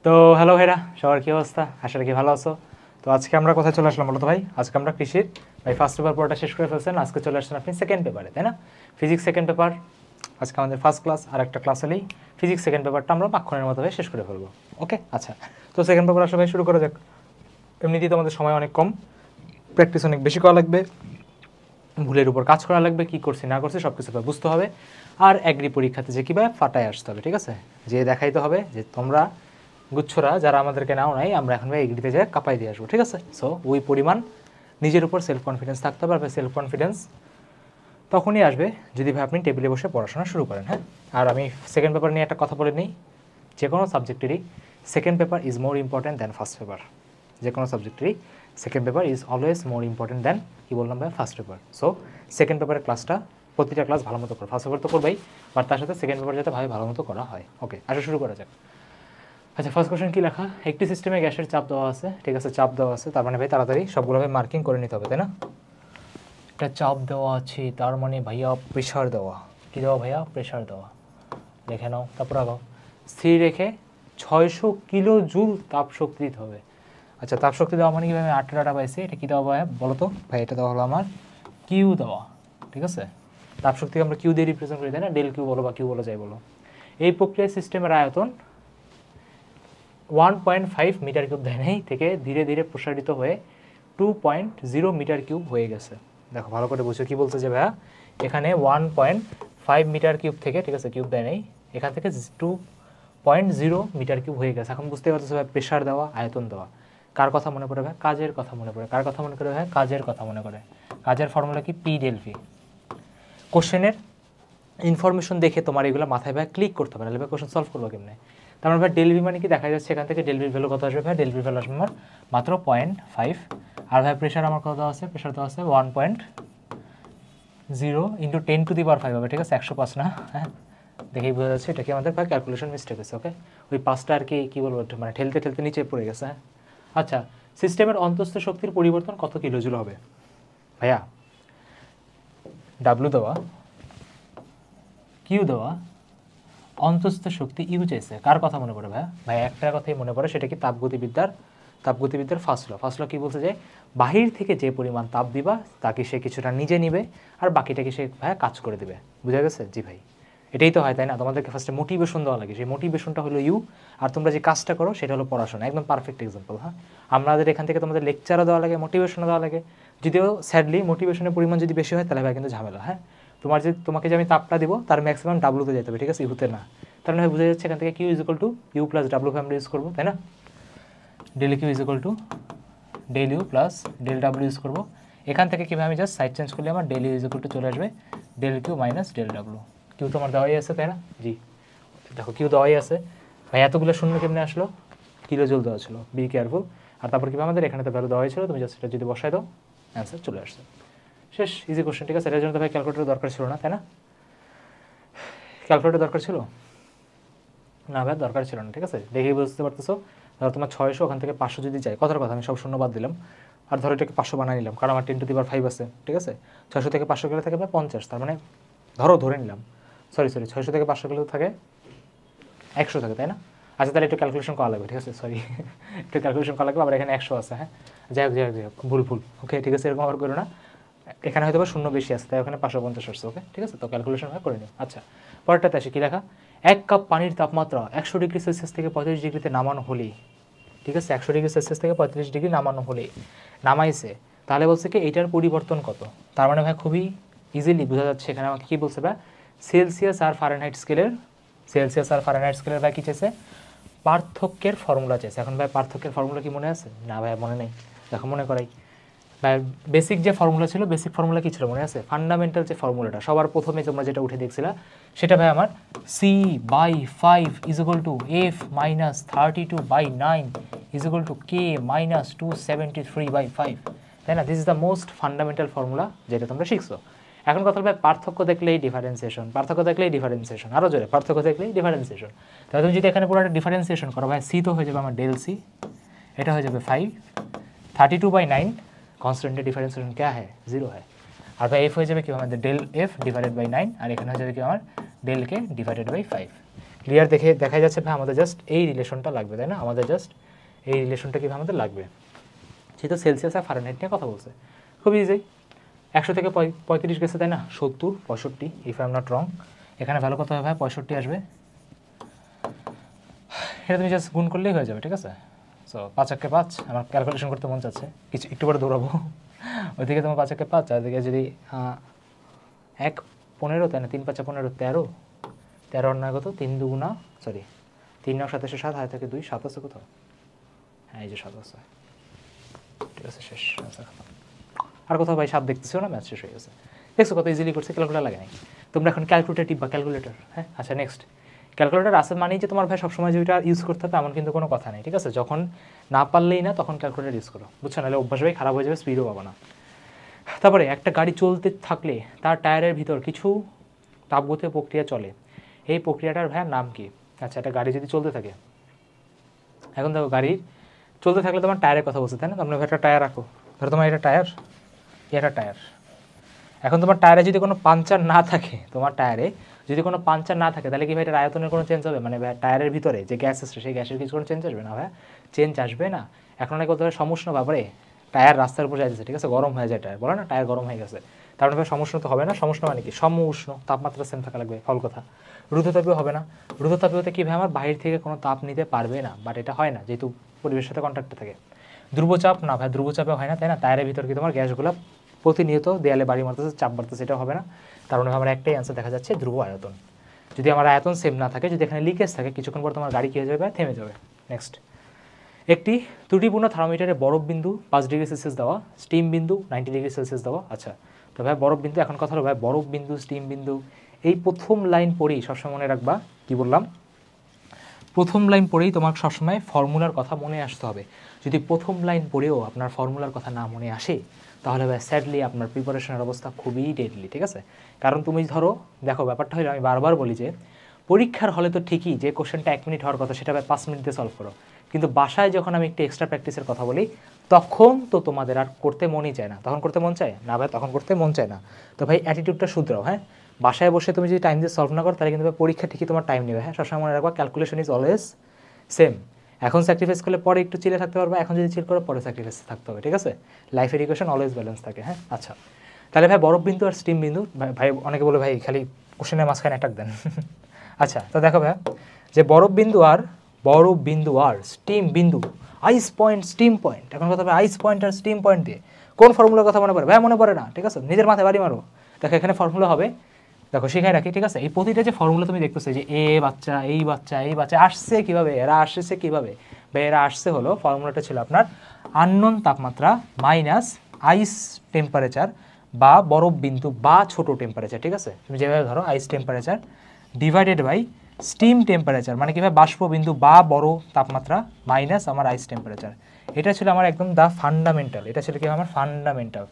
তো হ্যালো ভাইরা, সবার কী অবস্থা? আশা রাখি ভালো আছো। তো আজকে আমরা কোথায় চলে আসলাম বলো তো ভাই? আজকে আমরা কৃষির ভাই ফার্স্ট পেপার পড়াটা শেষ করে ফেলছেন। আজকে চলে আসছেন আপনি সেকেন্ড পেপারে, তাই না? Physics second paper. আজকে আমাদের ফার্স্ট ক্লাস, আর একটা ক্লাস হলেই ফিজিক্স সেকেন্ড পেপারটা আমরা পাক্ষণের মতো ভাই শেষ করে ফেলবো। ওকে, আচ্ছা। তো সেকেন্ড পেপার আসলে ভাই শুরু করা যাক। এমনিতেই তোমাদের সময় অনেক কম, প্র্যাকটিস অনেক বেশি করা লাগবে, ভুলের উপর কাজ করা লাগবে, কী করছি না করছি সব কিছু বুঝতে হবে। আর এগ্রি পরীক্ষাতে যে কীভাবে ফাটায় আসতে হবে, ঠিক আছে? যে দেখাইতে হবে যে তোমরা গুচ্ছরা যারা আমাদেরকে নাও নাই, আমরা এখন ভাই এগ্রিতে যাই কাপাই দিয়ে আসবো, ঠিক আছে? সো ওই পরিমাণ নিজের উপর সেলফ কনফিডেন্স থাকতে হবে। আর সেলফ কনফিডেন্স তখনই আসবে যদি ভাই আপনি টেবিলে বসে পড়াশোনা শুরু করেন। হ্যাঁ, আর আমি সেকেন্ড পেপার নিয়ে একটা কথা বলে নিই, যে কোনো সাবজেক্টেরই second paper is more important than first paper. যে কোনো সাবজেক্টেরই second paper is always more important than কী বললাম ভাই ফার্স্ট পেপার। সো সেকেন্ড পেপারের ক্লাসটা প্রতিটা ক্লাস ভালো মতো করো। ফার্স্ট পেপার তো করবাই, বাট তার সাথে সেকেন্ড পেপার যাতে ভালো মতো করা হয়। ওকে, আসলে শুরু করা যাক। আচ্ছা, ফার্স্ট কোয়েশ্চেন কী লেখা? একটি সিস্টেমে গ্যাসের চাপ দেওয়া আছে, ঠিক আছে? চাপ দেওয়া আছে, তার মানে ভাই তাড়াতাড়ি সবগুলোভাবে মার্কিং করে নিতে হবে, তাই না? একটা চাপ দেওয়া আছে, তার মানে ভাইয়া প্রেশার দেওয়া। কী দেওয়া ভাইয়া? প্রেশার দেওয়া। দেখে নাও, তারপর আগাও। স্থির রেখে 600 কিলো জুল তাপ শক্তি দিতে হবে। আচ্ছা, তাপ শক্তি দেওয়া মানে কি? আমি 8টা ডাটা পাইছি, এটা কী দেওয়া ভাই বলো তো? ভাই এটা দেওয়া হলো আমার কিউ দেওয়া, ঠিক আছে? তাপ শক্তিকে আমরা কিউ দিয়ে রিপ্রেজেন্ট করি, তাই না? ডেল কিউ বলো বা কিউ বলো, যাই বলো। এই প্রক্রিয়ায় সিস্টেমের আয়তন 1.5 মিটার কিউব দেয় নাই থেকে ধীরে ধীরে প্রসারিত হয়ে 2.0 মিটার কিউব হয়ে গেছে। দেখো ভালো করে বুঝো কী বলছে যে ভাইয়া এখানে 1.5 মিটার কিউব থেকে, ঠিক আছে, কিউব দেয় নাই, এখান থেকে 2.0 মিটার কিউব হয়ে গেছে। এখন বুঝতে পারতেছে ভাই প্রেশার দেওয়া, আয়তন দেওয়া। কার কথা মনে পড়ে ভাই? কাজের কথা মনে পড়ে। কার কথা মনে করে ভাই? কাজের কথা মনে করে। কাজের ফর্মুলা কি? P del V. কোশ্চেনের ইনফরমেশন দেখে তোমার এগুলো মাথায় ভাই ক্লিক করতে হবে, নাহলে ভাই কোশ্চেন সলভ করবো কেমনে? তার মানে ভাই ডেল ভি মানে কি দেখা যাচ্ছে এখান থেকে ডেল ভির ভ্যালু কত আসবে ভাই? ডেল ভির ভ্যালু আসবে আমার মাত্র 0.5। আর ভাই প্রেশার আমার কত আছে? প্রেশার দেওয়া আছে 1.0 ইন্টু 10⁵ হবে, ঠিক আছে? 105 না, হ্যাঁ, দেখেই বোঝা যাচ্ছে এটা কি আমাদের ভাই ক্যালকুলেশন মিস্টেক হয়েছে। ওকে, ওই 5টা আর কি কী বলবো, মানে ঠেলতে ঠেলতে নিচে পড়ে গেছে। হ্যাঁ, আচ্ছা, সিস্টেমের অন্তস্থ শক্তির পরিবর্তন কত কিলোজুল হবে ভাইয়া? ডাব্লু দেওয়া, কিউ দেওয়া, অন্তস্থ শক্তি ইউ চাইছে। কার কথা মনে পড়ে ভাই? ভাই একটা কথাই মনে পড়ে, সেটা কি? তাপগতিবিদ্যার ফার্স্ট ল কী বলছে যে বাহির থেকে যে পরিমাণ তাপ দিবা তাকে সে কিছুটা নিজে নিবে আর বাকিটাকে সে ভাই কাজ করে দেবে। বুঝা গেছে? জি ভাই, এটাই তো হয়, তাই না? তোমাদেরকে ফার্স্টে মোটিভেশন দেওয়া লাগে, সেই মোটিভেশনটা হলো ইউ, আর তোমরা যে কাজটা করো সেটা হলো পড়াশোনা। একদম পারফেক্ট এক্সাম্পল। হ্যাঁ, আমাদের এখান থেকে তোমাদের লেকচারও দেওয়া লাগে, মোটিভেশনও দেওয়া লাগে। যদিও স্যাডলি মোটিভেশনের পরিমাণ যদি বেশি হয় তাহলে ভাই কিন্তু ঝামেলা। হ্যাঁ, তোমাকে যে আমি তাপটা দিব তার ম্যাক্সিমাম ডাব্লুতে যেতে হবে, ঠিক আছে? ইউতে না। তার মানে বোঝা যাচ্ছে এখান থেকে Q is equal to U plus W আমরা ইউজ করবো, তাই না? Del Q is equal to del U plus del W use করবো। এখান থেকে কীভাবে আমি জাস্ট সাইড চেঞ্জ করলে আমার del U is equal to চলে আসবে del Q minus del W. Q তো আমার দেওয়াই আছে, তাই না? জি, দেখো কিউ দেওয়াই আছে। ভাই এতগুলো শূন্য কেমনে আসলো? কিলো জুল দেওয়া ছিল, বি কেয়ারফুল। আর তারপর কীভাবে আমাদের এখানে তো ভ্যালু দেওয়াই ছিল, তুমি জাস্ট এটা যদি বসাই দাও অ্যান্সার চলে আসছে। শেষ, ইজি কোশ্চেন, ঠিক আছে? এটার জন্য তো ভাই ক্যালকুলেটর দরকার ছিল না, তাই না? ক্যালকুলেটর দরকার ছিল না ভাই? দরকার ছিল না, ঠিক আছে? দেখেই বুঝতে পারতেছো। ধরো তোমার 600, ওখান থেকে 500 যদি যায়, কথার কথা আমি সব শূন্য বাদ দিলাম, আর ধরো এটাকে 500 বানিয়ে নিলাম, কারণ আমার 10⁵ আছে, ঠিক আছে? 600 থেকে 500 গেলে থাকে 50, তার মানে ধরে নিলাম, সরি 600 থেকে 500 গেলে থাকে 100 থাকে, তাই না? আচ্ছা, তাহলে একটু ক্যালকুলেশন করা লাগবে, ঠিক আছে? সরি, একটু ক্যালকুলেশন করা লাগবে। আবার এখানে 100 আছে, হ্যাঁ, যাই হোক ভুল। ওকে, ঠিক আছে, এরকম আবার করো না। এখানে হয়তো বা শূন্য বেশি আছে, তাই ওখানে 550 আসছে। ওকে, ঠিক আছে? তো ক্যালকুলেশন ভাবে করে নিও। আচ্ছা, পরেরটাতে আসি, কী লেখা? 1 কাপ পানির তাপমাত্রা 100°C থেকে 35°তে নামানো হলেই, ঠিক আছে? 100°C থেকে 35° নামানো হলেই নামাইছে, তাহলে বলছে কি এইটার পরিবর্তন কত? তার মানে ভাই খুবই ইজিলি বোঝা যাচ্ছে এখানে আমাকে কী বলছে ভাই? সেলসিয়াস আর ফারেনহাইট স্কেলের ভাই কী চাইছে? পার্থক্যের ফর্মুলা চাইছে। এখন ভাই পার্থক্যের ফর্মুলা কি মনে আছে? না ভাই, মনে নেই। দেখো মনে করাই। ভাই বেসিক যে ফর্মুলা ছিল, বেসিক ফর্মুলা কী ছিল মনে আছে? ফান্ডামেন্টাল যে ফর্মুলাটা সবার প্রথমে তোমরা যেটা উঠে দেখছিলা, সেটা ভাই আমার C/5 is equal two F minus 32/9 is equal two K minus 273/5, তাই না? This is the most fundamental formula যেটা তোমরা শিখছো। এখন কথা ভাই পার্থক্য দেখলেই ডিফারেন্সিয়েশন, আরও জোরে পার্থক্য দেখলেই ডিফারেন্সিয়েশন। তাহলে তুমি যদি এখানে পুরো একটা ডিফারেন্সিয়েশন করো ভাই, সি তো হয়ে যাবে আমার ডেল সি, এটা হয়ে যাবে 5, 32/9 कॉन्स्टेंट डिफरेंशिएशन क्या है? 0 है। और एफ हो जाए कि हमारे डेल एफ डिवाइडेड बाई 9 और एखाने हो जाए कि डेल के डिवाइडेड बाई 5। ক্লিয়ার দেখা যাচ্ছে ভাই আমাদের জাস্ট এই রিলেশনটা লাগবে, তাই না? আমাদের জাস্ট এই রিলেশনটা কীভাবে আমাদের লাগবে, যেহেতু সেলসিয়াস আর ফারেনহাইট নিয়ে কথা বলছে। খুব ইজি, 100 থেকে 35 গেছে, তাই না? 70, 65, if I am not wrong. এখানে ভ্যালু কত হবে ভাই? 65 আসবে। এটা তুমি জাস্ট গুণ করলেই হয়ে যাবে, ঠিক আছে? সো 5 একে 5, আমার ক্যালকুলেশন করতে মন চাচ্ছে, কিছু একটু পরে দৌড়াবো। ওইদিকে তোমার 5 একে 5, চারদিকে যদি 1 15, তাই না? 3 5 15, 13, 13 অন্য কত? 3 2 সরি 3 9 27 7, হাতে থেকে 2 7 আছে কোথাও? হ্যাঁ এই যে 7 আছে, ঠিক আছে, শেষ। আচ্ছা আর কোথাও ভাই 7 দেখতেছো না? ম্যাচ শেষ হয়ে গেছে। দেখছো কত ইজিলি করছে, ক্যালকুলেটার লাগে নাই। তোমরা এখন ক্যালকুলেটার টিপবা, ক্যালকুলেটার। হ্যাঁ আচ্ছা নেক্সট, ক্যালকুলেটার আছে মানেই যে তোমার ভাই সবসময় যে ওইটা ইউজ করতে হবে এমন কিন্তু কোনো কথা নেই, ঠিক আছে? যখন না পারলেই না তখন ক্যালকুলেটার ইউজ করো, বুঝছো? নাহলে অভ্যাস ভাই খারাপ হয়ে যাবে, স্পিডও পাবো না। তারপরে একটা গাড়ি চলতে থাকলে তার টায়ারের ভিতর কিছু তাপগতীয় প্রক্রিয়া চলে, এই প্রক্রিয়াটার ভাইয়ের নাম কি? আচ্ছা একটা গাড়ি যদি চলতে থাকে, এখন দেখো গাড়ি চলতে থাকলে তোমার টায়ারের কথা বলছে, তাই না? তোমরা একটা টায়ার রাখো, ধরো তোমার এটা টায়ার, এটা টায়ার। এখন তোমার টায়ারে যদি কোনো পাংচার না থাকে, তোমার টায়ারে যদি কোনো পাংচার না থাকে, তাহলে কি ভাই এটার আয়তনের কোনো চেঞ্জ হবে? মানে ভাই টায়ারের ভিতরে যে গ্যাস আসছে সেই গ্যাসের কিছু কোনো চেঞ্জ আসবে না ভাই? চেঞ্জ আসবে না। এখন অনেক বলতে হবে সমুষ্ণ ব্যাপারে টায়ার রাস্তার উপর যাইতেছে, ঠিক আছে, গরম হয়ে যায় টায়ার, বলে না টায়ার গরম হয়ে গেছে, তার মানে ভাই সমুষ্ণ তো হবে না। সমুষ্ণ মানে কি? সম উষ্ণ, তাপমাত্রা সেম থাকা লাগবে, ফল কথা। রুদ্ধতাপীয় হবে না, রুদ্ধতাপীয়তে কী ভাই আমার বাইরে থেকে কোনো তাপ নিতে পারবে না, বাট এটা হয় না যেহেতু পরিবেশের সাথে কন্ট্যাক্টে থাকে। ধ্রুবচাপ না ভাই, ধ্রুবচাপে হয় না, তাই না? টায়ারের ভিতর কি তোমার গ্যাসগুলো প্রতিনিয়ত দেয়ালে বাড়ি মারতেছে, চাপ বাড়তেছে, এটা হবে না। তার মানে আমার একটাই অ্যান্সার দেখা যাচ্ছে, ধ্রুব আয়তন। যদি আমার আয়তন সেম না থাকে, যদি এখানে লিকেজ থাকে, কিছুক্ষণ পর তোমার গাড়ি কী হয়ে যাবে? থেমে যাবে। নেক্সট, একটি ত্রুটিপূর্ণ থার্মোমিটারে বরফ বিন্দু 5 ডিগ্রি সেলসিয়াস দেওয়া, স্টিম বিন্দু 90 ডিগ্রি সেলসিয়াস দেওয়া। আচ্ছা তো ভাই বরফ বিন্দু, এখন কথা হলো ভাই বরফ বিন্দু, স্টিম বিন্দু, এই প্রথম লাইন পড়েই সবসময় মনে রাখবা, কি বললাম? প্রথম লাইন পড়েই তোমার সবসময় ফর্মুলার কথা মনে আসতে হবে। যদি প্রথম লাইন পড়েও আপনার ফর্মুলার কথা না মনে আসে, তাহলে ভাই স্যাডলি আপনার প্রিপারেশনের অবস্থা খুবই ডেডলি, ঠিক আছে? কারণ তুমি ধরো দেখো ব্যাপারটা হলো, আমি বারবার বলি যে পরীক্ষার হলে তো ঠিকই যে কোশ্চেনটা 1 মিনিট হওয়ার কথা সেটা ভাই 5 মিনিটে সলভ করো, কিন্তু বাসায় যখন আমি একটু এক্সট্রা প্র্যাকটিসের কথা বলি তখন তো তোমাদের আর করতে মনই চায় না। তখন করতে মন চায় না ভাই, তখন করতে মন চায় না। তো ভাই অ্যাটিটিউডটা শুধরাও। হ্যাঁ বাসায় বসে তুমি যদি টাইম দিয়ে সলভ না করো তাহলে কিন্তু পরীক্ষা ঠিকই তোমার টাইম নেবে। হ্যাঁ সবসময় মনে রাখবা ক্যালকুলেশন ইজ অলওয়েজ সেম। এখন স্যাক্রিফাইস করলে পরে একটু চিলে থাকতে পারবে, এখন যদি চিল করো পরে স্যাক্রিফাইস থাকতে হবে, ঠিক আছে? লাইফের ইকুয়েশন অলওয়েজ ব্যালেন্স থাকে। হ্যাঁ আচ্ছা তাহলে ভাই বরফ বিন্দু আর স্টিম বিন্দু, ভাই অনেকে বলে ভাই খালি কোশ্চেনের মাঝখানে অ্যাটাক দেন। আচ্ছা তো দেখো ভাই যে বরফ বিন্দু আর স্টিম বিন্দু, আইস পয়েন্ট স্টিম পয়েন্ট, এখন কথা হবে আইস পয়েন্ট আর স্টিম পয়েন্ট দিয়ে কোন ফর্মুলার কথা মনে পড়ে? ভাই মনে পড়ে না, ঠিক আছে? নিজের মাথায় বাড়ি মারো। দেখো এখানে ফর্মুলা হবে, দেখো শিখাই রাখি, ঠিক আছে? এই প্রতিটা যে ফর্মুলা তুমি দেখতেছো যে এ বাচ্চা এই বাচ্চা এই বাচ্চা আসছে কীভাবে, এরা আসছে কীভাবে? বা এরা আসছে হলো ফর্মুলাটা ছিল আপনার আননোন তাপমাত্রা মাইনাস আইস টেম্পারেচার বা বরফ বিন্দু বা ছোটো টেম্পারেচার, ঠিক আছে? তুমি যেভাবে ধরো ice temperature divided by steam temperature, মানে কীভাবে বাষ্প বিন্দু বা বড় তাপমাত্রা মাইনাস আমার আইস টেম্পারেচার। এটা ছিল আমার একদম দ্য ফান্ডামেন্টাল, এটা ছিল কি আমার ফান্ডামেন্টাল।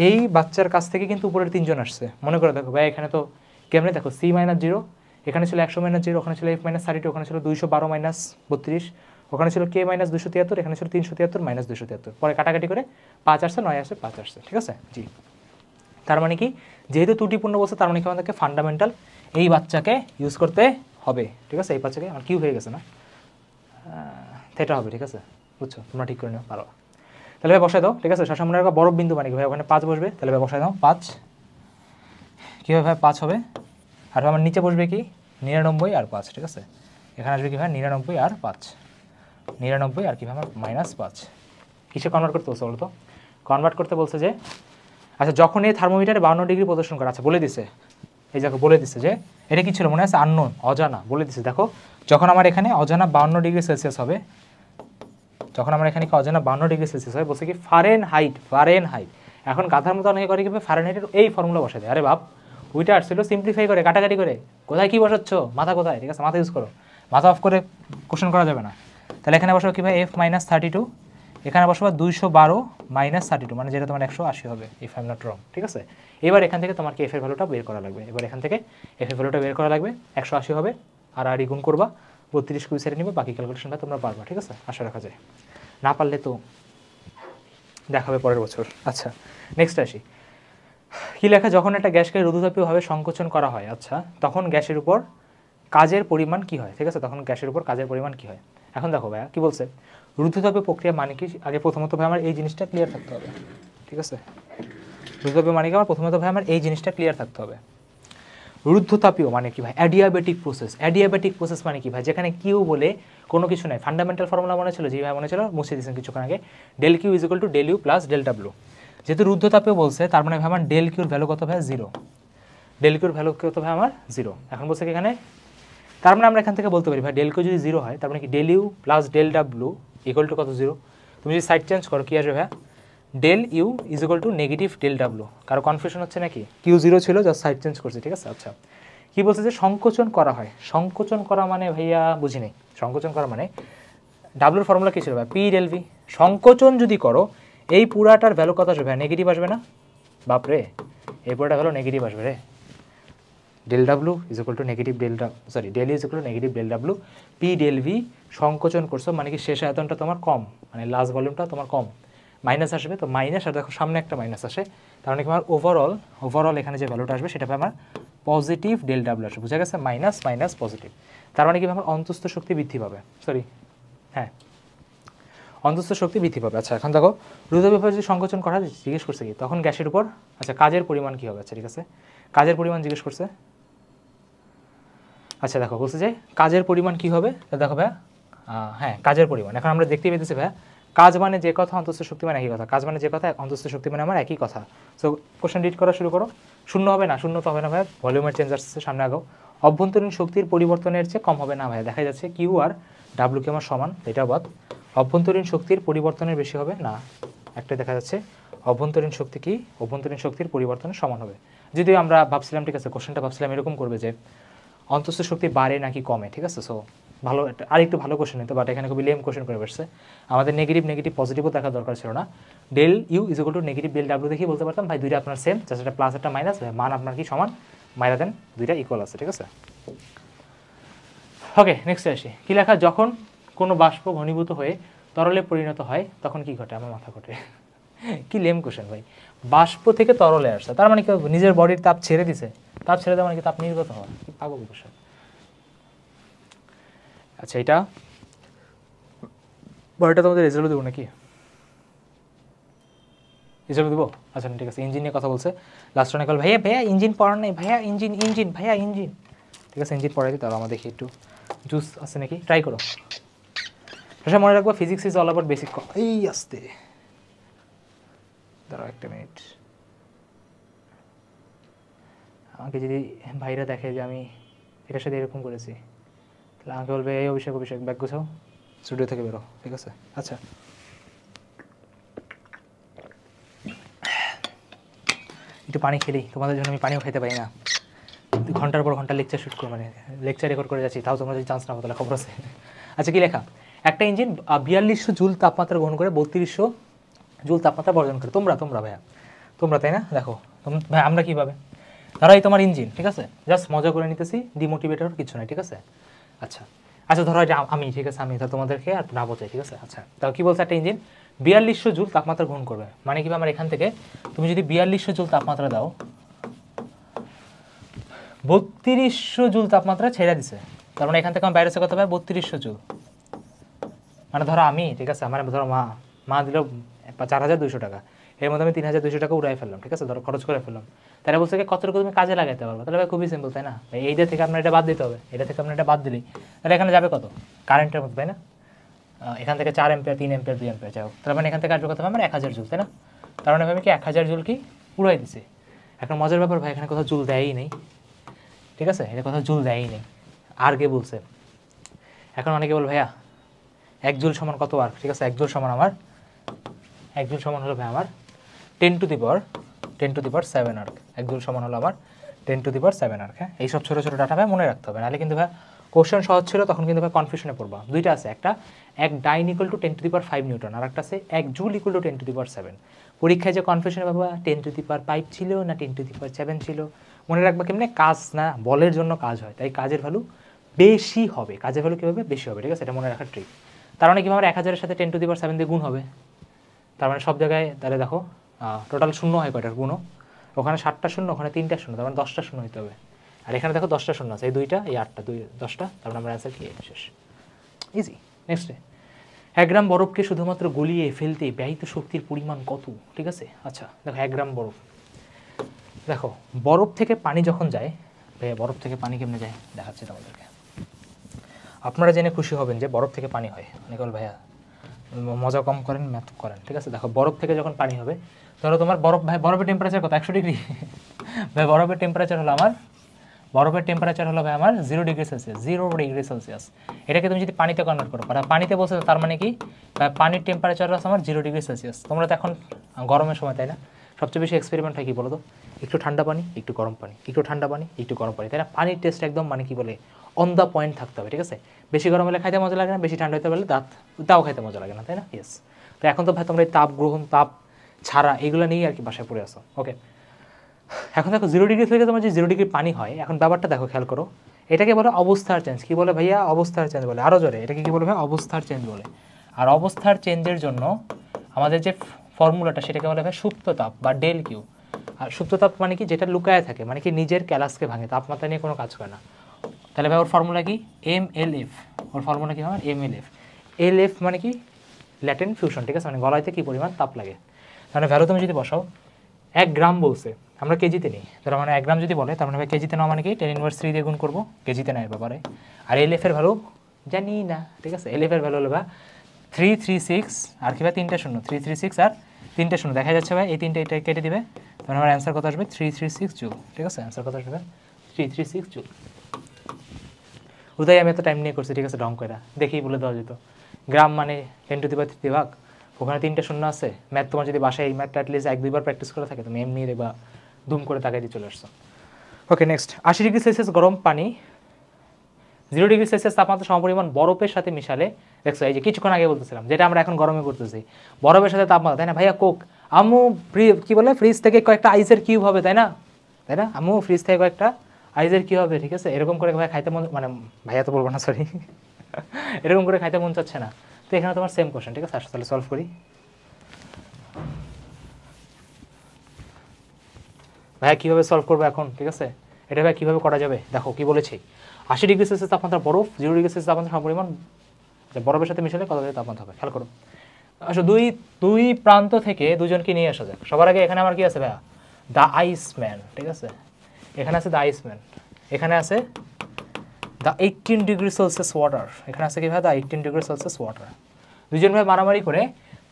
এই বাচ্চার কাছ থেকে কিন্তু উপরের 3 জন আসছে, মনে করে দেখো ভাই এখানে তো কেমনে দেখো C-0, এখানে ছিল 100-0, ওখানে ছিল F-32, ওখানে ছিল 212-32, ওখানে ছিল K-273, এখানে ছিল 373 -273, পরে কাটাকাটি করে 5 আসছে, 9 আসছে, 5 আসছে, ঠিক আছে? জি তার মানে কি যেহেতু ত্রুটিপূর্ণ বলছে তার মানে কি আমাদেরকে ফান্ডামেন্টাল এই বাচ্চাকে ইউজ করতে হবে, ঠিক আছে? এই বাচ্চাকে আমার কিউ হয়ে গেছে না, সেটা হবে, ঠিক আছে? বুঝছো? তোমরা ঠিক করে নিও পারো। তাহলে ভাই বসাই দাও, ঠিক আছে? সবসময় মনে রাখো বরফ বিন্দু মানে কি ভাই ওখানে 5 বসবে, তাহলে ভাই বসাই দাও 5, কীভাবে ভাই 5 হবে? আর আমার নিচে বসবে কি 99 আর 5, ঠিক আছে? এখানে আসবে কি ভাই 99 আর 5, 99 আর কি ভাই আমার -5। কিসে কনভার্ট করতে বলছে বলো তো? কনভার্ট করতে বলছে যে আচ্ছা যখন এই থার্মোমিটারে 52 ডিগ্রি প্রদর্শন করে, আচ্ছা বলে দিছে, এই দেখো বলে দিচ্ছে যে এটা কি ছিল মনে আছে? আননোন, অজানা, বলে দিচ্ছে। দেখো যখন আমার এখানে অজানা 52 ডিগ্রি সেলসিয়াস হবে, যখন আমার এখানে কি অজানা 52 ডিগ্রি সেলসিয়াস হয়, বলছে কি ফারেনহাইট। এখন গাধার মতো অনেকে করে কি ফারেনহাইটের এই ফর্মুলা বসাই দেয়। আরে বাপ ওইটা আসছিল সিম্পলিফাই করে কাটাকাটি করে, কোথায় কি বসাচ্ছ? মাথা কোথায়? ঠিক আছে মাথা ইউজ করো, মাথা অফ করে কোশ্চেন করা যাবে না। তাহলে এখানে বসাবো কি ভাই F-32, এখানে বসাবো 212 -32, মানে যেটা তোমার 180 হবে, if I am not wrong, ঠিক আছে? এবার এখান থেকে তোমার কি এফ এর ভ্যালুটা বের করা লাগবে, এবার এখান থেকে এফ এর ভ্যালুটা বের করা লাগবে, 180 হবে, আর গুণ করবা 32 কুই সেরে নিবে, বাকি ক্যালকুলেশনটা তোমরা পারবা, ঠিক আছে? আশা রাখা যায়, না পারলে তো দেখাবে পরের বছর। আচ্ছা নেক্সট আসি, কি লেখা? যখন একটা গ্যাসকে রুদ্ধতাপীয়ভাবে সংকোচন করা হয়, আচ্ছা তখন গ্যাসের উপর কাজের পরিমাণ কি হয়, ঠিক আছে, তখন গ্যাসের উপর কাজের পরিমাণ কি হয়। এখন দেখো ভাইয়া কি বলছে, রুদ্ধতাপীয় প্রক্রিয়া মানে কি, আগে প্রথমত ভাই আমার এই জিনিসটা ক্লিয়ার থাকতে হবে, ঠিক আছে। রুদ্ধতাপীয় মানে কি আমার প্রথমত ভাই আমার এই জিনিসটা ক্লিয়ার থাকতে হবে। রুদ্ধতাপীয় মানে কি ভাই, অ্যাডিয়াবেটিক প্রসেস। অ্যাডিয়াবেটিক প্রসেস মানে কি ভাই, যেখানে কিউ বলে কোনো কিছু নাই। ফান্ডামেন্টাল ফর্মুলা মনে ছিল, যে ভাই মনে ছিল, মুছে দিয়েছেন কিছুক্ষণ আগে, del Q is equal to del U plus del W. যেহেতু রুদ্ধতাপীয় বলছে, তার মানে ভাই আমার ডেল কিউর ভ্যালু কত ভাই, জিরো। ডেল কিউর ভ্যালু কত ভাই আমার, জিরো। এখন বলছে এখানে, তার মানে আমরা এখান থেকে বলতে পারি ভাই ডেল কিউ যদি জিরো হয়, তার মানে কি del U plus del W equal to কত, জিরো। তুমি যদি সাইড চেঞ্জ করো কি আসবে ভাই, del U is equal to negative del W. কারো কনফিউশন হচ্ছে নাকি, কিউ জিরো ছিল, জাস্ট সাইড চেঞ্জ করছে, ঠিক আছে। আচ্ছা, কি বলছে যে সংকোচন করা হয়। সংকোচন করা মানে ভাইয়া বুঝি নেই, সংকোচন করা মানে ডাব্লুর ফর্মুলা কী ছিল ভাই, পি ডেল ভি। সংকোচন যদি করো, এই পুরাটার ভ্যালু কত আসবে ভাই, নেগেটিভ আসবে না, বাপরে, এই পুরাটা ভ্যালু নেগেটিভ আসবে রে। Del W is equal to negative del sorry del is equal to negative del W, P del V. সংকোচন করছো মানে কি শেষ আয়তনটা তোমার কম, মানে লাস্ট ভলিউমটা তোমার কম, মাইনাস আসবে, তো মাইনাস, আর দেখো সামনে একটা মাইনাস আসে, তার মানে কি আমার ওভারঅল এখানে যে ভ্যালুটা আসবে সেটা আমার পজিটিভ ডেল ডাব্লু আসবে, বুঝা গেছে, মাইনাস মাইনাস পজিটিভ। তার মানে কি আমার অন্তস্থ শক্তি বৃদ্ধি পাবে, সরি হ্যাঁ, অন্তস্থ শক্তি বৃদ্ধি পাবে। আচ্ছা, এখন দেখো রুদ্ধতাপীয় যদি সংকোচন করা জিজ্ঞেস করছে কি, তখন গ্যাসের উপর, আচ্ছা কাজের পরিমাণ কী হবে, আচ্ছা ঠিক আছে, কাজের পরিমাণ জিজ্ঞেস করছে। আচ্ছা দেখো বলছে যে কাজের পরিমাণ কি হবে, দেখো ভাইয়া, হ্যাঁ কাজের পরিমাণ। এখন আমরা দেখতেই পেতেছি ভাইয়া, কাজ মানে যে কথা, অন্তস্থ শক্তি মানে একই কথা, কাজ মানে যে কথা, অন্তস্থ শক্তি মানে আমার একই কথা। সো কোশ্চেন রিড করা শুরু করো। শূন্য হবে না, শূন্য তো হবে না ভাইয়া, ভলিউমের চেঞ্জ আসছে সামনে আগাও। অভ্যন্তরীণ শক্তির পরিবর্তনের চেয়ে কম হবে না ভাইয়া, দেখা যাচ্ছে কিউ আর ডাব্লু কে আমার সমান, এটা বাদ। অভ্যন্তরীণ শক্তির পরিবর্তনের বেশি হবে না, একটা দেখা যাচ্ছে অভ্যন্তরীণ শক্তি কি, অভ্যন্তরীণ শক্তির পরিবর্তনের সমান হবে। যদিও আমরা ভাবছিলাম, ঠিক আছে, কোশ্চেনটা ভাবছিলাম এরকম করবে যে অন্তস্থ শক্তি বাড়ে নাকি কমে, ঠিক আছে। সো ভালো একটা আরেকটু ভালো কোশ্চেন নিতে, বাট এখানে খুবই লেম কোশ্চেন করে বসছে। আমাদের নেগেটিভ পজিটিভও দেখা দরকার ছিল না। Del U is equal to negative del W দেখি বলতে পারতাম ভাই দুইটা আপনার সেম, জাস্ট একটা প্লাস একটা মাইনাস, মান আপনার কি সমান, মাইরা দেন, দুইটা ইকুয়াল আছে, ঠিক আছে। ওকে, নেক্সটে আসি। কী লেখা, যখন কোনো বাষ্প ঘনীভূত হয়ে তরলে পরিণত হয় তখন কি ঘটে, আমার মাথা ঘটে। কি লেম কোশ্চেন ভাই, বাষ্প থেকে তরলে আসছে, তার মানে কি নিজের বডির তাপ ছেড়ে দিছে, তাপ ছেড়ে দেওয়া মানে কি তাপ নির্গত হওয়া, কি পাগল কোশ্চেন। আচ্ছা, এটা বড়টা তোমাদের রেজাল্ট দেবো নাকি, রেজাল্ট দেবো, আচ্ছা ঠিক আছে। ইঞ্জিন নিয়ে কথা বলছে লাস্ট অনেক, ভাইয়া ভাইয়া ইঞ্জিন পড়ার নেই ভাইয়া, ইঞ্জিন ভাইয়া ইঞ্জিন, ঠিক আছে ইঞ্জিন পড়াই দিই, তাহলে আমরা দেখি একটু জুস আছে নাকি, ট্রাই করো। প্রশ্ন মনে রাখবো, physics is all about basic. এই আসতে দাঁড়াও একটা মিনিট, আমাকে যদি ভাইরা দেখে যে আমি এটার সাথে এরকম করেছি, তাহলে আমাকে বলবে এই অভিষেক ব্যাগ গোছাও, স্টুডিও থেকে বেরো, ঠিক আছে। আচ্ছা, একটু পানি খেলি, তোমাদের জন্য আমি পানিও খেতে পারি না, ঘন্টার পর ঘন্টা লেকচার শুট করে, মানে লেকচার রেকর্ড করে যাচ্ছি, তাও তোমরা যদি চান্স না পাও তাহলে খবর আছে। আচ্ছা, কি লেখা, একটা ইঞ্জিন 4200 জুল তাপমাত্রা গ্রহণ করে 3200 জুল তাপমাত্রা বর্জন করে। তোমরা ভাইয়া, তোমরা তাই না, দেখো ভাই আমরা কীভাবে, ধরো এই তোমার ইঞ্জিন, ঠিক আছে, জাস্ট মজা করে নিতেছি, ডিমোটিভেটর কিছু নাই, ঠিক আছে। আচ্ছা ধরো এটা আমি, ঠিক আছে, আমি তোমাদেরকে আর না বোঝাই, ঠিক আছে। আচ্ছা, তাও কী বলছে, একটা ইঞ্জিন 4200 জুল তাপমাত্রা গ্রহণ করবে, মানে কি আমার এখান থেকে তুমি যদি 4200 জুল তাপমাত্রা দাও, 3200 জুল তাপমাত্রা ছেড়ে দিছে, তার মানে এখান থেকে আমার বাইরে কত পাবে, 3200 জুল। মানে ধরো আমি, ঠিক আছে, আমার ধরো মা দিল 4200 টাকা, এর মধ্যে আমি 3200 টাকা উড়াই ফেললাম, ঠিক আছে, ধরো খরচ করে ফেললাম। তারা বলছে কি কতটুকু তুমি কাজে লাগাতে পারবো, তাহলে ভাই খুবই সিম্পল, তাই না, এইটা থেকে আপনার এটা বাদ দিতে হবে, এটা থেকে আপনার এটা বাদ দিলেই তাহলে এখানে যাবে কত, কারেন্টের মধ্যে, তাই না, এখান থেকে 4 অ্যাম্পিয়ার 3 অ্যাম্পিয়ার 2 অ্যাম্পিয়ার যাও, তার মানে এখান থেকে আসবে কত হবে আমার 1000 জুল, তাই না। তার মানে আমি কি 1000 জুল কি উড়াই দিছি। এখন মজার ব্যাপার ভাই, এখানে কোথাও জুল দেয়ই নেই, ঠিক আছে, এটা কোথাও জুল দেয়ই নেই, আর কে বলছে। এখন অনেকে বল ভাইয়া 1 জুল সমান কত আর, ঠিক আছে, 1 জুল সমান আমার 1 জুল সমান হলো ভাই আমার 10 to the power 7 erg. 1 joule সমান হলো আমার 10 টু দি পাওয়ার 7 আর্ক। হ্যাঁ, এইসব ছোটো ছোটো ডাটা ভাই মনে রাখতে হবে, নাহলে কিন্তু ভাই কোশ্চেন সহজ ছিল, তখন কিন্তু ভাই কনফিউশনে পড়বা। দুইটা আছে, একটা 1 dyne equal to 10 to the power 5 newton, আর একটা আছে 1 joule equal to 10 to the power 7। পরীক্ষায় যে কনফিউশনে বাবা 10 টু দি পাওয়ার 5 ছিল না 10 টু দি পাওয়ার 7 ছিল, মনে রাখবা কেমনে, কাজ না বলের জন্য কাজ হয়, তাই কাজের ভ্যালু বেশি হবে, কাজের ভ্যালু কীভাবে বেশি হবে, ঠিক আছে, এটা মনে রাখার ট্রিক। তার মানে কীভাবে 1000-এর সাথে 10 টু দি পাওয়ার 7 দিয়ে গুণ হবে, তার মানে সব জায়গায় তাহলে দেখো টোটাল শূন্য হয় কয়টার গুণও, ওখানে 7টা শূন্য, ওখানে 3টা শূন্য, তার মানে 10টা শূন্য হতে হবে। আর এখানে দেখো 10টা শূন্য আছে, এই 2টা এই 8টা 2 10টা, তারপর আমরা অ্যান্সার কি শেষ, ইজি। নেক্সটে 1 গ্রাম বরফকে শুধুমাত্র গলিয়ে ফেলতে ব্যয়িত শক্তির পরিমাণ কত? ঠিক আছে, আচ্ছা দেখো 1 গ্রাম বরফ, দেখো বরফ থেকে পানি যখন যায়, ভাইয়া বরফ থেকে পানি কেমনে যায় দেখাচ্ছি তোমাদেরকে। আপনারা জেনে খুশি হবেন যে বরফ থেকে পানি হয়, অনেক বল ভাইয়া মজা কম করেন ম্যাথ করেন, ঠিক আছে। দেখো বরফ থেকে যখন পানি হবে, ধরো তোমার বরফ, ভাই বরফের টেম্পারেচার কত? 100 ডিগ্রি। ভাই বরফের টেম্পারেচার হলো আমার, বরফের টেম্পারেচার হলো ভাই আমার 0 ডিগ্রি সেলসিয়াস, 0 ডিগ্রি সেলসিয়াস। এটাকে তুমি যদি পানিতে কনভার্ট করো, পানিতে বলছো, তার মানে কি পানির টেম্পারেচার আছে আমার 0 ডিগ্রি সেলসিয়াস। তোমরা তো এখন গরমের সময়, তাই না? সবচেয়ে বেশি এক্সপেরিমেন্ট হয় কি বলো তো, একটু ঠান্ডা পানি একটু গরম পানি, একটু ঠান্ডা পানি একটু গরম পানি, তাই না? পানির টেস্ট একদম মানে কি বলে অন দ্য পয়েন্ট থাকতে হবে, ঠিক আছে। বেশি গরম হলে খাইতে মজা লাগে না, বেশি ঠান্ডা হতে পারলে তাও খাইতে মজা লাগে না, তাই না? ইয়েস। তো এখন তো ভাই তোমরা এই তাপ গ্রহণ, তাপ ছাড়া এগুলো নিয়েই আর কি বাসায় পড়ে আসো। ওকে, এখন দেখো 0 ডিগ্রি থেকে তোমার যে 0 ডিগ্রি পানি হয়, এখন ব্যাপারটা দেখো খেয়াল করো, এটাকে বলে অবস্থার চেঞ্জ। কি বলে ভাইয়া? অবস্থার চেঞ্জ বলে। আরও জোরে, এটাকে কি বলে ভাই? অবস্থার চেঞ্জ বলে। আর অবস্থার চেঞ্জের জন্য আমাদের যে ফর্মুলাটা, সেটাকে বলে ভাই সুপ্ত তাপ বা ডেল কিউ। আর সুপ্ত তাপ মানে কি? যেটা লুকায় থাকে, মানে কি নিজের ক্যালাসকে ভাঙে, তাপমাত্রা নিয়ে কোনো কাজ করে না। তাহলে ভাই ওর ফর্মুলা কি? MLF। ওর ফর্মুলা কি হয়? MLF। LF মানে কি? ল্যাটেন্ট ফিউশন, ঠিক আছে, মানে গলাইতে কি পরিমাণ তাপ লাগে। তাহলে ভ্যালু তুমি যদি বসাও, 1 গ্রাম বলছে, আমরা কেজিতে নিই, তার মানে 1 গ্রাম যদি বলে, তার মানে ভাই কেজিতে নেওয়া মানে কি 10⁻³ দিয়ে গুণ করবো, কেজিতে নেয় ব্যাপারে। আর LF এর ভ্যালু জানি না, ঠিক আছে। LF এর ভ্যালু হলো ভাই 336, আর কি ভাই 3টা শূন্য, 336 আর 3টা শূন্য দেখা যাচ্ছে ভাই, এই 3টা এটা কেটে দিবে, তাহলে আমার অ্যান্সার কত আসবে? 336 জুল, ঠিক আছে। অ্যান্সার কত আসবে? 336 জুল। উদয় আমি এত টাইম নিয়ে করছি, ঠিক আছে, ঢং করে দেখেই বলে দেওয়া যেত। গ্রাম মানে 10⁻³ ভাগ, ওখানে 3টা শূন্য আছে। ম্যাথ তোমার যদি বাসায় এই ম্যাথটা অ্যাটলিস্ট 1-2 বার প্র্যাকটিস করে থাকে, তুমি এমনি দেখবা দুম করে তাকাই দিয়ে চলে আসছো। ওকে, নেক্সট 80 ডিগ্রি সেলসিয়াস গরম পানি 0 ডিগ্রি সেলসিয়াস তাপমাত্রা সমপরিমাণ বরফের সাথে মিশালে, দেখছো এই যে কিছুক্ষণ আগে বলতেছিলাম, যেটা আমরা এখন গরমে করতেছি, বরফের সাথে তাপমাত্রা, তাই না ভাইয়া? কোক আম্মু কি বলে, ফ্রিজ থেকে কয়েকটা আইসের কিউব হবে, তাই না? তাই না আম্মু, ফ্রিজ থেকে কয়েকটা আইসের কিউব হবে, ঠিক আছে। এরকম করে ভাই খাইতে মন, মানে ভাইয়া তো বলবো না, সরি, এরকম করে খাইতে মন চাচ্ছে না। তো এখানে তোমার সেম কোশ্চেন, ঠিক আছে। আসলে তাহলে সলভ করি। ভাইয়া কীভাবে সলভ করবো এখন, ঠিক আছে, এটা ভাই কীভাবে করা যাবে? দেখো কি বলেছি, 80 ডিগ্রি সেলসিয়াস তাপমাত্রা বরফ, 0 ডিগ্রি সেলসিয়াস তাপমাত্রা সমপরিমাণ বরফের সাথে মিশালে কত ডিগ্রি তাপমাত্রা হবে, খেয়াল করো। আচ্ছা, দুই প্রান্ত থেকে দুজনকে নিয়ে আসা যাক। সবার আগে এখানে আমার কি আছে ভাইয়া? দ্য আইসম্যান, ঠিক আছে। এখানে আছে দ্য আইসম্যান, এখানে আছে দ্য 18 ডিগ্রি সেলসিয়াস ওয়াটার, এখানে আছে কি ভাই? The 18 degree Celsius water. দুজন ভাই মারামারি করে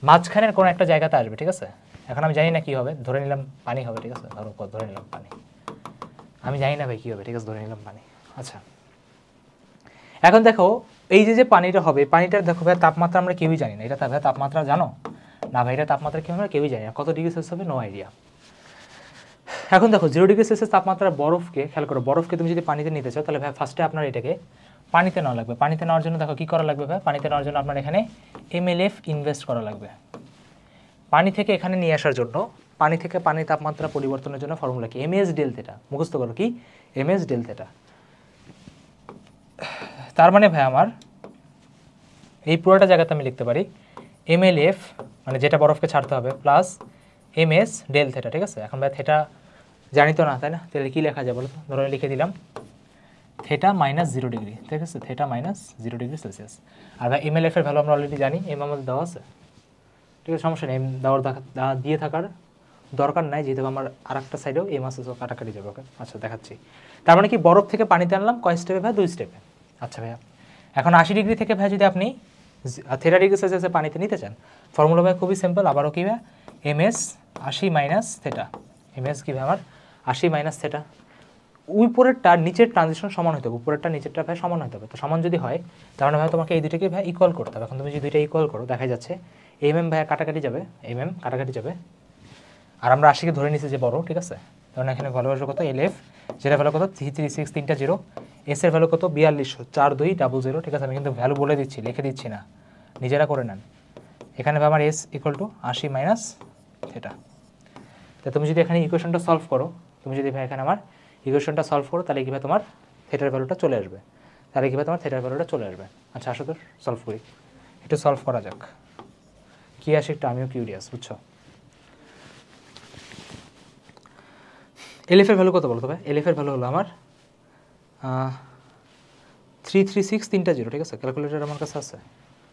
মাঝখানের কোনো একটা জায়গাতে আসবে, ঠিক আছে। এখন আমি জানি না কী হবে, ধরে নিলাম পানি হবে, ঠিক আছে। ধরে নিলাম পানি, আমি জানি না ভাই কী হবে, ঠিক আছে, ধরে নিলাম পানি। আচ্ছা, এখন দেখো এই যে পানিটা হবে, পানিটার দেখো ভাই তাপমাত্রা আমরা কেউই জানি না। এটা ভাই তাপমাত্রা জানো না ভাই? এটা তাপমাত্রা কি আমরা কেউই জানি না, কত ডিগ্রি সেলসিয়াস হবে, নো আইডিয়া। এখন দেখো 0 ডিগ্রি সেলসিয়াস তাপমাত্রার বরফকে, খেয়াল করো, বরফকে তুমি যদি পানিতে নিতে চাও, তাহলে ভাই ফার্স্টে আপনার এটাকে পানিতে নেওয়া লাগবে। পানিতে নেওয়ার জন্য দেখো কী করা লাগবে ভাই? পানিতে নেওয়ার জন্য আপনার এখানে MLF ইনভেস্ট করা লাগবে। পানি থেকে এখানে নিয়ে আসার জন্য, পানি থেকে পানির তাপমাত্রা পরিবর্তনের জন্য ফর্মুলা কি? MS ডেল থেটা, মুখস্থ করো কি? MS del theta. তার মানে ভাই আমার এই পুরোটা জায়গাতে আমি লিখতে পারি MLF, মানে যেটা বরফকে ছাড়তে হবে, প্লাস MS ডেল থেটা, ঠিক আছে। এখন ভাই থেটা জানি তো না, তাই না? তাহলে কী লেখা যায় বলো তো? ধরে লিখে দিলাম থেটা -0 ডিগ্রি, ঠিক আছে, থেটা -0 ডিগ্রি সেলসিয়াস। আর ভাই MLF এর ভ্যালু আমরা অলরেডি জানি, এম আমাদের দেওয়া আছে, ঠিক আছে, সমস্যা নেই। এম দিয়ে থাকার দরকার নাই, যেহেতু আমার আর একটা সাইডেও এম আছে, তো কাটাকাটি যাবে। ওকে, আচ্ছা দেখাচ্ছি। তার মানে কি বরফ থেকে পানিতে আনলাম কয় স্টেপে ভাই? 2 স্টেপে। আচ্ছা ভাইয়া, এখন 80 ডিগ্রি থেকে ভাই যদি আপনি থেটা ডিগ্রি সেলসিয়াসে পানিতে নিতে চান, ফর্মুলা ভাই খুবই সিম্পল, আবারও কী ভাই? MS 80 - theta. MS কী ভাই আমার? 80 - থেটা। উপরেরটা নিচের ট্রানজিশন সমান হতে হবে, উপরেরটা নিচেরটা ভাই সমান হতে হবে। তো সমান যদি হয়, তাহলে ভাই তোমাকে এই দুটোকে ভাই ইকুয়াল করতে হবে। এখন তুমি যদি দুইটা ইকুয়াল করো, দেখা যাচ্ছে ভাই কাটাকাটি যাবে, কাটাকাটি যাবে। আর আমরা 80কে ধরে নিচ্ছি যে বড়, ঠিক আছে। তখন এখানে ভ্যালু আসবে কত? LF, যেটা ভ্যালু কত? 336, 3টা 0। S এর ভ্যালু কত? 4200, 4200, ঠিক আছে। আমি কিন্তু ভ্যালু বলে দিচ্ছি, লিখে দিচ্ছি না, নিজেরা করে নেন। এখানে আমার S = 80 - থেটা। তা তুমি যদি এখানে ইকুয়েশনটা সলভ করো, তুমি যদি ভাই এখানে আমার ইকুয়েশনটা সলভ করো, তাহলে কী ভাই তোমার থেটার ভ্যালুটা চলে আসবে, তাহলে কী ভাই তোমার থেটার ভ্যালুটা চলে আসবে। আচ্ছা আসো তো সলভ করি, একটু সলভ করা যাক। কী আসে একটু আমিও কিউরিয়াস, বুঝছো। LF এর ভ্যালু কত বলো তো ভাই? LF এর ভ্যালু হলো আমার 336 তিনটা জিরো, ঠিক আছে? ক্যালকুলেটর আমার কাছে আছে,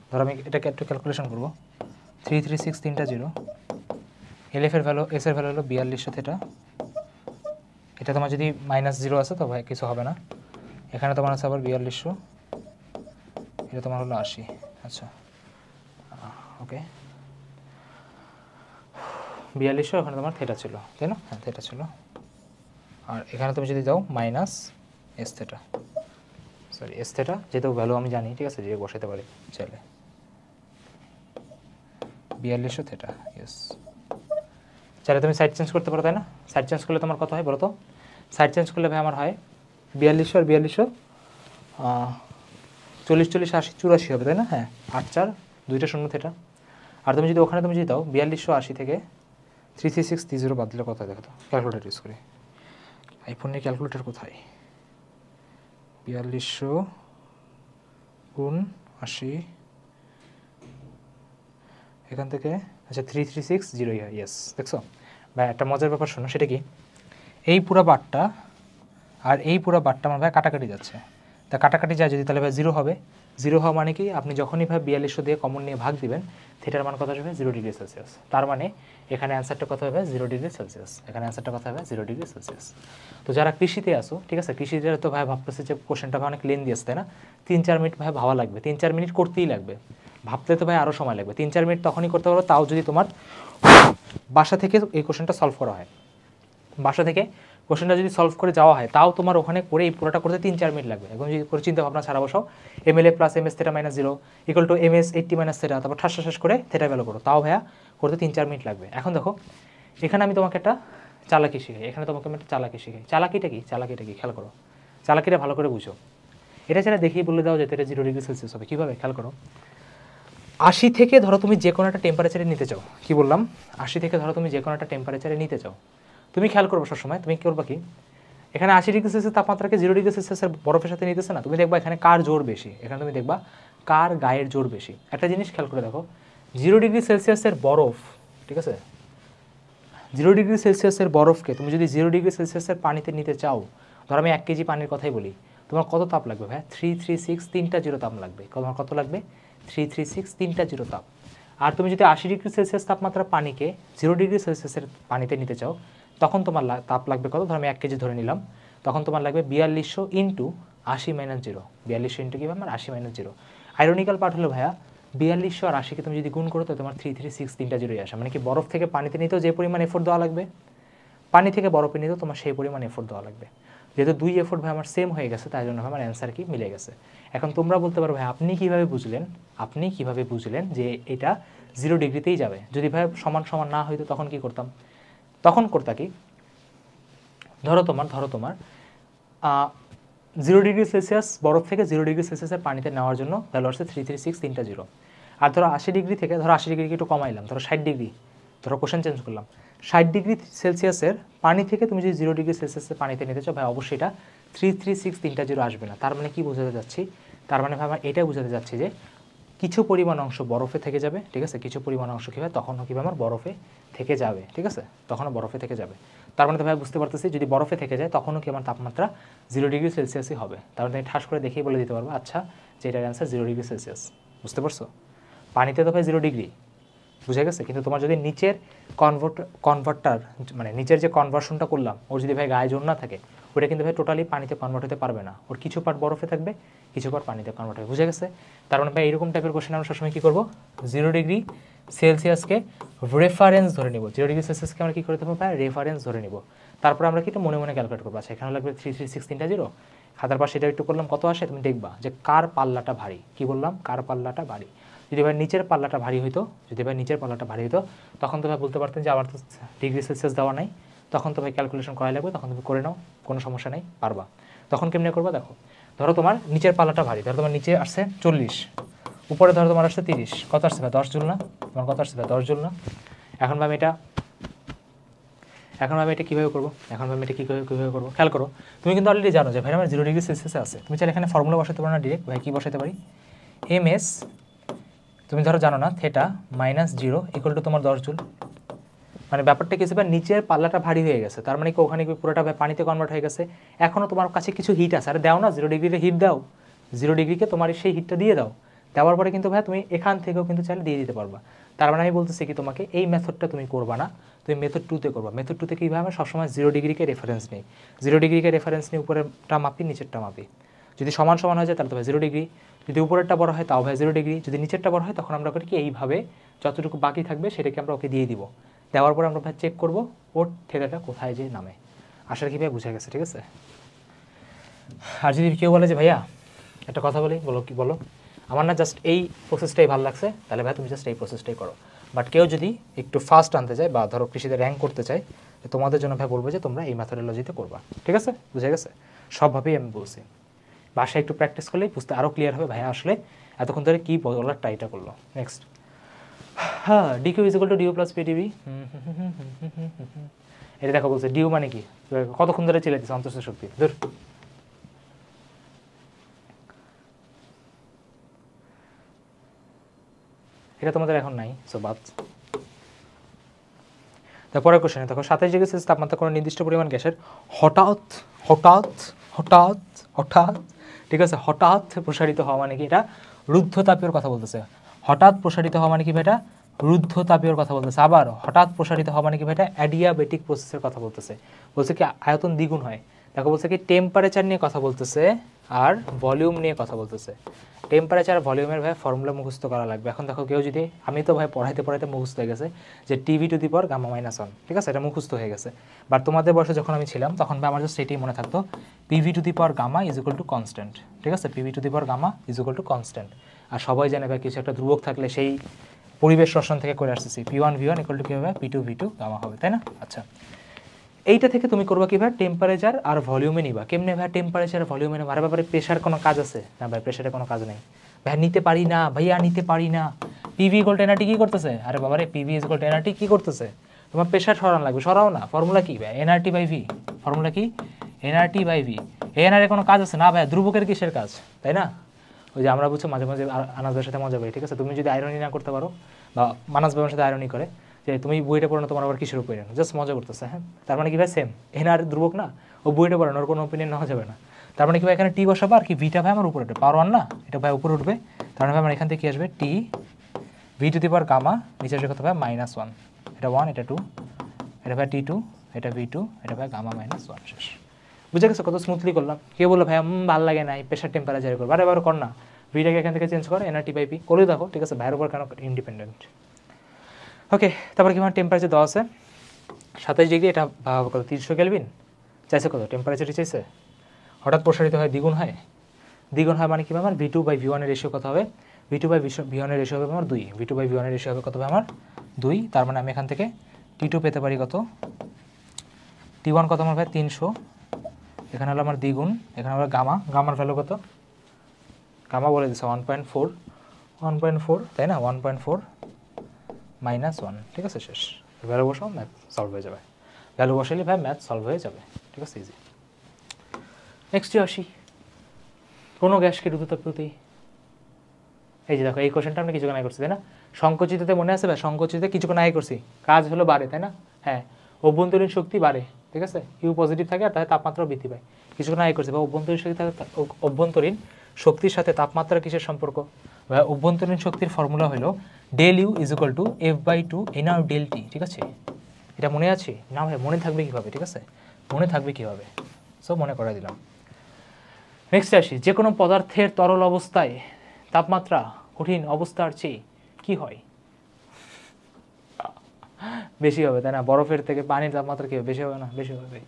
ধর আমি এটাকে একটু ক্যালকুলেশন করবো। 336 তিনটা জিরো, এলএফের ভ্যালু, এসের ভ্যালু হলো 4200 থিটা। এটা তোমার যদি -0 আছে তো ভাই কিছু হবে না, এখানে তোমার আছে আবার 4200, এটা তোমার হলো 80। আচ্ছা ওকে, 4200, ওখানে তোমার থেটা ছিল, তাই না? হ্যাঁ থেটা ছিল। আর এখানে তুমি যদি দাও minus S theta, sorry S theta, যেহেতু ভ্যালু আমি জানি, ঠিক আছে, যে বসাতে পারি চাইলে 4200 থেটা, ইয়েস। চাইলে তুমি সাইড চেঞ্জ করতে পারো, তাই না? সাইড চেঞ্জ করলে তোমার কত হয় বলো তো? সাইড চেঞ্জ করলে ভাই আমার হয় 4200 আর 4200, 40 40 80 84 হবে, তাই না? হ্যাঁ, 8 4 দুইটা শূন্য থেটা। আর তুমি যদি ওখানে তুমি যদি দাও 4280 থেকে 33630 বাদ দিলে কত হয় দেখো তো, ক্যালকুলেটর ইউজ করি। আইফোনের ক্যালকুলেটর কোথায়? 4200 গুণ 80, এখান থেকে আচ্ছা 3360 হয়, ইয়েস। দেখছো ভাই একটা মজার ব্যাপার শোনো, সেটা কি, এই পুরো বারটা আর এই পুরো বারটা আমার ভাই কাটাকাটি যাচ্ছে, তা কাটাকাটি যায় যদি, তাহলে ভাই 0 হবে। 0 হওয়া মানে কি, আপনি যখনই ভাই 4200 দিয়ে কমন নিয়ে ভাগ দিবেন, থিটার মান কত আসবে? 0 ডিগ্রি সেলসিয়াস। তার মানে এখানে অ্যান্সারটা কত হবে? 0 ডিগ্রি সেলসিয়াস। এখানে অ্যান্সারটা কত হবে? 0 ডিগ্রি সেলসিয়াস। তো যারা কৃষিতে আসো, ঠিক আছে, কৃষিতে তো ভাই ভাবতেছে যে কোশ্চেনটা ভাই অনেক লেন্দি আছে, তাই না? 3-4 মিনিট ভাই ভাবা লাগবে, 3-4 মিনিট করতেই লাগবে, ভাবতে তো ভাই আরও সময় লাগবে। 3-4 মিনিট তখনই করতে পারো, তাও যদি তোমার বাসা থেকে এই কোশ্চেনটা সলভ করা হয়। বাসা থেকে কোশ্চেনটা যদি সলভ করে যাওয়া হয়, তাও তোমার ওখানে করে এই পুরোটা করতে 3-4 মিনিট লাগবে। এখন যদি করে চিন্তা ভাবনা ছাড়া বসাও, MLA plus MS theta minus 0 equal to MS 80 minus theta, তারপর ঠাস ঠাস করে থেটা ভ্যালু করো, তাও ভাইয়া করতে 3-4 মিনিট লাগবে। এখন দেখো এখানে আমি তোমাকে একটা চালাকি শিখাই, এখানে তোমাকে আমি একটা চালাকি শিখাই। চালাকিটা কি? চালাকিটা কি খেয়াল করো, চালাকিটা ভালো করে বুঝো। এটা ছাড়া দেখিয়ে বলে দাও যে এটা 0 ডিগ্রি সেলসিয়াস হবে, কীভাবে খেয়াল করো। 80 থেকে ধরো তুমি যে কোনো একটা টেম্পারেচারে নিতে চাও, কি বললাম? 80 থেকে ধরো তুমি যে কোনো একটা টেম্পারেচারে নিতে চাও, তুমি খেয়াল করবো সবসময়, তুমি করবা কি, এখানে 80 ডিগ্রি সেলসিয়াস তাপমাত্রাকে 0 ডিগ্রি সেলসিয়াসের বরফের সাথে নিতেছে না, তুমি দেখবা এখানে কার জোর বেশি, এখানে তুমি দেখবা কার গায়ের জোর বেশি। একটা জিনিস খেয়াল করে দেখো, 0 ডিগ্রি সেলসিয়াসের বরফ, ঠিক আছে, 0 ডিগ্রি সেলসিয়াসের বরফকে তুমি যদি 0 ডিগ্রি সেলসিয়াসের পানিতে নিতে চাও, ধরো আমি 1 কেজি পানির কথাই বলি, তোমার কত তাপ লাগবে ভাই? 336 তিনটা 0 তাপ লাগবে। তোমার কত লাগবে? 336 তিনটা 0 তাপ। আর তুমি যদি 80 ডিগ্রি সেলসিয়াস তাপমাত্রা পানিকে 0 ডিগ্রি সেলসিয়াসের পানিতে নিতে চাও, তখন তোমার তাপ লাগবে কত? ধরো আমি 1 কেজি ধরে নিলাম, তখন তোমার লাগবে 4200 ইন্টু 80 মাইনাস 0। 4200 ইন্টু কী ভাই? আমার 80 মাইনাস 0। আইরনিক্যাল পার্ট হলো ভাইয়া 4200 আর 80কে তুমি যদি গুণ করো তো তোমার 336 তিনটা 0 আসে। মানে কি, বরফ থেকে পানিতে নিতেও যে পরিমাণ এফোর্ট দেওয়া লাগবে, পানি থেকে বরফে নিতেও তোমার সেই পরিমাণ এফোর্ট দেওয়া লাগবে। যেহেতু দুই এফোর্ট ভাই আমার সেম হয়ে গেছে, তাই জন্য আমার অ্যান্সার কি মিলে গেছে। এখন তোমরা বলতে পারো ভাই আপনি কীভাবে বুঝলেন যে এটা 0 ডিগ্রিতেই যাবে? যদি ভাই সমান সমান না হইতো তখন কি করতাম? তখন করতা কি, ধরো তোমার 0 ডিগ্রি সেলসিয়াস বরফ থেকে 0 ডিগ্রি সেলসিয়াসের পানিতে নেওয়ার জন্য ভ্যালু আসছে 336 তিনটা 0। আর ধরো 80 ডিগ্রি থেকে, ধরো 80 ডিগ্রিকে একটু কমাইলাম, ধরো 60 ডিগ্রি, ধরো কোশ্চেন চেঞ্জ করলাম, 60 ডিগ্রি সেলসিয়াসের পানি থেকে তুমি যদি 0 ডিগ্রি সেলসিয়াসের পানিতে নিতে চাও ভাই, অবশ্যই এটা 336 তিনটা 0 আসবে না। তার মানে কি বোঝাতে যাচ্ছি? তার মানে ভাই আমরা এটাই বোঝাতে যাচ্ছি যে কিছু পরিমাণ অংশ বরফে থেকে যাবে, ঠিক আছে, কিছু পরিমাণ অংশ কী হয় তখনও কীভাবে আমার বরফে থেকে যাবে, ঠিক আছে, তখনও বরফে থেকে যাবে। তার মানে তো ভাই বুঝতে পারতেছি যদি বরফে থেকে যায় তখনও কি আমার তাপমাত্রা 0 ডিগ্রি সেলসিয়াসই হবে। তার মানে ঠাস করে দেখেই বলে দিতে পারবো আচ্ছা যে এটার অ্যান্সার 0 ডিগ্রি সেলসিয়াস। বুঝতে পারছো? পানিতে তো ভাই 0 ডিগ্রি, বুঝে গেছে। কিন্তু তোমার যদি নিচের কনভার্টার মানে নিচের যে কনভার্সনটা করলাম, ওর যদি ভাই গায়ে জোর না থাকে, ওটা কিন্তু ভাই টোটালি পানিতে কনভার্ট হতে পারবে না। ওর কিছু পার্ট বরফে থাকবে, কিছু পার্ট পানিতে কনভার্ট হবে। বুঝে গেছে? তার মানে ভাই এরকম টাইপের কোশ্চেন আমরা সবসময় কী করবো, 0 ডিগ্রি সেলসিয়াসকে রেফারেন্স ধরে নিব। 0 ডিগ্রি সেলসিয়াসকে আমরা কী করে দেবো ভাই? রেফারেন্স ধরে নিব। তারপর আমরা কিন্তু মনে মনে ক্যালকুলেট করবো। আচ্ছা এখানে লাগবে 336 তিনটা 0, খাতার পাশে এটা একটু করলাম কত আসে, তুমি দেখবা যে কার পাল্লাটা ভারী। কি বললাম? কার পাল্লাটা ভারী। যদি ভাই নিচের পাল্লাটা ভারী হইতো, তখন তো ভাই বলতে পারতেন যে আমার তো ডিগ্রি সেলসিয়াস দেওয়া নাই, তখন তো ভাই ক্যালকুলেশন করাই লাগবে, তখন তুমি করে নাও, কোনো সমস্যা নেই, পারবা। তখন কেমনে করবা দেখো, ধরো তোমার নিচের পাল্লাটা ভারী, ধরো তোমার নিচে আসছে 40, উপরে ধরো তোমার আসছে 30, কত আসছে ভাই? 10 জুল না? তোমার কত আসছে ভাই? 10 জুল না? এখন ভাই এটা কীভাবে করবো? কীভাবে করবো খেয়াল করো। তুমি কিন্তু অলরেডি জানো যে ভাই আমার 0 ডিগ্রি সেলসিয়াসে আছে। তুমি চাইলে এখানে ফর্মুলা বসাতে পারো না ডিরেক্ট, ভাই কী বসাতে পারি? MS তুমি ধরো জানো না থেটা -0 ইকুয়াল টু তোমার 10 জুল। মানে ব্যাপারটা কি ভাই, নিচের পাল্লাটা ভারী হয়ে গেছে, তার মানে কি ওখানে কি পুরোটা ভাই পানিতে কনভার্ট হয়ে গেছে। এখনও তোমার কাছে কিছু হিট আছে, আরে দাও না 0 ডিগ্রিতে হিট দাও, 0 ডিগ্রিকে তোমার সেই হিটটা দিয়ে দাও, দেওয়ার পরে কিন্তু ভাই তুমি এখান থেকেও কিন্তু চাইলে দিয়ে দিতে পারবা। তার মানে আমি বলতেছি কি তোমাকে এই মেথডটা তুমি করবা না, তুমি মেথড 2তে করবা। মেথড 2তে কীভাবে, আমরা সবসময় 0 ডিগ্রিকে রেফারেন্স নিই, 0 ডিগ্রিকে রেফারেন্স নিয়ে উপরেরটা মাপি নিচেরটা মাপি, যদি সমান সমান হয়ে যায় তাহলে তো ভাই 0 ডিগ্রি, যদি উপরেরটা বড় হয় তাও ভাই 0 ডিগ্রি, যদি নিচেরটা বড় হয় তখন আমরা করি কি এইভাবে যতটুকু বাকি থাকবে সেটাকে আমরা ওকে দিয়ে দিব, দেওয়ার পরে আমরা ভাই চেক করবো ওর থেটাটা কোথায় যে নামে। আশা কি ভাই বুঝে গেছে, ঠিক আছে। আর যদি কেউ বলে যে ভাইয়া একটা কথা বলি, বলো কি বলো, আমার না জাস্ট এই প্রসেসটাই ভালো লাগছে, তাহলে ভাই তুমি জাস্ট এই প্রসেসটাই করো। বাট কেউ যদি একটু ফাস্ট আনতে চায় বা ধরো কৃষিতে র্যাঙ্ক করতে চায়, তোমাদের জন্য ভাই বলবো যে তোমরা এই মেথোডোলজিতে করবা, ঠিক আছে, বুঝে গেছে। সবভাবেই আমি বলছি, বাসায় একটু প্র্যাকটিস করলেই বুঝতে আরও ক্লিয়ার হবে ভাইয়া আসলে এতক্ষণ ধরে কী বলার ট্রাইটা করলো। নেক্সট, হ্যাঁ dQ is equal to dU plus PdV, এটা দেখো বলছে ডিউ মানে কি, কতক্ষণ ধরে চলে দিচ্ছে অন্তঃস্থ শক্তি, ধর এটা তোমাদের এখন নাই, সো বাদ। তারপরে কোশ্চেনে দেখো 27 ডিগ্রি সেলসিয়াস তাপমাত্রা কোনো নির্দিষ্ট পরিমাণ গ্যাসের হঠাৎ হঠাৎ হঠাৎ হঠাৎ, ঠিক আছে, হঠাৎ প্রসারিত হওয়া মানে কি, এটা রুদ্ধতাপীয়র কথা বলতেছে। হঠাৎ প্রসারিত হওয়া মানে কি ভাই, এটা রুদ্ধতাপীয়র কথা বলতেছে। আবার হঠাৎ প্রসারিত হওয়া মানে কি ভাই, এটা অ্যাডিয়াবেটিক প্রসেসের কথা বলতেছে। বলছে কি আয়তন দ্বিগুণ হয়, দেখো বলছে কি টেম্পারেচার নিয়ে কথা বলতেছে আর ভলিউম নিয়ে কথা বলতেছে। টেম্পারেচার ভলিউমের ভাই ফর্মুলা মুখস্থ করা লাগবে। এখন দেখো কেউ যদি, আমি তো ভাই পড়াইতে পড়াইতে মুখস্থ হয়ে গেছে যে TV to the power gamma minus 1, ঠিক আছে, এটা মুখস্থ হয়ে গেছে। বাট তোমাদের বয়সে যখন আমি ছিলাম তখন ভাই আমার জাস্ট এটাই মনে থাকতো, PV to the power gamma is equal to constant, ঠিক আছে, PV to the power gamma is equal to constant. আর সবাই জানে ভাই কিছু একটা ধ্রুবক থাকলে সেই পরিবেশ রসায়ন থেকে করে আসতেছি, P1 V1 ইকুয়াল টু কী হবে, P2 V2 গামা হবে, তাই না। আচ্ছা, এইটা থেকে তুমি করবা কি ভাই, টেম্পারেচার আর ভলিউমে নিবা। কেমনে ভাই টেম্পারেচার আর ভলিউমে নেবা, আর ব্যাপারে প্রেশার কোনো কাজ আছে না ভাই, প্রেশারে কোনো কাজ নেই ভাই, নিতে পারি না ভাইয়া, নিতে পারি না। পিভি ইকুয়াল টু এনআরটি কী করতেছে, আরে বাবারে পিভি ইকুয়াল টু এনআরটি কী করতেছে, তোমার প্রেশার সরানো লাগবে, সরাও না। ফর্মুলা কি ভাই, এনআরটি বাই ভি, ফর্মুলা কি এনআরটি বাই ভি। এনআরের কোনো কাজ আছে না ভাই, ধ্রুবকের কিসের কাজ, তাই না। ওই যে আমরা বুঝছো মাঝে মাঝে আনাজ ভাইয়ের সাথে মজা পাই, ঠিক আছে, তুমি যদি আয়রনি না করতে পারো বা মানাজ ভাইয়ের সাথে আয়রনি করে যে তুমি বইটা পড়ো না, তোমার আবার কিসের ওপিনিয়ন, জাস্ট মজা করতেছে, হ্যাঁ, তার মানে কি ভাই সেম, এনআর ধ্রুবক না, ও বইটা পড়ো না, ওর কোনো ওপিনিয়ন নেওয়া যাবে না। তার মানে কি ভাই এখানে টি বসাবো আর কি ভিটা ভাই আমার উপরে উঠবে, পাওয়ার 1 না, এটা ভাই উপরে উঠবে, তার মানে ভাই আমার এখান থেকে কি আসবে, T V to the power gamma, নিচে আসবে কত ভাই -1, এটা 1, এটা 2, এটা ভাই T2, এটা V2, এটা ভাই গামা -1, শেষ। বুঝে গেছে কত স্মুথলি করলাম। কেউ বললো ভাই ভালো লাগে না, প্রেশার টেম্পারেচার করবো, আরে এবার কর না, ভিটাকে এখান থেকে চেঞ্জ কর, এনআরটি বাই পি করে দেখো, ঠিক আছে, ভাইয়ের উপর কেন ইন্ডিপেন্ডেন্ট। ওকে, তারপর কি আমার টেম্পারেচার দেওয়া আছে 27 ডিগ্রি, এটা কত 300 কেলভিন চাইছে, কত টেম্পারেচারই চাইছে। হঠাৎ প্রসারিত হয় দ্বিগুণ হয়, দ্বিগুণ হয় মানে কি আমার V2 বাই V1 এর রেশিও কত হবে, V2 বাই V1 এর রেশিও হবে আমার 2, V2 বাই V1 এর রেশিও হবে কত হবে আমার 2, তার মানে আমি এখান থেকে T2 পেতে পারি কত, T1 কত আমার ভাই 300, এখানে হলো আমার দ্বিগুণ, এখানে হলো গামা, গামার ভ্যালু কত, গামা বলে দিচ্ছে 1.4, তাই না, 1.4 -1, ঠিক আছে, শেষ। ভ্যালু বসাও, ম্যাথ সলভ হয়ে যাবে, ভ্যালু বসাইলে ভাই ম্যাথ সলভ হয়ে যাবে, ঠিক আছে, ইজি। নেক্সটে আসি, কোনো গ্যাসকে রুদ্ধতাপীয়তে, এই যে দেখো এই কোশ্চেনটা আমরা কিছুক্ষণ আগে করছি, তাই না। সংকোচিততে মনে আছে ভাই, সংকোচিততে কিছুক্ষণ আগে করছি, কাজ হলো বাড়ে, তাই না, হ্যাঁ, অভ্যন্তরীণ শক্তি বাড়ে, ঠিক আছে, ইউ পজিটিভ থাকে আর তাহলে তাপমাত্রাও বৃদ্ধি পায়, কিছুক্ষণ আগে করছি। বা অভ্যন্তরীণ শক্তি থাকে, অভ্যন্তরীণ শক্তির সাথে তাপমাত্রার কিসের সম্পর্ক, বা অভ্যন্তরীণ শক্তির ফর্মুলা হলো del U is equal two F/2 nR del T, ঠিক আছে। এটা মনে আছে না ভাই, মনে থাকবে কীভাবে, ঠিক আছে, মনে থাকবে কীভাবে, সো মনে করাই দিলাম। নেক্সট আসি, যে কোনো পদার্থের তরল অবস্থায় তাপমাত্রা কঠিন অবস্থার চেয়ে কি হয়, বেশি হবে, তাই না। বরফের থেকে পানির তাপমাত্রা কি বেশি হবে না, বেশি হবে।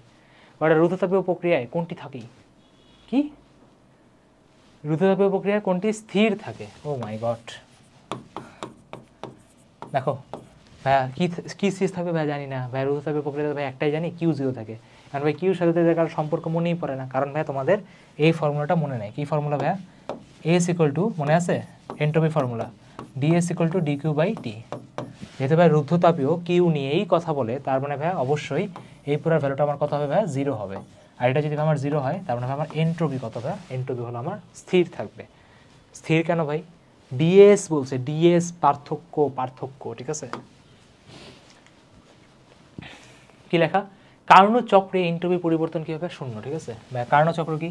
বাট রুদ্ধতাপীয় প্রক্রিয়ায় কোনটি থাকে, কি রুদ্ধতাপীয় প্রক্রিয়ায় কোনটি স্থির থাকে, ও মাই গড। দেখো ভাইয়া কি কি স্থির থাকবে ভাই জানি না ভাই, রুদ্ধতাপীয় প্রক্রিয়াতে ভাই একটাই জানি Q0 থাকে, কারণ ভাই কিউর সাথে কারোর সম্পর্ক মনেই পড়ে না, কারণ ভাই তোমাদের এই ফর্মুলাটা মনে নেই। কি ফর্মুলা ভাইয়া, এস ইকুয়াল টু মনে আছে entropy formula, DS equal to DQ by T. যেহেতু ভাই রুদ্ধতাপীয় কিউ নিয়েই কথা বলে, তার মানে ভাই অবশ্যই এই পুরো ভ্যালুটা আমার কত হবে ভাই, 0 হবে। আর এটা যদি আমার 0 হয় তার মানে আমার এন্ট্রপি কত ভাই, এন্ট্রপি হলো আমার স্থির থাকবে। স্থির কেন ভাই, ডিএস বলছে, ডিএস পার্থক্য, পার্থক্য, ঠিক আছে। কি লেখা, কার্নো চক্রে এনট্রপি পরিবর্তন কী হবে, শূন্য। ঠিক আছে, কার্নো চক্র কি,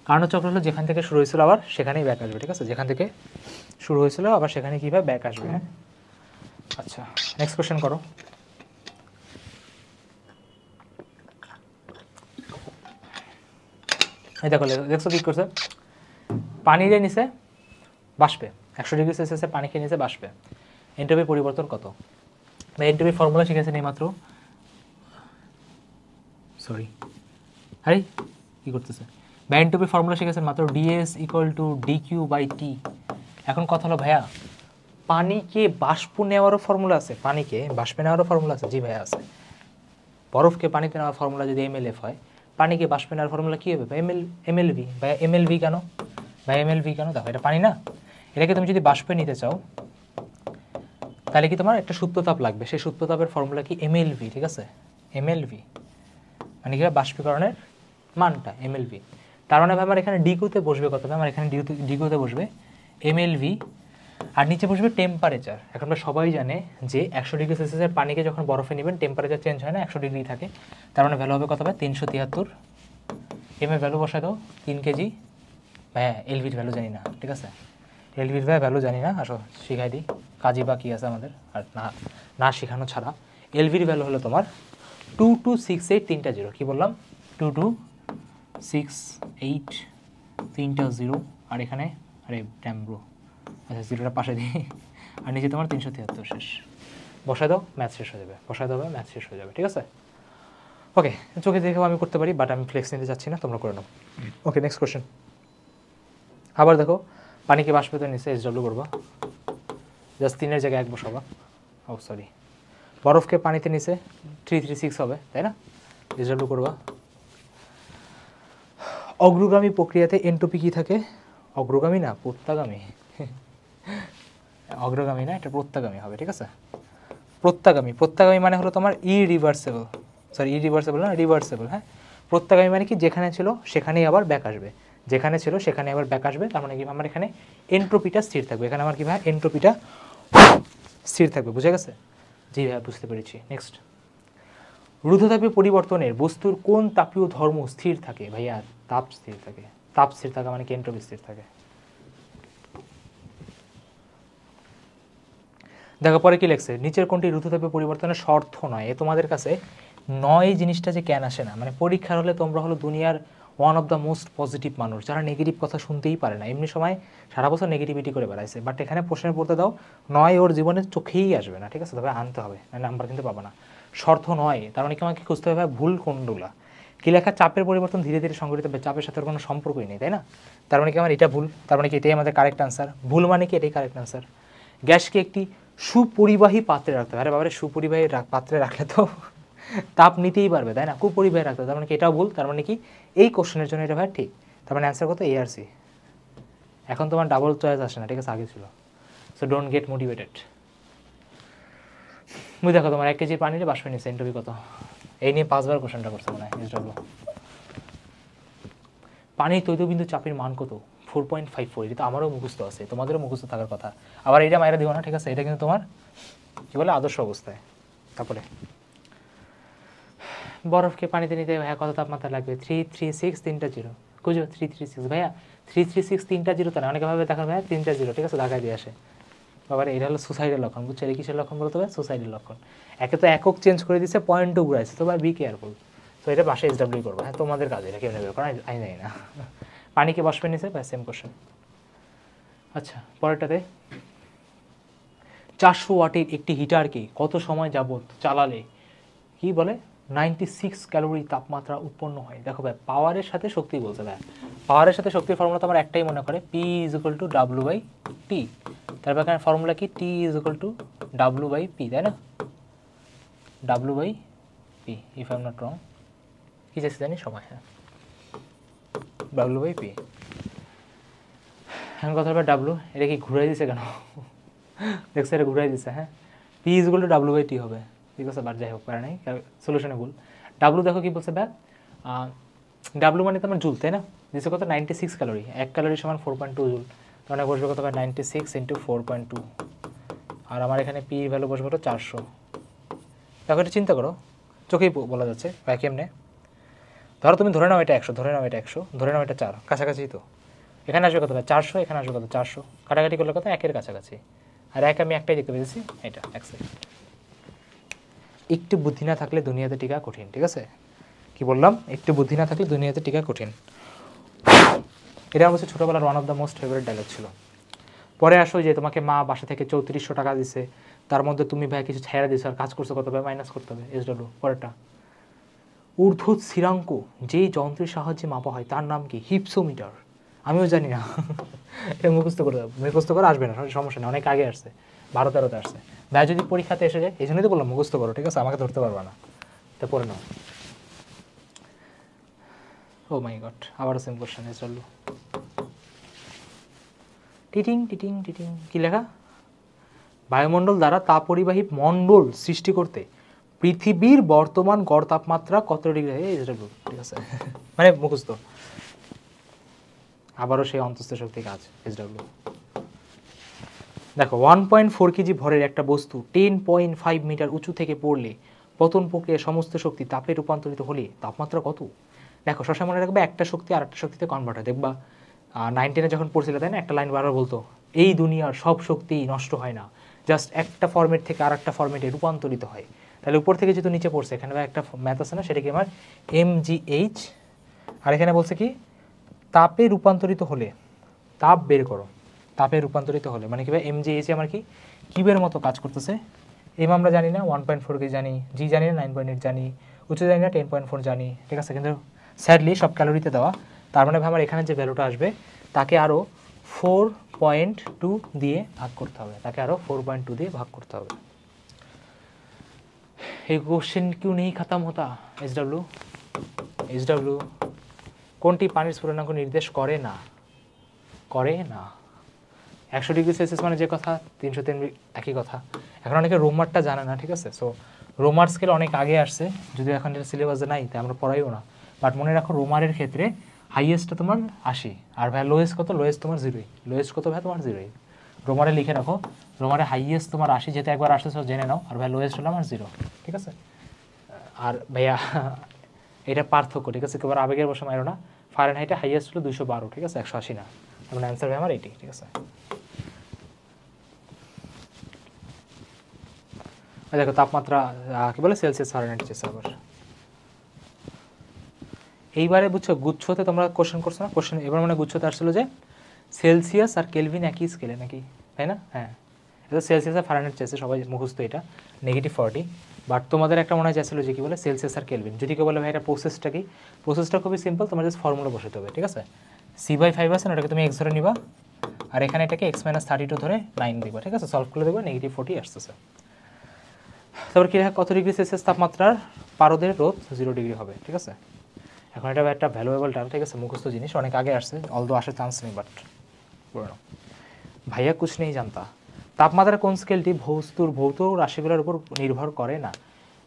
কার্নো চক্র হলো যেখান থেকে শুরু হয়েছিল আবার সেখানেই ব্যাক আসবে। ঠিক আছে, যেখান থেকে শুরু হয়েছিল আবার সেখানে কীভাবে ব্যাক আসবে। হ্যাঁ, আচ্ছা নেক্সট কোয়েশ্চেন করো। এই দেখো, দেখছো কী করছে, পানিরে নিচে বাষ্পে 100 ডিগ্রি সেলসিয়াসে পানি খেয়ে নিচে বাষ্পে এনট্রপি পরিবর্তন কত। বা এনট্রপি ফর্মুলা শিখেছেন এই মাত্র, সরি আরে কী করতেছে, বা এনট্রপি ফর্মুলা শিখেছেন মাত্র, DS equal to DQ by T. এখন কথা হলো ভাইয়া, পানিকে বাষ্প নেওয়ারও ফর্মুলা আছে, পানিকে বাষ্পে নেওয়ারও ফর্মুলা আছে। জি ভাইয়া আছে। বরফকে পানিতে নেওয়ার ফর্মুলা যদি এমএলএফ হয়, পানিকে বাষ্পে নেওয়ার ফর্মুলা কী হবে, এমএলভি। ভাই এমএলভি কেন, ভাই এমএলভি কেন, দেখো এটা পানি না, এটাকে তুমি যদি বাষ্পে নিতে চাও তাহলে কি তোমার একটা সুপ্ততাপ লাগবে, সেই সুপ্ততাপের ফর্মুলা কি এমএলভি। ঠিক আছে, এমএলভি মানে কি বাষ্পীকরণের মানটা এমএলভি। তার মানে ভাই আমার এখানে ডিকিউতে বসবে কত, আমার এখানে ডিকিউতে বসবে এমএলভি, আর নিচে বসবে টেম্পারেচার। এখন আমরা সবাই জানে যে 100 ডিগ্রি সেলসিয়াসের পানিকে যখন বরফে নেবেন টেম্পারেচার চেঞ্জ হয় না, 100 ডিগ্রি থাকে। তার মানে ভ্যালু হবে কত হবে 373। এম এর ভ্যালু বসায় দাও 3 কেজি। ভাইয়া এলভির ভ্যালু জানি না, ঠিক আছে, এলভির ভাই ভ্যালু জানি না, আসো শিখাই দিই, কাজী বা কী আছে আমাদের, আর না শেখানো ছাড়া। এলভির ভ্যালু হলো তোমার 2268 3টা জিরো, কী বললাম 2268 3টা জিরো, আর এখানে আরে ড্যামব্রো, আচ্ছা জিরোটা পাশে দিই, আর নিচে তোমার 373 শেষ। বসায় দাও ম্যাথ শেষ হয়ে যাবে, বসায় দাও ম্যাথ শেষ হয়ে যাবে। ঠিক আছে, ওকে, চোখে দেখেও আমি করতে পারি, বাট আমি ফ্লেক্স নিতে চাচ্ছি না, তোমরা করে নাও। Okay next question. আবার দেখো, পানিকে বাষ্পীভূত নিচে এসডব্লিউ করবা, জাস্ট 3-এর জায়গায় 1 বসাবা। ও সরি, বরফকে পানিতে নিচে 336 হবে, তাই না, এসডব্লিউ করবা। অগ্রগামী প্রক্রিয়াতে এনট্রপি কী থাকে, অগ্রগামী না প্রত্যাগামী, অগ্রগামী না, এটা প্রত্যাগামী হবে। ঠিক আছে, প্রত্যাগামী, প্রত্যাগামী মানে হলো তোমার ইরিভার্সেবল, সরি ইরিভার্সেবল না রিভার্সেবল। হ্যাঁ, প্রত্যাগামী মানে কি, যেখানে ছিল সেখানেই আবার ব্যাক আসবে, যেখানে ছিল সেখানে আবার ব্যাক আসবে। তার মানে কি আমার এখানে এনট্রপিটা স্থির থাকবে, এখানে আমার কি ভাই এনট্রপিটা স্থির থাকবে। বুঝে গেছে? জি ভাই বুঝতে পেরেছি। নেক্সট, রুদ্ধতাপীয় পরিবর্তনের বস্তুর কোন তাপীয় ধর্ম স্থির থাকে? ভাইয়া তাপ স্থির থাকে, তাপ স্থির থাকা মানে কি এনট্রপি স্থির থাকে। দেখো পরে কি লেখছে, নিচের কোনটি রুদ্ধতাপীয় পরিবর্তনের শর্ত নয়। এ তোমাদের কাছে নয় জিনিসটা যে কেন আসে না, মানে পরীক্ষার হলে তোমরা হলো দুনিয়ার one of the most positive মানুষ, যারা নেগেটিভ কথা শুনতেই পারে না, এমনি সময় সারা বছর নেগেটিভিটি করে বেড়াইছে, বাট এখানে প্রশ্নে পড়তে দাও, নয় ওর জীবনে চোখেই আসবে না। ঠিক আছে, তবে আনতে হবে, নাম্বার কিন্তু পাবা না। শর্ত নয় তার মানে কি আমাকে খুঁজতে হবে ভুল কোনগুলা। কি লেখা, চাপের পরিবর্তন ধীরে ধীরে সংঘটিত হবে, চাপের সাথে কোনো সম্পর্কই নেই, তাই না? তার মানে কি আমার এটা ভুল, তার মানে কি এটাই আমাদের কারেক্ট আনসার। ভুল মানে কি এটাই কারেক্ট আনসার। গ্যাসকে একটি সুপরিবাহী পাত্রে রাখতে হবে, আরে বাবারে সুপরিবাহী পাত্রে রাখলে তো তাপ নিতেই পারবে, তাই না? কুপরিবাহী রাখতে হবে, তার মানে কি এটাও ভুল। তার মানে কি এই কোশ্চেনের জন্য এটা ভাই ঠিক, তার মানে অ্যান্সার কত, এ আর সি। এখন তোমার ডাবল চয়েস আসে না, ঠিক আছে, আগে ছিল। So don't get motivated. বুঝ দেখো তোমার 1 কেজি পানিতে বাষ্প নিচ্ছে, এনট্রপি কত? এই নিয়ে 5বার কোশ্চেনটা করছে মনে হয় এসডব্লিউ। পানির তৈলবিন্দু চাপের মান কত? 4.54। এটা তো আমারও মুখস্থ আছে, তোমাদেরও মুখস্থ থাকার কথা। আবার এটা মায়েরা দিও না, ঠিক আছে, এটা কিন্তু তোমার কী বলে আদর্শ অবস্থায়। তারপরে বরফকে পানিতে নিতে ভাইয়া কত তাপমাত্রা লাগবে? 336 3টা জিরো, খুঁজো 336 ভাইয়া 336 3টা জিরো, তো না অনেকভাবে দেখার ভাইয়া 3টা জিরো, ঠিক আছে, ঢাকায় দিয়ে আসে। বাবার এটা হলো সুসাইডের লক্ষণ, বুঝছো? এটা কিসের লক্ষণ বলতে হবে? সুসাইডের লক্ষণ। একে তো একক চেঞ্জ করে দিচ্ছে, পয়েন্টও ঘুরাইছে, তো ভাই বি কেয়ারফুল। তো এটা বাসায় এসডব্লিউ করবো, হ্যাঁ তোমাদের কাজ, এটা কেউ নেবে করা আমি জানি না। পানিকে বাষ্পে নিছে ভাই, সেম কোশ্চেন। আচ্ছা পরেরটাতে, 400 ওয়াটের একটি হিটারকে কত সময় যাবত চালালে কি বলে 96 ক্যালোরি তাপমাত্রা উৎপন্ন হয়? দেখো ভাই পাওয়ারের সাথে শক্তি বলছে ভাই, পাওয়ারের সাথে শক্তির ফর্মুলা তো আমার একটাই মনে করে, P = W/T। তারপর এখানে ফর্মুলা কি, T = W/P, তাই না? W/P if I am not wrong, কি চাইছি জানি সময়, হ্যাঁ W/P। এখন কথা হবে W, এটা কি ঘুরাই দিছে কেন? দেখছো এটা ঘুরাই দিছে, হ্যাঁ P = W/T হবে, ঠিক আছে, বাট যাই হোক পারে নাই, সলিউশনে ভুল। ডাব্লু দেখো কি বলছে ব্যাক, ডাব্লু মানে তোমার জুল, তাই না? দিচ্ছে কত 96 ক্যালোরি, 1 ক্যালোরি সমান 4.2 জুল, তাহলে বসবে কত 96 × 4.2, আর আমার এখানে পি ভ্যালু বসবে হলো 400। দেখো এটা চিন্তা করো, চোখেই বলা যাচ্ছে ভাই কেমনে। ধরো তুমি ধরে নাও এটা 100, ধরে নাও এটা 100, ধরে নাও এটা 4, কাছাকাছি তো। এখানে আসবে কত ভাই 400, এখানে আসবে কত 400, কাটাকাটি করলে কত 1-এর কাছাকাছি। আর 1 আমি একটাই দেখতে পেয়েছি, এটা 1 সেকেন্ড। একটু বুদ্ধি না থাকলে দুনিয়াতে টিকা কঠিন, ঠিক আছে? কি বললাম? একটু বুদ্ধি না থাকলে দুনিয়াতে টিকা কঠিন। এটা আমার হচ্ছে ছোটোবেলার one of the most favourite dialogue ছিল। পরে আসো যে তোমাকে মা বাসা থেকে 3400 টাকা দিছে, তার মধ্যে তুমি ভাই কিছু ছেড়ে দিছো আর কাজ করছো কত ভাই মাইনাস করতে হবে SW। পরেরটা, ঊর্ধ্বত স্থিরাঙ্ক যেই যন্ত্রের সাহায্যে মাপা হয় তার নাম কি? হিপসোমিটার। আমিও জানি না, এটা মুখস্থ করে আসবে না, সমস্যা নেই, অনেক আগে আসছে, 12-13তে আসছে। ভাই যদি পরীক্ষাতে এসে যায়, এই জন্যই তো বললাম মুখস্থ করো, ঠিক আছে? আমাকে ধরতে পারবা না, তা পড়ে নাও। ও মাই গড, আবারও সেম কোশ্চেন SW। টিটিং টিটিং টিটিং, কি লেখা? বায়ুমণ্ডল দ্বারা তাপ পরিবাহী মণ্ডল সৃষ্টি করতে পৃথিবীর বর্তমান গড় তাপমাত্রা কত ডিগ্রি? SW, ঠিক আছে? মানে মুখস্থ। আবারও সেই অন্তস্থ শক্তি কাজ SW। দেখো 1.4 কেজি ভরের একটা বস্তু 10.5 মিটার উঁচু থেকে পড়লে পতন প্রক্রিয়া সমস্ত শক্তি তাপে রূপান্তরিত হলে তাপমাত্রা কত? দেখো সবসময় মনে রাখবে একটা শক্তি আর একটা শক্তিতে কনভার্ট হয়। দেখবা 9-10-এ যখন পড়ছিল তাই না, একটা লাইন বারবার বলতো এই দুনিয়ার সব শক্তি নষ্ট হয় না, জাস্ট একটা ফর্মেট থেকে আর একটা ফর্মেটে রূপান্তরিত হয়। তাহলে উপর থেকে যেহেতু নিচে পড়ছে, এখানে একটা ম্যাথ আছে না, সেটা কি আমার mgh, আর এখানে বলছে কি তাপে রূপান্তরিত হলে, তাপ বের করো, তাপে রূপান্তরিত হলে মানে কি ভাই mgh আমার কি কিউবের মতো কাজ করতেছে। এম আমরা জানি না, 1.4 কে জানি, জি জানি না, 9.8 জানি, উচ্চ জানি না, 10.4 জানি, ঠিক আছে? কিন্তু স্যাডলি সব ক্যালোরিতে দেওয়া, তার মানে ভাই আমার এখানে যে ভ্যালুটা আসবে তাকে আরও 4.2 দিয়ে ভাগ করতে হবে, তাকে আরও 4.2 দিয়ে ভাগ করতে হবে। এই কোশ্চেন কিউ নেই খতম হতা SW। কোনটি পানির স্ফুটনাঙ্ক নির্দেশ করে না? 100 ডিগ্রি সেলসিয়াস মানে যে কথা, 303 একই কথা। এখন অনেকে রোমারটা জানে না, ঠিক আছে? সো রোমার স্কেল অনেক আগে আসছে, যদিও এখন এটা সিলেবাসে নাই, তাই আমরা পড়াইও না। বাট মনে রাখো রোমারের ক্ষেত্রে হাইয়েস্টটা তোমার 80, আর ভাই লোয়েস্ট কত? লোয়েস্ট তোমার 0। লোয়েস্ট কত ভাই? তোমার 0। রোমারে লিখে রাখো, রোমারে হাইয়েস্ট তোমার 80, যেহেতু একবার আসছে জেনে নাও, আর ভাই লোয়েস্ট হলো আমার 0, ঠিক আছে? আর ভাইয়া এটা পার্থক্য, ঠিক আছে? কেবল আবেগের বসে মারো না। ফারেনহাইটে হাইয়েস্ট হলো 212, ঠিক আছে? 180 না। তখন অ্যান্সার ভাই আমার 80, ঠিক আছে? দেখো তাপমাত্রা কি বলে সেলসিয়াস ফারেনহাইট চেয়েছে আবার। এইবারে বুঝছো গুচ্ছতে তোমরা কোশ্চেন করছো না, কোশ্চেন এবার মানে গুচ্ছতে আসছিল যে সেলসিয়াস আর কেলভিন একই স্কেলে নাকি, তাই না? হ্যাঁ, এটা সেলসিয়াস আর ফারেনহাইট চেয়েছে, সবাই মুখস্থ এটা -40। বাট তোমাদের একটা মনে হয় চাইছিল যে কি বলে সেলসিয়াস আর কেলভিন। যদি কেউ বলে ভাই এটা প্রসেসটা কি, প্রসেসটা খুবই সিম্পল, তোমার জাস্ট ফর্মুলা বসাতে হবে, ঠিক আছে? c/5 আছে না, ওটাকে তুমি x ধরে নিবা, আর এখানে এটাকে x-32 ধরে 9 দিবা, ঠিক আছে? সলভ করে দেবো, -40 আসতেছে। তারপর কি কত ডিগ্রি সেলসিয়াস তাপমাত্রার পারদের রোধ 0 ডিগ্রি হবে, ঠিক আছে? এখন এটা একটা ভ্যালুয়েবল টার্ম, ঠিক আছে? মুখস্থ জিনিস, অনেক আগে আসছে, অলদো আসার চান্স নেই, বাট পুরনো। ভাইয়া কুছ নেই জানতা। তাপমাত্রার কোন স্কেলটি বস্তুর ভৌত রাশিগুলোর উপর নির্ভর করে না?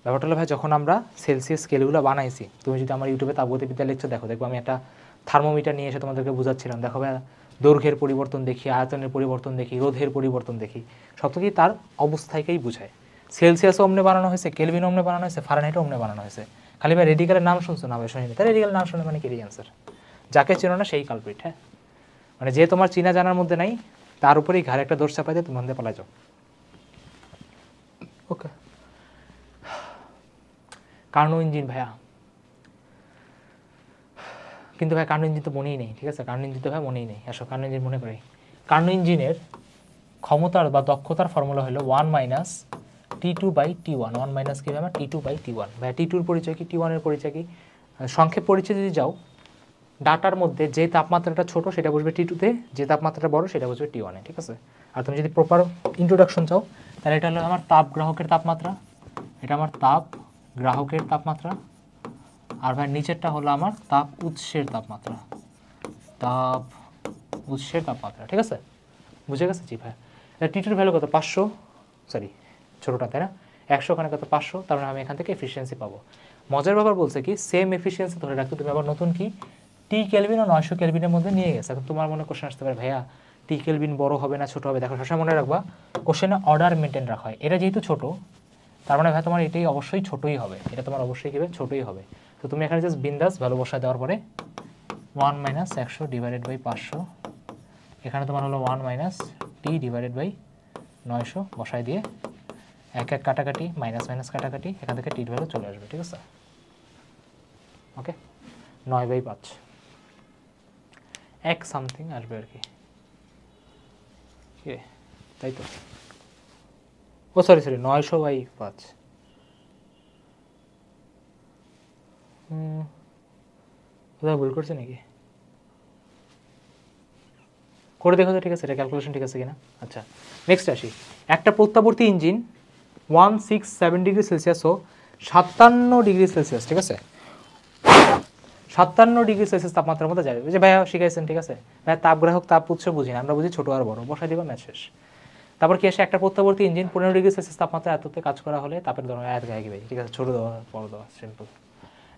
ব্যাপারটা হলো ভাই যখন আমরা সেলসিয়াস স্কেলগুলো বানাইছি, তুমি যদি আমার ইউটিউবে তাপগতিবিদ্যা লেকচার দেখো, দেখবো আমি একটা থার্মোমিটার নিয়ে এসে তোমাদেরকে বোঝাচ্ছিলাম। দেখো ভাই দৈর্ঘ্যের পরিবর্তন দেখি, আয়তনের পরিবর্তন দেখি, রোধের পরিবর্তন দেখি, সব থেকেই তার অবস্থাকেই বোঝায়। সেলসিয়াসও অমনে বানানো হয়েছে, কেলভিন অমনে বানানো হয়েছে, ফারেনহাইটও অমনে বানানো হয়েছে। খালি ভাই রেডিক্যালের নাম শুনছো না ভাই? শুনিনি। তাই রেডিক্যালের নাম শুনে মানে কি অ্যান্সার? যাকে চেনো না সেই কালপ্রিট। হ্যাঁ, মানে যে তোমার চীনা জানার মধ্যে নাই, তার উপরেই ঘাড়ে একটা দোষ চাপাই দিয়ে তুমি মধ্যে পালাই যাও। ওকে, কার্নো ইঞ্জিন ভাইয়া, কিন্তু ভাই কার্নো ইঞ্জিন তো মনেই নেই, ঠিক আছে? কার্নো ইঞ্জিন তো ভাই মনেই নেই। আসো কার্নো ইঞ্জিন মনে করি। কার্নো ইঞ্জিনের ক্ষমতার বা দক্ষতার ফর্মুলা হলো 1 - T2/T1। 1 - কি ভাই? T2/T1। ভাই T2-র পরিচয় কি, T1-এর পরিচয় কি? সংক্ষেপ পরিচয় যদি যাও, ডাটার মধ্যে যে তাপমাত্রাটা ছোট সেটা বসবে T2-তে, যে তাপমাত্রাটা বড় সেটা বসবে T1-এ, ঠিক আছে? আর তুমি যদি প্রপার ইন্ট্রোডাকশন চাও, তাহলে এটা হলো আমার তাপ গ্রাহকের তাপমাত্রা, এটা আমার তাপ গ্রাহকের তাপমাত্রা, আর ভাই নিচেরটা হলো আমার তাপ উৎসের তাপমাত্রা, তাপ উৎসের তাপমাত্রা, ঠিক আছে? বুঝে গেছে? জি ভাই। T2-র ভ্যালু কত? 500, সরি ছোটোটা, তাই না? 100, ওখানে কত? 500, তার মানে আমি এখান থেকে এফিসিয়েন্সি পাবো। মজার ব্যাপার বলছে কি সেম এফিসিয়েন্সি ধরে রাখতে তুমি আবার নতুন কি টি কেলভিন ও 900 কেলভিনের মধ্যে নিয়ে গেছে। এখন তোমার মনে কোশ্চেন আসতে পারে ভাইয়া টি কেলভিন বড় হবে না ছোট হবে? দেখো সবসময় মনে রাখবা কোশ্চেনে অর্ডার মেনটেন রাখা হয়। এটা যেহেতু ছোট, তার মানে ভাই তোমার এটাই অবশ্যই ছোটোই হবে, এটা তোমার অবশ্যই কী হবে, ছোটোই হবে। তো তুমি এখানে জাস্ট বিন্দাস ভ্যালু বসায় দেওয়ার পরে 1 - 100 ডিভাইডেড বাই 500, এখানে তোমার হলো 1 - t ডিভাইডেড বাই 900 বসায় দিয়ে এক এক কাটাকাটি মাইনাস মাইনাস কাটাকাটি, এখান থেকে টির ভ্যালু চলে আসবে, ঠিক আছে। ওকে, 9/5 এক সামথিং আসবে আর কি, তাই তো। ও সরি 900/5। কোথাও ভুল করছে নাকি, করে দেখো তো, ঠিক আছে, এটা ক্যালকুলেশন ঠিক আছে কিনা। আচ্ছা, নেক্সট আসি। একটা প্রত্যাবর্তী ইঞ্জিন 167 ডিগ্রি সেলসিয়াস ও 57 ডিগ্রি সেলসিয়াস, ঠিক আছে, 57 ডিগ্রি সেলসিয়াস তাপমাত্রার মধ্যে যাবে। যে ভাইয়া শিখাইছেন, ঠিক আছে ভাইয়া, তাপগ্রাহক তাপ উৎস বুঝি না, আমরা বুঝি ছোটো আর বড়, বসাই দিবা ম্যাচ শেষ। তারপর কি আসে, একটা প্রত্যাবর্তী ইঞ্জিন 15 ডিগ্রি সেলসিয়াস তাপমাত্রা এততে কাজ করা হলে তাপের ধরনের আয়াত গায়ে গিয়ে, ঠিক আছে, ছোটো দেওয়া বড় দেওয়া সিম্পল।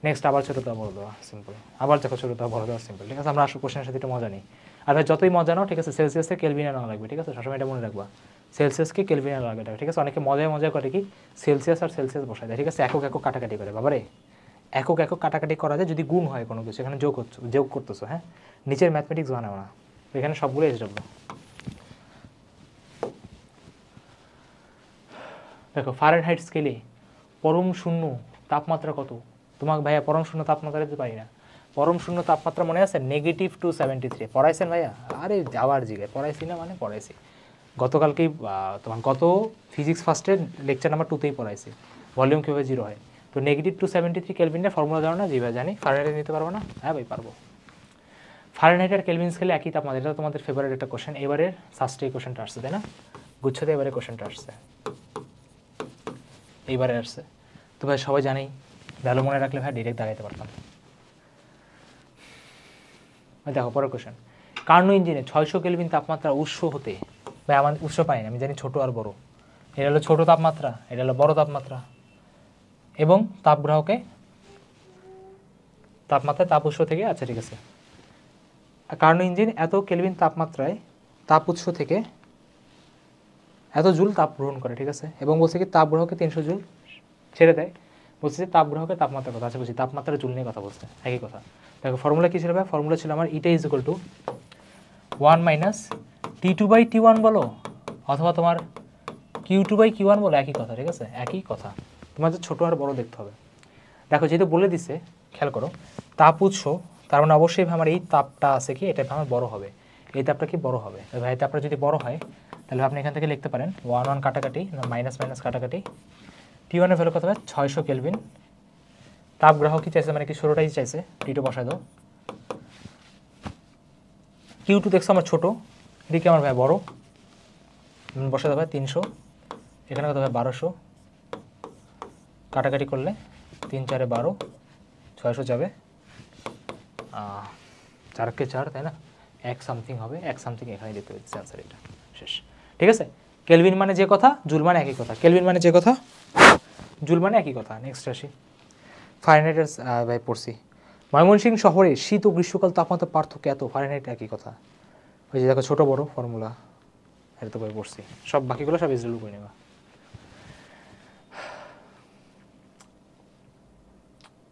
নেক্সট আবার ছোটো দেওয়া বড় দেওয়া সিম্পল, আবার দেখো ছোটো দেওয়া বড় দেওয়া সিম্পল, ঠিক আছে। আমরা আসলে কোশ্চেনের সাথে একটু মজা নিই। আর ভাই যতই মজা নাও, ঠিক আছে, সেলসিয়াসকে কেলভিনে নেওয়া লাগবে, ঠিক আছে, সবসময় এটা মনে রাখবা, সেলসিয়াসকে কেলভিনে নেওয়া লাগবে, ঠিক আছে। অনেকে মজায় মজা করে কি সেলসিয়াস আর সেলসিয়াস বসায় দেয়, ঠিক আছে, একক একক কাটাকাটি করে। বাবারে একক একক কাটাকাটি করা যায় যদি গুণ হয় কোনো কিছু, এখানে যোগ করতেছো, হ্যাঁ, নিচের ম্যাথমেটিক্স বানাও না, এখানে সবগুলো SW। দেখো ফারেনহাইট স্কেলে পরম শূন্য তাপমাত্রা কত, তোমাকে ভাইয়া পরম শূন্য তাপমাত্রা দিতে পারি না। পরম শূন্য তাপমাত্রা মনে আছে, -273 পড়াইছেন ভাইয়া? আরে যাওয়ার জিগায় পড়াইছি না, মানে পড়াইছি গতকালকেই, তোমার গত ফিজিক্স ফার্স্টের লেকচার নাম্বার 2তেই পড়াইছি ভলিউম কীভাবে 0 হয়। তো -273 কেলভিনের ফর্মুলা জানো না? জি ভাই জানি। ফারেনহাইটে নিতে পারবো না? হ্যাঁ ভাই পারবো। ফারেনহাইট আর কেলভিন স্কেলে একই তাপমাত্রা, এটা তোমাদের ফেভারিট একটা কোশ্চেন, এবারের ফার্স্টে এই কোশ্চেনটা আসছে, তাই না? গুচ্ছতে এবারে কোশ্চেনটা আসছে, এইবারে আসছে। তো ভাই সবাই জানি, ভ্যালু মনে রাখলে ভাই ডিরেক্ট দাঁড়াইতে পারতাম। দেখো পরের কোশ্চেন, কার্নো ইঞ্জিনে 600 কেলভিন তাপমাত্রা উৎস হতে, ভাই আমার উৎস পাই না, আমি জানি ছোট আর বড়, এটা হলো ছোট তাপমাত্রা, এটা হলো বড় তাপমাত্রা, এবং তাপগ্রাহকে তাপমাত্রায় তাপ উৎস থেকে, আচ্ছা ঠিক আছে, কার্নো ইঞ্জিন এত কেলভিন তাপমাত্রায় তাপ উৎস থেকে এত জুল তাপ গ্রহণ করে, ঠিক আছে, এবং বলছে কি তাপগ্রাহকে 300 জুল ছেড়ে দেয়। বলছে যে তাপগ্রাহকের তাপমাত্রার কথা, আচ্ছা বলছি তাপমাত্রার জুল নিয়ে কথা বলছে, একই কথা। দেখো ফর্মুলা কী ছিল ভাই? ফর্মুলা ছিল আমার ইটা ইজ ইকুয়াল টু 1 - T2/T1 বলো, অথবা তোমার Q2/Q1 বলো, একই কথা, ঠিক আছে, একই কথা। তোমার যে ছোটো আর বড় দেখতে হবে। দেখো যেহেতু বলে দিছে, খেয়াল করো, তাপ উৎস, তার মানে অবশ্যই আমার এই তাপটা আছে কি, এটা আমার বড় হবে, এই তাপটা কি বড় হবে। ভাই তাপটা যদি বড় হয় তাহলে আপনি এখান থেকে লিখতে পারেন 1 কাটাকাটি, মাইনাস মাইনাস কাটাকাটি, T1 এর ভ্যালু কত হবে? 600 কেলভিন। তাপগ্রাহক কি চাইছে, মানে কি ষোলোটাই চাইছে, T2 বসায় দাও। Q2 দেখছো আমার ছোটো, এদিকে আমার ভাই বড়, বসাতে হবে 300, এখানে কত হবে 1200, কাটাকাটি করলে 3 × 4 = 12, 600 যাবে, 4 × 4, তাই না, এক সামথিং হবে, এক সামথিং এখানে দিতে হচ্ছে, আনসার এটা শেষ, ঠিক আছে। কেলভিন মানে যে কথা, জুল মানে একই কথা, কেলভিন মানে যে কথা, জুল মানে একই কথা। নেক্সট আসি, ফারেনহাইটের ভাই পড়ছি, ময়মনসিংহ শহরে শীত ও গ্রীষ্মকাল তাপমাত্রা পার্থক্য এত, ফারেনহাইট একই কথা। ওই যে দেখো ছোটো বড়ো ফর্মুলা, এটা তো বই পড়ছি, সব বাকিগুলো সব ইজরায়েল করে নেবা।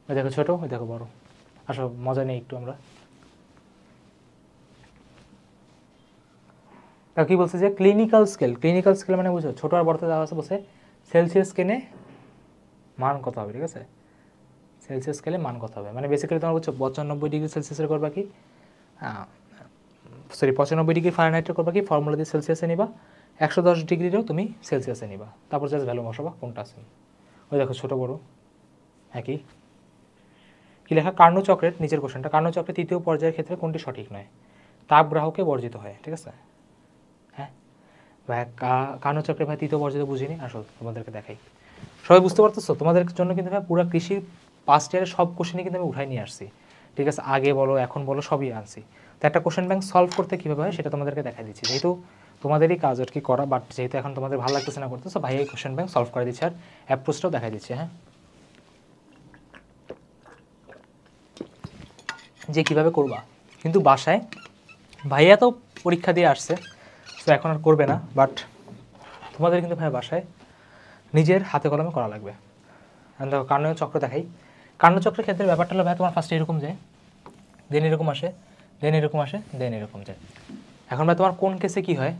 ওই দেখো ছোটো, ওই দেখো বড়ো, আসো মজা নেই একটু আমরা। তা কি বলছে যে ক্লিনিক্যাল স্কেল, ক্লিনিক্যাল স্কেল মানে বুঝো ছোটো আর বড়তে দেওয়া আছে, বলছে সেলসিয়াস স্কেলে মান কত হবে, ঠিক আছে, সেলসিয়াস স্কেলে মান কত হবে, মানে বেসিক্যালি তোমার বুঝছো 95 ডিগ্রি সেলসিয়াসের করবা কি, 95 ডিগ্রি ফারেনহাইটের করবা কি, ফর্মুলা দিয়ে সেলসিয়াসে নিবা, 110 ডিগ্রিরও তুমি সেলসিয়াসে নিবা, তারপর জাস্ট ভ্যালু বসাবা কোনটা আছে। ওই দেখো ছোটো বড়ো একই। কি লেখা? কার্নো চক্রের নিচের কোশ্চেনটা, কার্নো চক্রের তৃতীয় পর্যায়ের ক্ষেত্রে কোনটি সঠিক নয়? তাপগ্রাহকে বর্জিত হয়, ঠিক আছে, হ্যাঁ ভাই কার্নো চক্রের ভাই তৃতীয় পর্যায়ে বুঝিনি, আসো তোমাদেরকে দেখাই, সবাই বুঝতে পারতেছো? তোমাদের জন্য কিন্তু ভাই পুরো কৃষির পাস্ট ইয়ারের সব কোশ্চেনই কিন্তু আমি উঠাই নিয়ে আসছি, ঠিক আছে, আগে বলো এখন বলো সবই আনছি। তো একটা কোশ্চেন ব্যাংক সলভ করতে কীভাবে হয় সেটা তোমাদেরকে দেখাই দিচ্ছি, যেহেতু তোমাদেরই কাজ আর কি করা, বাট যেহেতু এখন তোমাদের ভালো লাগতেছে না করতেছো, ভাই এই কোশ্চেন ব্যাংক সলভ করে দিচ্ছে আর অ্যাপ্রোচটাও দেখাই দিচ্ছে, হ্যাঁ, যে কীভাবে করবা। কিন্তু বাসায় ভাইয়া তো পরীক্ষা দিয়ে আসছে, তো এখন আর করবে না, বাট তোমাদের কিন্তু ভাই বাসায় নিজের হাতে কলমে করা লাগবে। এখন দেখো কার্ণীয় চক্র দেখাই। কার্ণীয় চক্রের ক্ষেত্রে ব্যাপারটা হলো ভাই তোমার ফার্স্টে এরকম যায়, দেন এরকম আসে, দেন এরকম আসে, দেন এরকম যায়। এখন ভাই তোমার কোন কেসে কি হয়,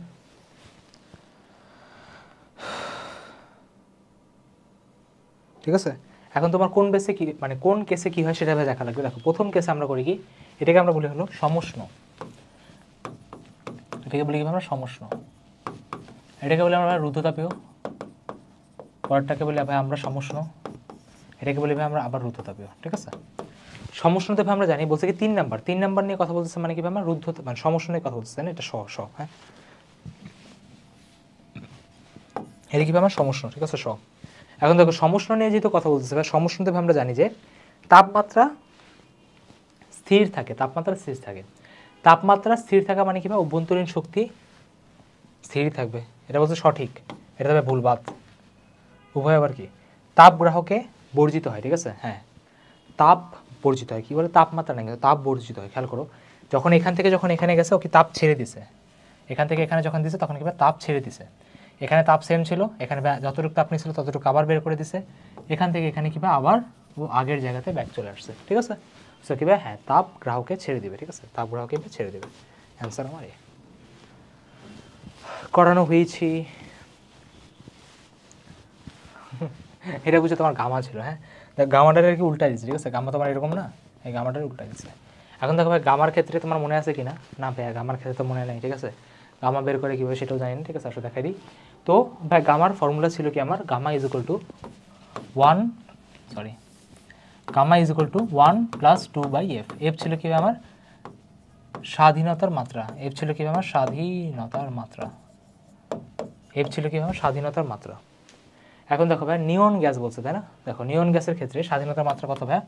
ঠিক আছে? এখন তোমার কোন বেসে কি মানে কোন কেসে কি হয় সেটা ভাই দেখা লাগবে। দেখো প্রথম কেসে আমরা করি কি, এটাকে আমরা বলি হলো সমষ্ণ, এটাকে বলি কি আমরা সমষ্ণ, এটাকে বলি আমরা রুদ্ধতাপীয়, পরেরটাকে বলি ভাই আমরা সমষ্ণ, এটাকে বলি ভাই আমরা আবার রুদ্ধতাপীয়, ঠিক আছে? সমষ্ণতে ভাই আমরা জানি বলছে কি 3 নাম্বার, 3 নাম্বার নিয়ে কথা বলতেছে মানে কি ভাই আমরা রুদ্ধ মানে সমষ্ণ নিয়ে কথা বলতেছে না, এটা হ্যাঁ, এটা কি ভাই আমরা সমষ্ণ, ঠিক আছে? এখন দেখো সমষ্ণ নিয়ে যেহেতু কথা বলতেছে ভাই, সমষ্ণতে ভাই আমরা জানি যে তাপমাত্রা স্থির থাকে, তাপমাত্রা স্থির থাকে, তাপমাত্রা স্থির থাকা মানে কি ভাই অভ্যন্তরীণ শক্তি স্থির থাকবে, এটা বলছে সঠিক, এটা তবে ভুলবাদ উভয়। আবার কি তাপ গ্রাহকে বর্জিত হয়, ঠিক আছে? হ্যাঁ, তাপ বর্জিত হয়, কি বলে তাপমাত্রা না কিন্তু তাপ বর্জিত হয়। খেয়াল করো, যখন এখান থেকে যখন এখানে গেছে ও কি তাপ ছেড়ে দিছে, এখান থেকে এখানে যখন দিছে তখন কি তাপ ছেড়ে দিছে, এখানে তাপ সেম ছিল, এখানে যতটুকু তাপ নিয়েছিল ততটুকু আবার বের করে দিছে, এখান থেকে এখানে কি আবার ও আগের জায়গাতে ব্যাক চলে আসছে, ঠিক আছে? সো কি হ্যাঁ তাপ গ্রাহকে ছেড়ে দিবে, ঠিক আছে? তাপ গ্রাহকে ছেড়ে দিবে, অ্যান্সার আমার এ। করানো হয়েছি, এটা বুঝে তোমার গামা ছিল, হ্যাঁ গামাটার আর কি উল্টাই দিচ্ছে, ঠিক আছে? গামা তোমার এরকম না, এই গামাটার উল্টাই দিচ্ছে। এখন দেখো ভাই গামার ক্ষেত্রে তোমার মনে আছে কি না, না ভাই গামার ক্ষেত্রে তো মনে নাই, ঠিক আছে? গামা বের করে কীভাবে সেটাও জানি না, ঠিক আছে? আসলে দেখাই দিই। তো ভাই গামার ফর্মুলা ছিল কি আমার, gamma is equal to 1 plus 2/f। F ছিল কি আমার স্বাধীনতার মাত্রা, এফ ছিল কি আমার স্বাধীনতার মাত্রা, এফ ছিল কি আমার স্বাধীনতার মাত্রা। এখন দেখো ভাই নিয়ন গ্যাস বলছে, তাই না? দেখো নিয়ন গ্যাসের ক্ষেত্রে স্বাধীনতার মাত্রা কত ভাই,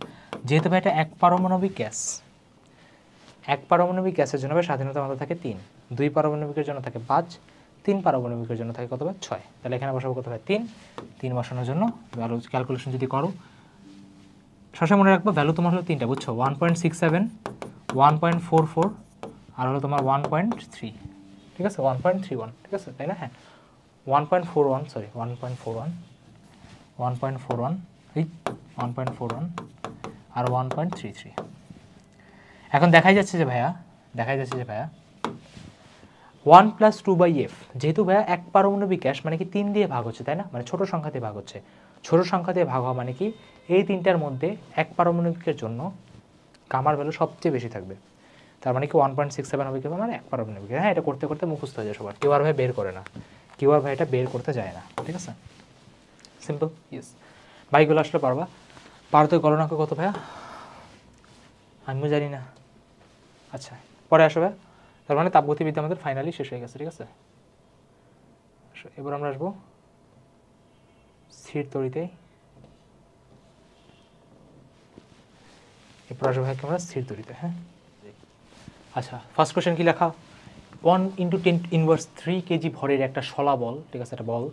যেহেতু ভাই এটা এক পারমাণবিক গ্যাস, এক পারমাণবিক গ্যাসের জন্য ভাই স্বাধীনতার মাত্রা থাকে 3, 2 পারমাণবিকের জন্য থাকে 5, 3 পারমাণবিকের জন্য থাকে কত ভাই 6। তাহলে এখানে বসাবো কত ভাই 3, 3 বসানোর জন্য ভ্যালু ক্যালকুলেশন যদি করো, সবসময় মনে রাখবো ভ্যালু তোমার হলো 3টা, বুঝছো? 1.67, 1.44 আর হলো তোমার 1.3, ঠিক আছে? 1.31, ঠিক আছে তাই না? হ্যাঁ 1.41, সরি 1.41, 1.41 এই 1.41 আর 1.33। এখন দেখাই যাচ্ছে যে ভাইয়া 1 প্লাস 2/f, যেহেতু ভাইয়া এক পারমাণবিক গ্যাস মানে কি 3 দিয়ে ভাগ হচ্ছে, তাই না? মানে ছোট সংখ্যা দিয়ে ভাগ হচ্ছে, ছোট সংখ্যা দিয়ে ভাগ হওয়া মানে কি এই তিনটার মধ্যে এক পারমাণবিকের জন্য গামার ভ্যালু সবচেয়ে বেশি থাকবে, তার মানে কি 1.67 হবে কি মানে এক পারমাণবিক। হ্যাঁ এটা করতে করতে মুখস্থ হয়ে যায় সবার, কেউ আর ভাই বের করে না, কেউ আর ভাই এটা বের করতে যায় না, ঠিক আছে? সিম্পল, ইয়েস ভাইগুলো আসলে পারবা। পারতে গণনাঙ্ক কত ভাইয়া আমিও জানি না, আচ্ছা পরে আসবে। তার মানে তাপগতিবিদ্যা আমাদের ফাইনালি শেষ হয়ে গেছে, ঠিক আছে? এবার আমরা আসবো স্থির তড়িতে, এরপর আসবো ভাই আমরা স্থির তড়িতে। হ্যাঁ আচ্ছা ফার্স্ট কোশ্চেন কি লেখা, 1 × 10⁻³ কেজি ভরের একটা শলা বল, ঠিক আছে? একটা বল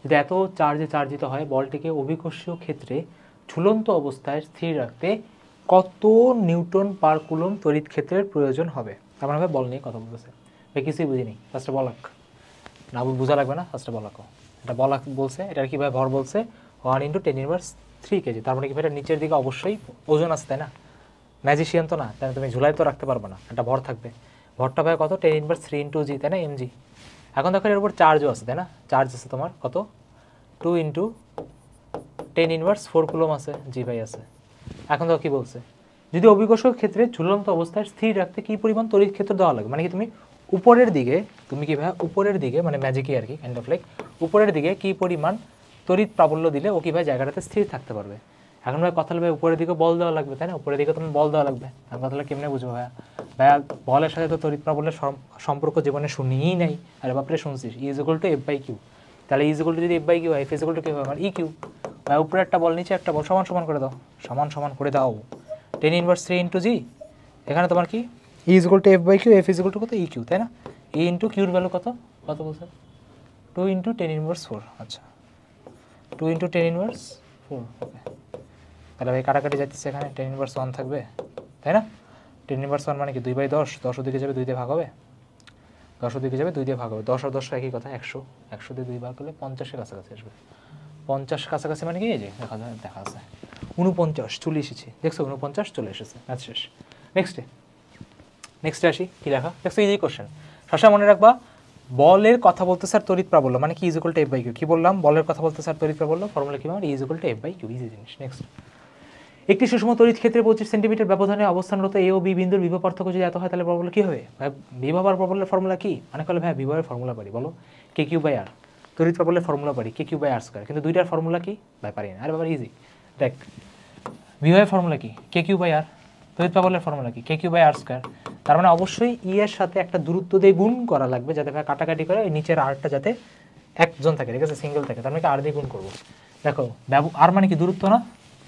যদি এত চার্জে চার্জিত হয়, বলটিকে অভিকর্ষীয় ক্ষেত্রে ঝুলন্ত অবস্থায় স্থির রাখতে কত নিউটন পার কুলম তড়িৎ ক্ষেত্রের প্রয়োজন হবে? তার মানে বল নিয়ে কথা বলতেছে, কিছুই বুঝিনি। ফার্স্টে বলাক না, বোঝা লাগবে না, ফার্স্টে বলাকো, এটা বলাক বলছে, এটার কীভাবে ভর বলছে 1 × 10⁻³ কেজি, তার মানে কি এটা নিচের দিকে অবশ্যই ওজন আছে, তাই না? ম্যাজিশিয়ান তো না, তাই তুমি ঝুলাই তো রাখতে পারবে না, একটা ভর থাকবে, ভরটা ভাই কত 10⁻³ × g, তাই না? mg। এখন দেখো এর উপর চার্জও আছে, তাই না? চার্জ আছে তোমার কত 2 × 10⁻⁴ কুলম আছে, জি ভাই আছে। এখন দেখো কি বলছে, যদি অভিকর্ষক ক্ষেত্রে ঝুলন্ত অবস্থায় স্থির রাখতে কি পরিমাণ তড়িৎ ক্ষেত্র দেওয়া লাগে, মানে কি তুমি উপরের দিকে, তুমি কি ভাই উপরের দিকে মানে ম্যাজিকই আর কি কাইন্ড অফ লাইক উপরের দিকে কি পরিমাণ তড়িৎ প্রাবল্য দিলে ও কি ভাই জায়গাটাতে স্থির থাকতে পারবে। এখন ভাই কথা ভাই উপরের দিকে বল দেওয়া লাগবে, তাই না? উপরের দিকে তোমার বল দেওয়া লাগবে, আর কথা কেমনে বুঝবো ভাইয়া? ভাইয়া বলের সাথে তো তড়িৎ প্রাবল্যের সম্পর্ক জীবনে শুনিই নাই, আরে বাপরে শুনছিস E = F/Q, তাহলে E = যদি F/Q হয়, F = কি হবে আমার EQ। ভাই উপরে একটা বল নিচে একটা বল সমান সমান করে দাও, সমান সমান করে দাও, 10⁻³ × g, এখানে তোমার কি E = F/Q, F = কত EQ, তাই না? E × Q এর ভ্যালু কত কত বলছে 2 × 10⁻⁴, আচ্ছা 2 × 10⁻⁴, ওকে। তাহলে ভাই কাটাকাটি যাচ্ছে, এখানে 10⁻⁴ থাকবে, তাই না? 10⁻⁴ মানে কি 2/10, 10 ওদিকে যাবে 2 দিয়ে ভাগ হবে, 10 ওদিকে যাবে 2 দিয়ে ভাগ হবে, 10 আর 10 একই কথা, 100, 100 দিয়ে 2 ভাগ করলে 50-এর কাছাকাছি আসবে, 50 কাছাকাছি মানে কি, এই যে দেখা আছে 49 চলে এসেছে, দেখছো 49 চলে এসেছে, ম্যাথ শেষ। নেক্সটে আসি, কি লেখা দেখছো, ইজি কোশ্চেন। সবসময় মনে রাখবা বলের কথা বলতে স্যার তড়িৎ প্রাবল্য মানে কি, is equal to F by Q. কি বললাম, বলের কথা বলতে স্যার তড়িৎ প্রাবল্য ফর্মুলা কি আমার, is equal to F by Q, easy জিনিস। নেক্সট, একটি সুষম তড়িৎ ক্ষেত্রে 25 সেন্টিমিটার ব্যবধানে অবস্থানরত এ ও বি বিন্দুর বিভব পার্থক্য যদি এত হয় তাহলে প্রবল কি হবে? ভাই বিভব আর প্রবলের ফর্মুলা কি? অনেক হলে ভাই বিভবের ফর্মুলা পারি, বলো কে কিউ বাই আর, তড়িৎ প্রবলের ফর্মুলা পারি কে কিউ বাই আর স্কয়ার, কিন্তু দুইটার ফর্মুলা কি ভাই পারি না। আরে বাবা ইজি, দেখ বিভবের ফর্মুলা কি কে কিউ বাই আর, তড়িৎ প্রবলের ফর্মুলা কি কে কিউ বাই আর স্কয়ার। তার মানে অবশ্যই ই এর সাথে একটা দূরত্ব দিয়ে গুণ করা লাগবে যাতে ভাই কাটাকাটি করে ওই নিচের আরটা যাতে একজন থাকে, ঠিক আছে, সিঙ্গেল থাকে, তার মানে আর দিয়ে গুণ করবো। দেখো আর মানে কি দূরত্ব না,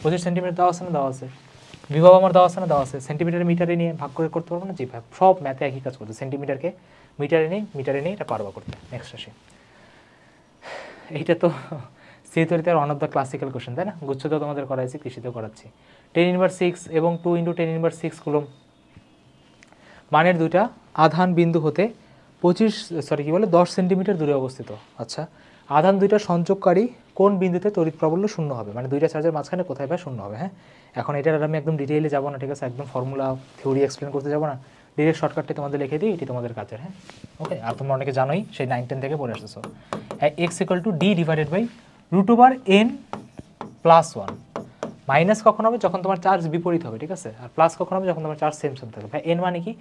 25 সেন্টিমিটার দেওয়া আছে না, দেওয়া আছে, বিভব আমার দেওয়া আছে না, দেওয়া আছে, সেন্টিমিটার মিটারে নিয়ে ভাগ করে করতে পারবো না, জি ভাই সব ম্যাথে একই কাজ করতে, সেন্টিমিটারকে মিটারে নিয়ে এটা পারবা করতে। নেক্সট আসি, এইটা তো স্থিরতরিতার one of the classical question, তাই না, গুচ্ছতেও তোমাদের করাইছি, কৃষিতেও করাচ্ছি। 10⁻6 এবং 2 × 10⁻6 কুলম মানের দুইটা আধান বিন্দু হতে 10 সেন্টিমিটার দূরে অবস্থিত। আচ্ছা, আধান দুইটা সংযোগকারী কোন বিন্দুতে তড়িৎ প্রাবল্য শূন্য হবে, মানে দুইটা চার্জের মাঝখানে কোথায় ভাই শূন্য হবে। হ্যাঁ, এখন এটার আমি একদম ডিটেইলে যাবো না, ঠিক আছে, একদম ফর্মুলা থিওরি এক্সপ্লেন করতে যাবো না, ডিরেক্ট শর্টকাটটি তোমাদের লিখে দিই, এটি তোমাদের কাজের। হ্যাঁ, ওকে, আর তোমরা অনেকে জানোই সেই 9-10 থেকে পড়ে আসতেছো। x = d / √n+1। মাইনাস কখন হবে, যখন তোমার চার্জ বিপরীত হবে, ঠিক আছে, আর প্লাস কখন হবে, যখন তোমার চার্জ সেম সেম থাকবে। ভাই এন মানে কি,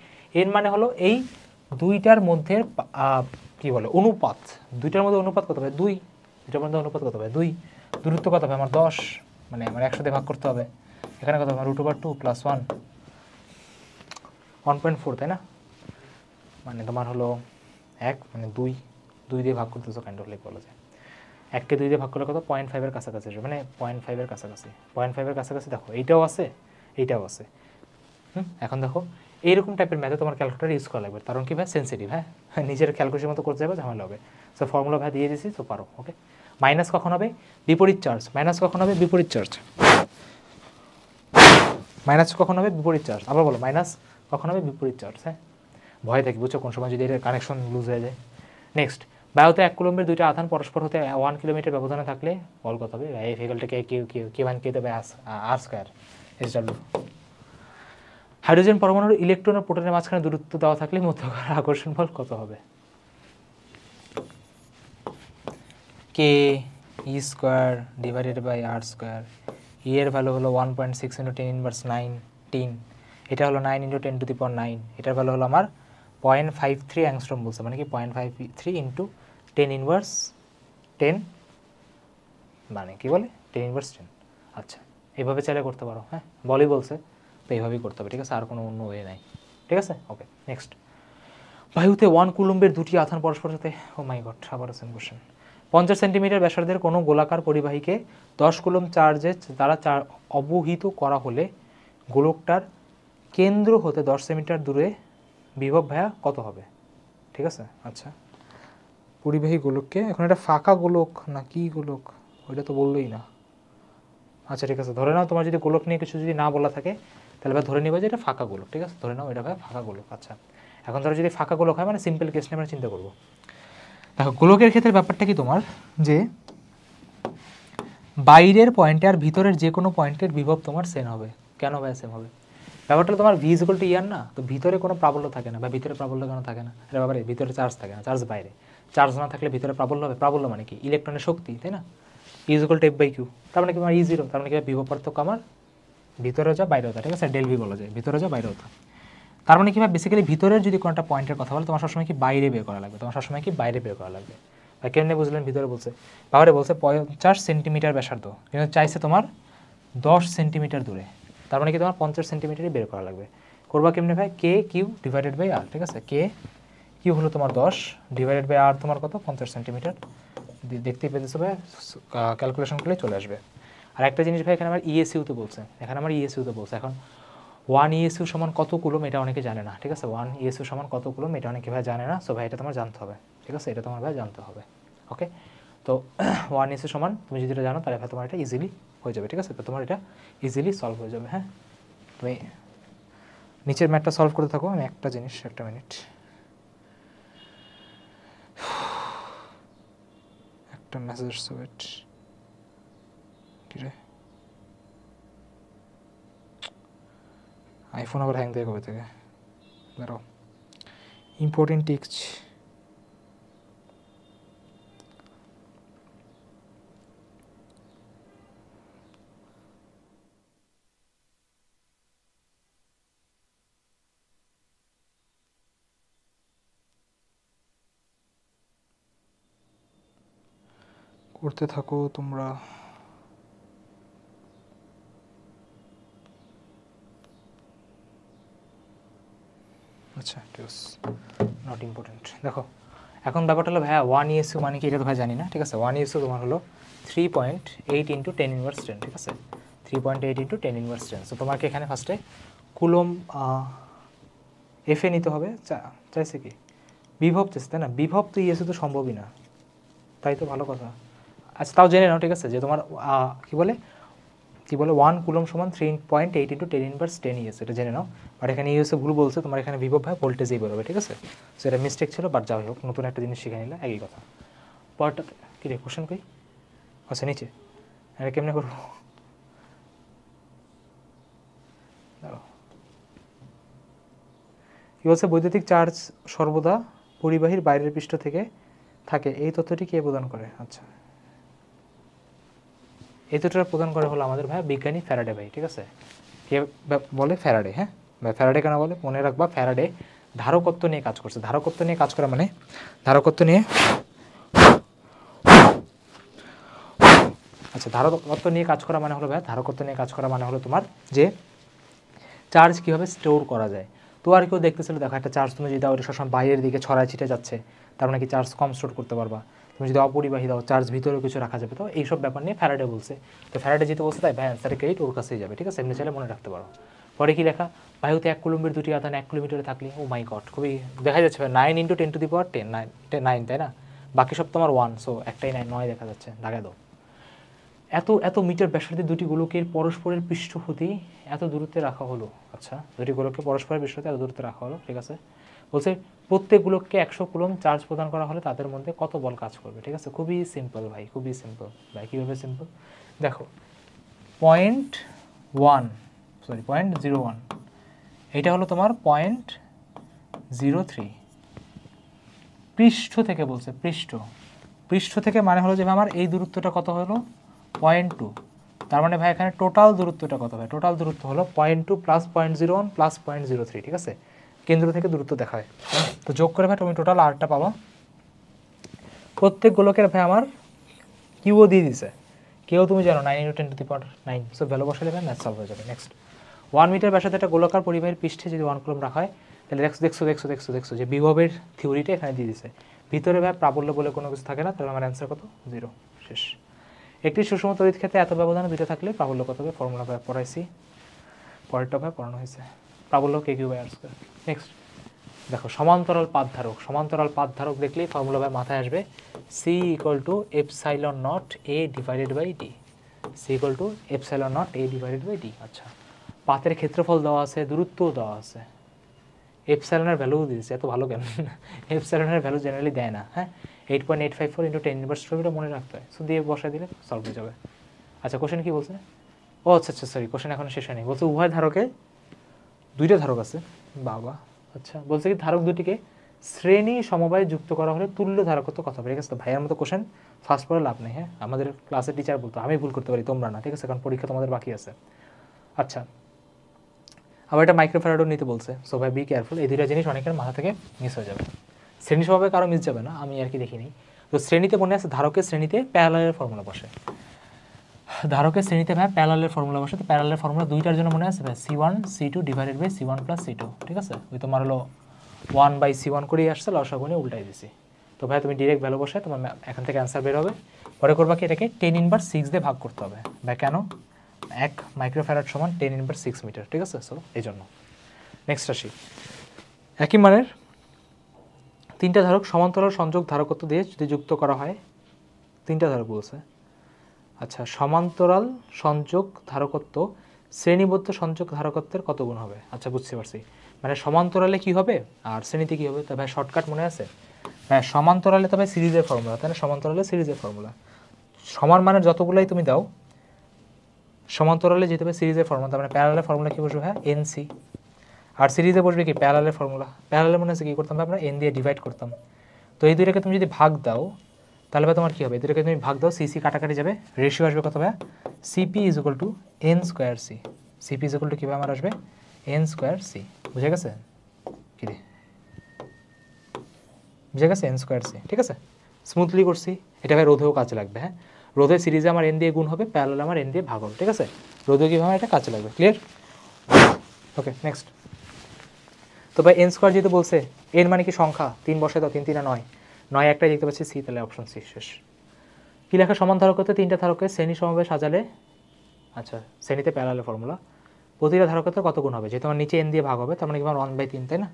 এন মানে হলো এই দুইটার মধ্যে কি বলে অনুপাত, দুইটার মধ্যে অনুপাত কত হবে 2, দুইটার মধ্যে অনুপাত কত হবে 2, দূরত্ব কত হবে আমার 10, মানে আমার 100 দিয়ে ভাগ করতে হবে, এখানে কত হবে √2 + 1 1.4, তাই না, মানে তোমার হলো 1 মানে 2 দিয়ে ভাগ করতেছো কাইন্ড অফ লাইক বলা যায়। 1কে 2 দিয়ে ভাগ করলে কত 0.5 এর কাছাকাছি আসবে, মানে 0.5 এর কাছাকাছি, 0.5 এর কাছাকাছি। দেখো এইটাও আছে এইটাও আছে। এখন দেখো এইরকম টাইপের ম্যাথে তোমার ক্যালকুলেটর ইউজ করা লাগবে, কারণ কি ভাই সেন্সিটিভ। হ্যাঁ, নিজের ক্যালকুলেশন মতো করতে যাবে, ঝামেলা হবে। সো ফর্মুলা ভাই দিয়ে দিয়েছি, তো পারো। ওকে, মাইনাস কখন হবে বিপরীত চার্জ, মাইনাস কখন হবে বিপরীত চার্জ, মাইনাস কখন হবে বিপরীত চার্জ, আবার বলো মাইনাস কখন হবে বিপরীত চার্জ। হ্যাঁ, ভয় থাকি বুঝছো কোন সময় যদি এটা কানেকশন লুজ হয়ে যায়। নেক্সট, বায়ুতে 1 কুলম্বের দুইটা আধান পরস্পর হতে 1 কিলোমিটার ব্যবধানে থাকলে বল কত হবে, এফ ইকুয়াল টু কে দেবে আর স্কয়ার SW। হাইড্রোজেন পরমাণুর ইলেকট্রন ও প্রোটনের মাঝখানে দূরত্ব দেওয়া থাকলে মধ্যকার আকর্ষণ বল কত হবে, কে ই স্কয়ার / r²। ই এর ভ্যালু হলো 1.6 × 10⁻19, এটা হলো 9 × 10⁹, এটার ভ্যালু হলো আমার 0.53 অ্যাংস্ট্রম বলছে, মানে কি 0.53 × 10⁻10, মানে কি বলে 10⁻10। আচ্ছা, এইভাবে চাইলে করতে পারো। হ্যাঁ, বলই বলছে তো এইভাবেই করতে হবে, ঠিক আছে, আর কোনো অন্য ওয়ে নাই, ঠিক আছে। ওকে, নেক্সট, বায়ুতে 1 কুলম্বের দুটি আধান পরস্পর সাথে, ও মাই গড, আবার সেম কোশ্চেন। 50 সেন্টিমিটার ব্যাসার্ধের কোনো গোলাকার পরিবাহীকে 10 কুলম্ব চার্জে দ্বারা অবহিত করা হলে গোলকটার কেন্দ্র হতে 10 সেন্টিমিটার দূরে বিভব ভায়া কত হবে, ঠিক আছে। আচ্ছা, পরিবাহী গোলককে, এখন এটা ফাঁকা গোলক না কি গোলক ওইটা তো বললোই না। আচ্ছা ঠিক আছে, ধরে নাও তোমার যদি গোলক নিয়ে কিছু যদি না বলা থাকে তাহলে ভাই ধরে নিবা যে এটা ফাঁকা গোলক, ঠিক আছে, ধরে নাও এটা ভাই ফাঁকা গোলক। আচ্ছা, এখন ধরো যদি ফাঁকা গোলক হয়, মানে সিম্পল কেস নিয়ে আমরা চিন্তা করবো। দেখো গোলকের ক্ষেত্রে ব্যাপারটা কি তোমার, যে বাইরের পয়েন্টে আর ভিতরের যে কোনো পয়েন্টের বিভব তোমার সেম হবে। কেন ভাই সেম হবে, ব্যাপারটা তোমার ভি ইজ ইকুয়াল টু ইয়ার না, তো ভিতরে কোনো প্রাবল্য থাকে না, বা ভিতরে প্রাবল্য কেন থাকে না, আরে বাবারে ভিতরে চার্জ থাকে না, চার্জ বাইরে, চার্জ না থাকলে ভিতরে প্রাবল্য হবে, প্রাবল্য মানে কি ইলেকট্রনের শক্তি, তাই না, ইজ ইকুয়াল টু F/Q, তার মানে কি আমার E0, তার মানে কি বিভব পার্থক্য আমার ভিতরে যা বাইরে হতা, ঠিক আছে, ডেল ভি বলা যায়, ভিতরে যা বাইরে হতা। তার মানে কি ভাই বেসিক্যালি ভিতরের যদি কোনো একটা পয়েন্টের কথা বলে তোমার সবসময় কি বাইরে বের করা লাগবে, তোমার সবসময় কি বাইরে বের করা লাগবে। ভাই কেমনে বুঝলেন, ভিতরে বলছে, বাইরে বলছে 50 সেন্টিমিটার ব্যাসার্ধ, কিন্তু চাইছে তোমার 10 সেন্টিমিটার দূরে, তার মানে কি তোমার 50 সেন্টিমিটারই বের করা লাগবে। করবা কেমনে ভাই, KQ / R, ঠিক আছে, KQ হলো তোমার 10 / R তোমার কত 50 সেন্টিমিটার, দেখতেই পেতেছো ভাই, ক্যালকুলেশন করলে চলে আসবে। আর একটা জিনিস ভাই এখানে আমার ESU-তে বলছে, এখানে আমার ESU-তে বলছে, এখন 1 ESU সমান কত কুলম এটা অনেকে জানে না, ঠিক আছে, 1 ESU সমান কত কুলম এটা অনেকে ভাই জানে না, সো ভাই এটা তোমার জানতে হবে, ঠিক আছে, এটা তোমার ভাই জানতে হবে। ওকে, তো 1 ESU সমান তুমি যদি এটা জানো তাহলে ভাই তোমার এটা ইজিলি হয়ে যাবে, ঠিক আছে, তো তোমার এটা ইজিলি সলভ হয়ে যাবে। হ্যাঁ, তুমি নিচের ম্যাথটা সলভ করতে থাকো, আমি একটা জিনিস, একটা মিনিট, একটা মেসেজ ওয়েট। কিরে আইফোন আবার হ্যাং দেয় কবে থেকে? দাঁড়াও, ইম্পর্টেন্ট টেক্সট করতে থাকো তোমরা। আচ্ছা ঠিক আছে, নট ইম্পর্টেন্ট। দেখো এখন ব্যাপারটা হলো ভাইয়া 1 ESU মানে কি এটা তো ভাই জানি না, ঠিক আছে। 1 ESU তোমার হলো 3.8 × 10⁻10, ঠিক আছে, 3.8 × 10⁻10। সো তোমাকে এখানে ফার্স্টে কুলম এফে নিতে হবে। চাইছে কি বিভব চাইছে, তাই না? বিভব তো ইএসএ তো সম্ভবই না, তাই তো ভালো কথা। আচ্ছা তাও জেনে নাও, ঠিক আছে, যে তোমার কি বলে 1 কুলম সমান 3.8 × 10⁻10 ইএস, এটা জেনে নাও। বাট এখানে ইএসএ ভুল বলছে, তোমার এখানে বিভব ভাই ভোল্টেজেই বেরোবে, ঠিক আছে। সো এটা মিস্টেক ছিল, বাট যাই হোক নতুন একটা জিনিস শিখে নিলে, একই কথা। পরটাতে কী রে কোশ্চেন কই? আচ্ছা নিচে, এটা কেমনে করবো? দাঁড়াও, কি বলছে? বৈদ্যুতিক চার্জ সর্বদা পরিবাহীর বাইরের পৃষ্ঠ থেকে থাকে, এই তথ্যটি কে প্রদান করে? আচ্ছা এই তথ্যটা প্রদান করে হলো আমাদের ভাই বিজ্ঞানী ফ্যারাডে ভাই, ঠিক আছে। কে বলে? ফ্যারাডে। হ্যাঁ ভাই, ফ্যারাডে কেন বলে মনে রাখবা, ফ্যারাডে ধারকত্ব নিয়ে কাজ করছে। ধারকত্ব নিয়ে কাজ করা মানে ধারকত্ব নিয়ে, আচ্ছা ধারকত্ব নিয়ে কাজ করা মানে হলো ভাই, ধারকত্ব নিয়ে কাজ করা মানে হলো তোমার যে চার্জ কীভাবে স্টোর করা যায়। তো আর কেউ দেখতেছিল, দেখো একটা চার্জ তুমি যদি দাও এটা সবসময় বাইরের দিকে ছড়ায় ছিটে যাচ্ছে, তার মানে কি চার্জ কম স্টোর করতে পারবা। তুমি যদি অপরিবাহী দাও চার্জ ভিতরেও কিছু রাখা যাবে। তো এইসব ব্যাপার নিয়ে ফ্যারাডে বলছে। তো ফ্যারাডে যেতে বলছে তাই ভাই অ্যান্সারে ক্রেডিট ওর কাছেই যাবে, ঠিক আছে। এমনি চাইলে মনে রাখতে পারো। পরে কি লেখা? বায়ুতে 1 কুলম্বের দুটি আধান 1 কিলোমিটারে থাকলে, ও মাই গড, খুবই দেখা যাচ্ছে ভাই 9 × 10⁻10 9, তাই না? বাকি সব তোমার 1, সো একটাই 9 দেখা যাচ্ছে, দাগে দাও। এত মিটার ব্যাসার্ধে দুটি গোলকের পরস্পরের পৃষ্ঠপতি এত দূরত্বে রাখা হলো। আচ্ছা দুটি গোলককে পরস্পরের পৃষ্ঠপতি এত দূরত্বে রাখা হলো, ঠিক আছে। বলছে প্রত্যেক গোলককে 100 কুলম চার্জ প্রদান করা হলে তাদের মধ্যে কত বল কাজ করবে, ঠিক আছে। খুবই সিম্পল ভাই, খুবই সিম্পল ভাই। কীভাবে সিম্পল? দেখো 0.01 এইটা হলো তোমার 0.03 পৃষ্ঠ থেকে বলছে, পৃষ্ঠ থেকে মানে হলো যে আমার এই দূরত্বটা কত হলো 0.2। তার মানে ভাই এখানে টোটাল দূরত্বটা কত ভাই? টোটাল দূরত্ব হলো 0.2 + 0.01 + 0.03, ঠিক আছে। কেন্দ্র থেকে দূরত্ব দেখায়, তো যোগ করে ভাই তুমি টোটাল আরটা পাবা। প্রত্যেক গোলকের ভাই আমার কিউও দিয়ে দিছে, কেউ তুমি জানো 9 × 10⁹9। সো ভ্যালু বসালে ভাই ম্যাথ সলভ হয়ে যাবে। নেক্সট 1 মিটার ব্যাসার্ধে একটা গোলাকার পরিবাহীর পৃষ্ঠে যদি 1 কুলম রাখা হয়, তাহলে দেখছো যে বিভবের থিওরিটা এখানে দিয়ে দিছে। ভিতরে ভাই প্রাবল্য বলে কোনো কিছু থাকে না, তাহলে আমার অ্যান্সার কত? 0, শেষ। একটি সুষম তড়িৎ ক্ষেত্রে এত ব্যবধানে দুটো থাকলে প্রাবল্য কত হবে? ফর্মুলা ভাই পড়াইছি, পরেরটা ভাই পড়ানো হয়েছে। প্রাবল্য Q/R²। নেক্সট দেখো সমান্তরাল পাত ধারক দেখলেই ফর্মুলা ভাই মাথায় আসবে C = ε0 A/d, C = ε0 A/d। আচ্ছা পাতের ক্ষেত্রফল দেওয়া আছে, দূরত্বও দেওয়া আছে, এপসাইলনের ভ্যালু দিয়েছে, এত ভালো কেন? এপসাইলনের ভ্যালু জেনারেলি দেয় না। হ্যাঁ 8.854 × 10⁻12 এটা মনে রাখতে হয়। সো দিয়ে বসায় দিলে সলভ হয়ে যাবে। আচ্ছা কোশ্চেন কি বলছে? ও আচ্ছা সরি, কোশ্চেন এখনো শেষ হয়নি। বলছে উভয় ধারকে দুইটা ধারক আছে, বাবা। আচ্ছা বলছে কি ধারক দুটিকে শ্রেণী সমবায়ে যুক্ত করা হলে তুল্য ধারকত্ব কত হবে? ঠিক আছে, তো ভাইয়ের মতো কোশ্চেন ফার্স্ট পড়ে লাভ নেই। হ্যাঁ আমাদের ক্লাসের টিচার বলতো, আমি ভুল করতে পারি, তোমরা না, ঠিক আছে, কারণ পরীক্ষা তোমাদের বাকি আছে। আচ্ছা আবার এটা মাইক্রোফ্যারাডও নিতে বলছে। সো ভাই বি কেয়ারফুল, এই দুইটা জিনিস অনেকের মাথা থেকে মিস হয়ে যাবে। শ্রেণী সমবায়ে কারো মিস যাবে না, আমি আর কি দেখিনি। তো শ্রেণীতে মনে আছে ধারকের শ্রেণীতে প্যারালালের ফর্মুলা বসে, ধারকের শ্রেণীতে ভাই প্যারালালের ফর্মুলা বসে। তো প্যারালালের ফর্মুলা দুইটার জন্য মনে আছে ভাই C1 C2 / C1 + C2, ঠিক আছে। ওই তোমার হলো 1/C1 করেই আসছে, লসাগু নিয়ে উল্টাই দিছি। তো ভাই তুমি ডিরেক্ট ভ্যালু বসায় তোমার এখান থেকে অ্যান্সার বের হবে। পরে করবা কি এটাকে 10⁻6 দিয়ে ভাগ করতে হবে। ভাই কেন? 1 মাইক্রোফ্যারাড সমান 10⁻6 মিটার, ঠিক আছে। সো এই জন্য নেক্সট আসি, একই মানের তিনটা ধারক সমান্তরাল সংযোগ ধারকত্ব দিয়ে যদি যুক্ত করা হয়, তিনটা ধারক বলছে। আচ্ছা সমান্তরাল সংযোগ ধারকত্ব শ্রেণীবদ্ধ সংযোগ ধারকত্বের কত গুণ হবে? আচ্ছা বুঝতে পারছি, মানে সমান্তরালে কি হবে আর শ্রেণীতে কি হবে। তো ভাই শর্টকাট মনে আছে? হ্যাঁ সমান্তরালে তো ভাই সিরিজের ফর্মুলা, তাই না? সমান্তরালে সিরিজের ফর্মুলা, সমান মানের যতগুলাই তুমি দাও সমান্তরালে যেতে হবে সিরিজের ফর্মুলা, তার মানে প্যারালালের ফর্মুলা কি বসবে? হ্যাঁ, এনসি। আর সিরিজে বসবে কি? প্যারালালের ফর্মুলা। প্যারালালে মনে হচ্ছে কী করতাম আমরা? এন দিয়ে ডিভাইড করতাম। তো এই দুইটাকে তুমি যদি ভাগ দাও তাহলে ভাই তোমার কী হবে? এই দুইটাকে তুমি ভাগ দাও, সিসি কাটাকাটি যাবে, রেশিও আসবে কত ভাই? CP is equal to N square C. CP is equal to কীভাবে আমার আসবে? N square C. বুঝে গেছে? কী রে, বুঝে গেছে? N square C. ঠিক আছে, স্মুথলি করছি। এটা ভাই রোধেও কাজে লাগবে। হ্যাঁ, রোধের সিরিজে আমার এন দিয়ে গুণ হবে, প্যারালালে আমার এন দিয়ে ভাগ হবে। ঠিক আছে, রোধেও কীভাবে এটা কাজে লাগবে। ক্লিয়ার? ওকে, নেক্সট। তো ভাই এন স্কোয়ার যেহেতু বলছে, এন মানে কি সংখ্যা, 3 বসে দাও, 3 3 9, 9 একটাই দেখতে পাচ্ছি, সি, তাহলে অপশন সি শেষ। কী লেখা? সমান ধারকত্বে 3টা ধারকের শ্রেণী সমভাবে সাজালে, আচ্ছা শ্রেণীতে প্যারালালের ফর্মুলা, প্রতিটা ধারকত্বের কত গুণ হবে? যেহেতু আমার নিচে এন দিয়ে ভাগ হবে, তার মানে কি আমার 1/3, তাই না?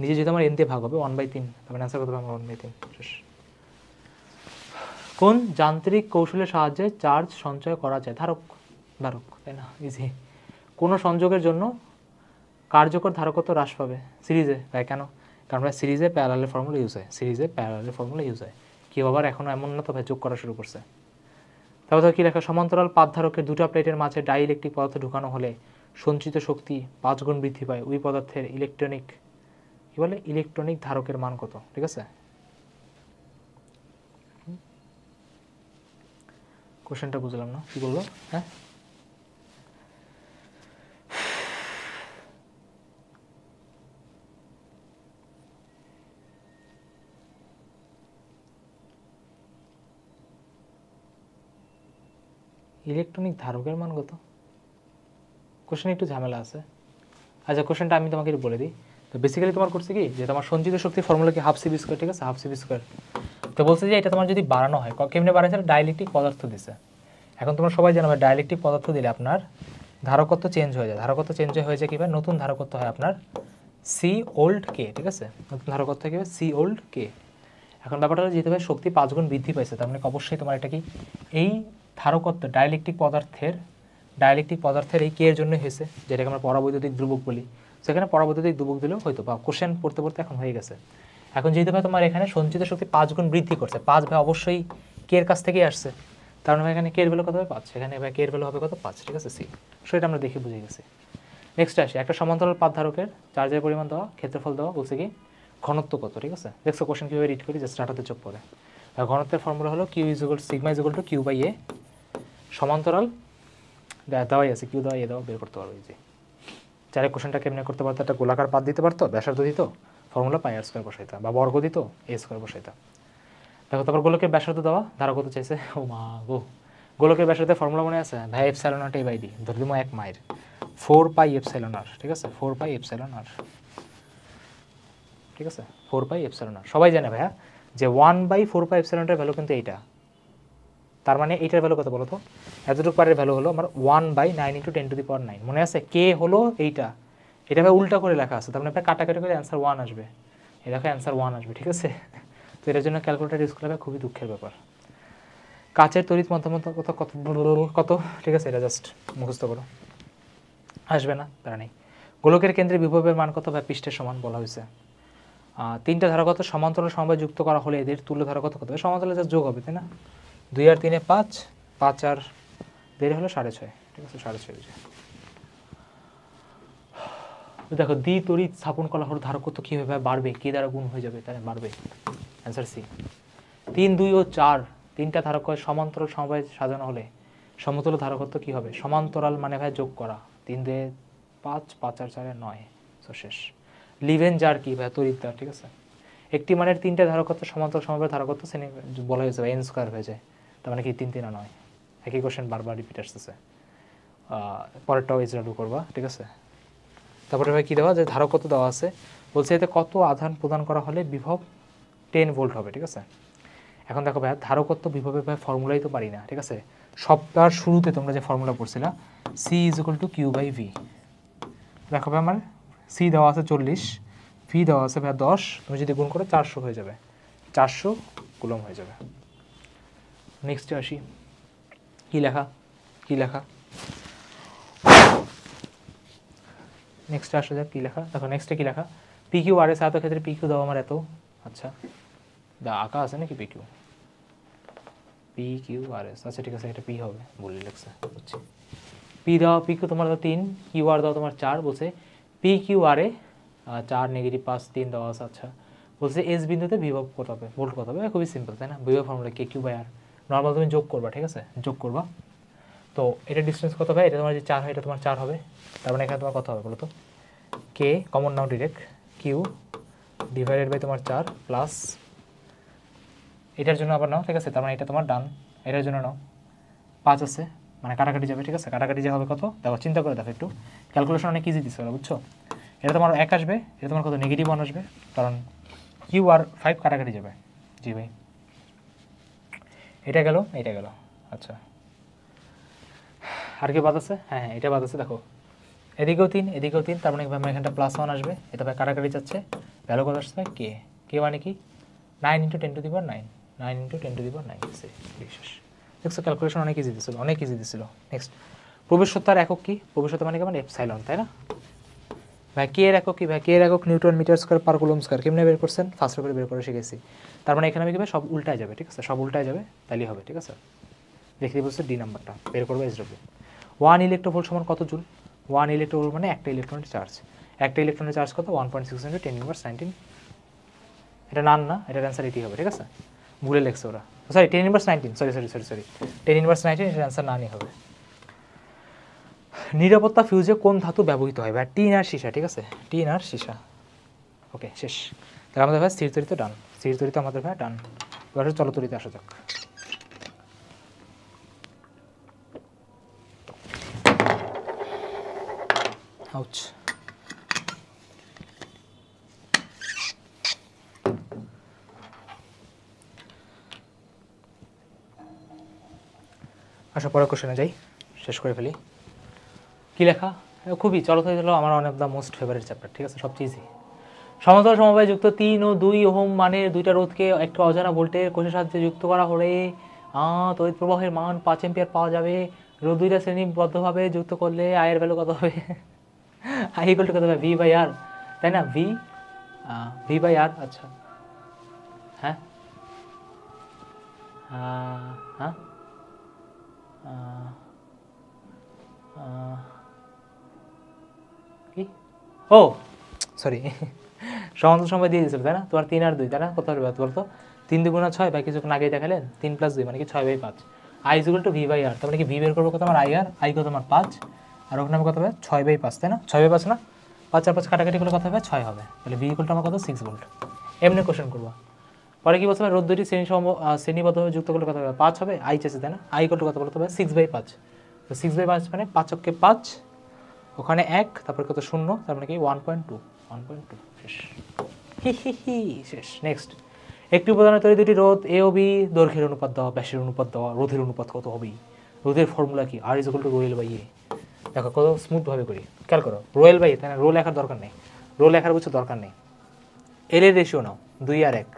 নিচে যেহেতু আমার এন দিয়ে ভাগ হবে 1/3, তার মানে অ্যান্সার কত হবে? আমার 1/3 শেষ। কোন যান্ত্রিক কৌশলের সাহায্যে চার্জ সঞ্চয় করা যায়? ধারক, ধারক, তাই না? ইজি। কোনো সংযোগের জন্য কার্যকর ধারকত্ব হ্রাস পাবে সিরিজে। তাই কেন? কারণ ভাই সিরিজে প্যারালালের ফর্মুলা ইউজ হয়, সিরিজে প্যারালালের ফর্মুলা ইউজ হয়। কেউ আবার এখনও এমন না তো ভাই যোগ করা শুরু করছে। তারপর তো কী লেখা? সমান্তরাল পাত ধারকের দুটো প্লেটের মাঝে ডাইইলেকট্রিক পদার্থ ঢুকানো হলে সঞ্চিত শক্তি 5 গুণ বৃদ্ধি পায়। ওই পদার্থের ইলেকট্রনিক, কী বলে, ইলেকট্রনিক ধারকের মান কত? ঠিক আছে, কোশ্চেনটা বুঝলাম না, কী বললো? হ্যাঁ, ইলেকট্রনিক ধারকের মান কত? কোশ্চেন একটু ঝামেলা আছে। আচ্ছা, কোশ্চেনটা আমি তোমাকে বলে দিই। তো বেসিক্যালি তোমার করছে কি, যে তোমার সঞ্চিত শক্তির ফর্মুলা কি? Half CV square. ঠিক আছে, হাফ সিভি স্কোয়ার। তো বলছে যে এটা তোমার যদি বাড়ানো হয়, কেমনে বাড়াইছে? ডাইইলেকট্রিক পদার্থ দিছে। এখন তোমরা সবাই জানো ডাইইলেকট্রিক পদার্থ দিলে আপনার ধারকত্ব চেঞ্জ হয়ে যায়। ধারকত্ব চেঞ্জ হয়ে যায় কীভাবে? নতুন ধারকত্ব হয় আপনার সি ওল্ড কে। ঠিক আছে, নতুন ধারকত্ব কী হবে? সি ওল্ড কে। এখন ব্যাপারটা হলো যেহেতু ভাই শক্তি 5 গুণ বৃদ্ধি পাইছে, তার মানে অবশ্যই তোমার এটা কি, এই ধারকত্ব ডাইইলেকট্রিক পদার্থের এই কে এর জন্য হয়েছে, যেটাকে আমরা পরাবৈদ্যুতিক ধ্রুবক বলি। সেখানে পরাবৈদ্যুতিক ধ্রুবক দিলেও হয়তো, বা কোশ্চেন পড়তে পড়তে এখন হয়ে গেছে। এখন যেহেতু ভাই তোমার এখানে সঞ্চিত শক্তি 5 গুণ বৃদ্ধি করছে, 5 ভাই অবশ্যই কে এর কাছ থেকেই আসছে, তার মানে এখানে কে এর ভ্যালু কত হবে? 5। এখানে ভাই কে এর ভ্যালু হবে কত? 5। ঠিক আছে, সি। সেটা আমরা দেখে বুঝে গেছি। নেক্সট আসি, একটা সমান্তরাল পাত ধারকের চার্জের পরিমাণ দেওয়া, ক্ষেত্রফল দেওয়া, বলছে কি ঘনত্ব কত। ঠিক আছে, দেখছো কোশ্চেন কীভাবে রিড করি, জাস্ট ডাটাতে চোখ পড়ে। আর ঘনত্বের ফর্মুলা হলো Q is equal sigma is equal to Q by A. সমান্তরাল দেওয়াই আছে, কিউ দেওয়া, এ দেওয়া, বের করতে পারবো। এই যে চারে কোশ্চেনটা কেমনে করতে পারতো? একটা গোলাকার পাত দিতে পারতো, ব্যাসার্ধ দিত, ফর্মুলা পাই আর স্কোয়ার বসাইতাম, বা বর্গ দিত, এ স্কোয়ার বসাইতাম। দেখো তারপর গোলকের ব্যাসার্ধ দেওয়া, ধারকত্ব চাইছে। ও মা গো, গোলকের ব্যাসার্ধের ফর্মুলা মনে আছে? ভাই epsilon naught A by D, ধরে দিমো 1 মাইর 4 পাই এপসাইলন আর। ঠিক আছে, 4 পাই এপসাইলন আর। ঠিক আছে, 4 পাই এপসাইলন আর সবাই জানে ভাইয়া, যে 1/4 পাই এপসাইলনের ভ্যালু কিন্তু এইটা। তার মানে এইটার ভ্যালু কত বলো তো? এতটুকু পারের ভ্যালু হলো আমার 1/9 × 10⁹ মনে আছে? কে হলো এইটা, এটা ভাই উল্টা করে লেখা আছে, তার মানে আপনার কাটাকাটি করে অ্যান্সার 1 আসবে। এই দেখো অ্যান্সার 1 আসবে। ঠিক আছে, তো এটার জন্য ক্যালকুলেটার ইউজ করা খুবই দুঃখের ব্যাপার। কাচের তড়িৎ মধ্যমতা কত কত কত? ঠিক আছে, এটা জাস্ট মুখস্থ করো, আসবে না, তারা নেই। গোলকের কেন্দ্রে বিভবের মান কত? বা পৃষ্ঠের সমান বলা হয়েছে। 3টা ধারকত্ব সমান্তরাল সমবায় যুক্ত করা হলে এদের তুল্য ধারকত্ব কত? সমান্তরালে জাস্ট যোগ হবে, তাই না? 2 আর 3 5, 5 আর 2 হলো 6.5। ঠিক আছে, 6.5। দেখো দ্বিতড়িৎ স্থাপন করা হলে ধারকত্ব কীভাবে বাড়বে? কে দ্বারা গুণ হয়ে যাবে, তাই বাড়বে। Answer C. 3, 2 ও 4 তিনটা ধারক সমান্তরাল সমবায় সাজানো হলে সমতুল্য ধারকত্ব কী হবে? সমান্তরাল মানে ভাই যোগ করা, 3 2 5, 5 আর 4 9, তো শেষ। লিভেন জার কি ভাই? তড়িৎদ্বার। ঠিক আছে, একটি মানের 3টা ধারকত্ব সমান্তরাল সমবায়ের ধারকত্ব শ্রেণী বলা হয়েছে এন স্কোয়ার হয়ে যায়, তার মানে কি 3 3 9। একই কোশ্চেন বারবার রিপিট আসতেছে, পরেরটাও ইজরাডু করবা। ঠিক আছে, তারপরে ভাই কী দেওয়া, যে ধারকত্ব দেওয়া আছে, বলছে এতে কত আধান প্রদান করা হলে বিভব 10 ভোল্ট হবে। ঠিক আছে, এখন দেখো ভাই ধারকত্ব বিভবের ভাই ফর্মুলাই তো পারি না। ঠিক আছে, সপ্তাহের শুরুতে তোমরা যে ফর্মুলা পড়ছিলা, C is equal to Q by V. দেখো ভাই আমার সি দেওয়া আছে 40, ভি দেওয়া আছে ভাই 10, তুমি যদি গুণ করো 400 হয়ে যাবে, 400 কুলম হয়ে যাবে। নেক্সটে আসি, কী লেখা, কী লেখা, নেক্সটে আসা যাক কী লেখা। দেখো নেক্সটে কী লেখা, পি কিউ আর এস এত ক্ষেত্রে পি কিউ দাও আমার এত। আচ্ছা, আঁকা আছে নাকি P Q? P Q R S, আচ্ছা ঠিক আছে, এটা পি হবে, বলে লিখছে, বুঝছি। পি দেওয়া, পি কিউ তোমার 3, কিউ আর দেওয়া তোমার 4, বলছে পি কিউ আর এ 4 নেগেটিভ 5 3 দেওয়া আছে। আচ্ছা বলছে এস বিন্দুতে বিভব কত হবে, ভোল্ট কত হবে, খুবই সিম্পল তাই না? বিভব formula K Q by R, normal তুমি যোগ করবা, ঠিক আছে, যোগ করবা। তো এটা ডিস্টেন্স কত হবে, এটা তোমার যে 4 হয় এটা তোমার 4 হবে, তার মানে এখানে তোমার কত হবে বলো তো, কে কমন নাও ডিরেক্ট, কিউ ডিভাইডেড বাই তোমার 4 প্লাস এটার জন্য আবার নাও, ঠিক আছে, তার মানে এটা তোমার ডান, এটার জন্য নাও 5 আছে, মানে কাটাকাটি যাবে, ঠিক আছে, কাটাকাটি যে হবে কত দেখো, চিন্তা করে দেখো একটু, ক্যালকুলেশন অনেক ইজি দিচ্ছে, বুঝছো? এটা তোমার 1 আসবে, এটা তোমার কত নেগেটিভ 1 আসবে, কারণ কিউ আর 5 কাটাকাটি যাবে। জি ভাই, এটা গেল, এটা গেল। আচ্ছা আর কি বাদ আছে? হ্যাঁ হ্যাঁ এটা বাদ আছে, দেখো এদিকেও 3 এদিকেও 3, তার মানে এখানটা +1 আসবে, এটা ভাই কাটাকাটি যাচ্ছে, ভ্যালু কত আসছে কে, কে মানে কি 9 × 10⁹, 9 × 10⁹, বিশেষ দেখছো, ক্যালকুলেশন অনেক ইজি দিছিল, অনেক ইজি দিছিল। নেক্সট প্রবেশতার একক কি, প্রবেশতা মানে কি, মানে এপসাইলন, তাই না? ভাই কে এর একক কি, ভাই কে এর একক newton metre square per coulomb square, কেমনে বের করছেন, ফার্স্ট করে বের করে শিখেছি। তার মানে এখানে আমি কি সব উল্টায় যাবে, ঠিক আছে, সব উল্টায় যাবে, তাইলে হবে, ঠিক আছে। দেখতে বলছে ডি নাম্বারটা বের করবে, এসডব্লিউ 1 ইলেকট্রোভোল্ট সমান কত জুল, 1 ইলেকট্রোভোল্ট মানে একটা ইলেকট্রনের চার্জ, একটা ইলেকট্রনের চার্জ কত 1.6 × 10⁻19, এটা না এটার অ্যান্সার এটি হবে, ঠিক আছে, ভুলে লেখছে ওরা, সরি 10⁻19, সরি 10⁻19, এটার অ্যান্সার না নিয়ে হবে। নিরাপত্তা ফিউজে কোন ধাতু ব্যবহৃত হয়, ভাই টিন আর সীসা, ঠিক আছে, টিন আর সীসা। ওকে শেষ, তাহলে আমাদের ভাই স্থির তড়িৎ ডান, স্থির তড়িৎ আমাদের ভাই ডান। এবার চলো তড়িতে আসা যাক। আউচ, আচ্ছা পরের কোশ্চেনে যাই, শেষ করে ফেলি। কি লেখা, খুবই চলতড়িৎ হলো আমার one of the most favourite chapter, ঠিক আছে, সবচেয়ে ইজি। সমান্তরাল সমবায়ে যুক্ত 3 ও 2 ওহম মানের দুইটা রোধকে একটা অজানা ভোল্টের কোষের সাহায্যে যুক্ত করা হলে তড়িৎ প্রবাহের মান 5 অ্যাম্পিয়ার পাওয়া যাবে। রোধ দুইটা শ্রেণীবদ্ধভাবে যুক্ত করলে আয়ের ভ্যালু কত হবে, আই ইকুয়াল টু কত হবে, ভি বাই আর, তাই না, ভি বাই আর। আচ্ছা হ্যাঁ হ্যাঁ কি, ও সরি সমান্তরাল সমবায় দিয়ে দিয়েছিল তাই না, তোমার 3 আর 2, তাই না, কত হবে বলতো, 3 × 2 = 6, বা কিছুক্ষণ আগেই দেখালেন 3 + 2 মানে কি 6/5, I equal to V by R, তার মানে কি ভি বের করবো কত আমার আই আর, আই কত আমার 5, আর ওখানে আমার কত হবে 6/5, তাই না, 6/5 না, 5 আর 5 কাটাকাটি করলে কত হবে 6 হবে, তাহলে ভি ইকুয়াল টু আমার কত 6 ভোল্ট। এমনি কোশ্চেন করবো। পরে কি বলতে হবে, রোধ দুইটি শ্রেণীবদ্ধভাবে যুক্ত করলে কত হবে 5 হবে, আই চেয়েছে তাই না, আই ইকুয়াল টু কত বলতে হবে 6/5, তো 6/5 মানে 5 × 5, ওখানে 1, তারপর কত 0, তার মানে কি 1.2 শেষ, শেষ। নেক্সট, একটি উপাদানের তৈরি দুটি রোধ এ ও বি দৈর্ঘ্যের অনুপাত দেওয়া, ব্যাসের অনুপাত দেওয়া, রোধের অনুপাত কত হবে, রোধের ফর্মুলা কি, R equal to rho L by A. দেখো কত স্মুথভাবে করি, খেয়াল করো, রো এল বাই এ, তাই না, রো লেখার দরকার নেই, রো লেখার বুঝছো দরকার নেই, এল এর রেশিও নাও 2 আর 1,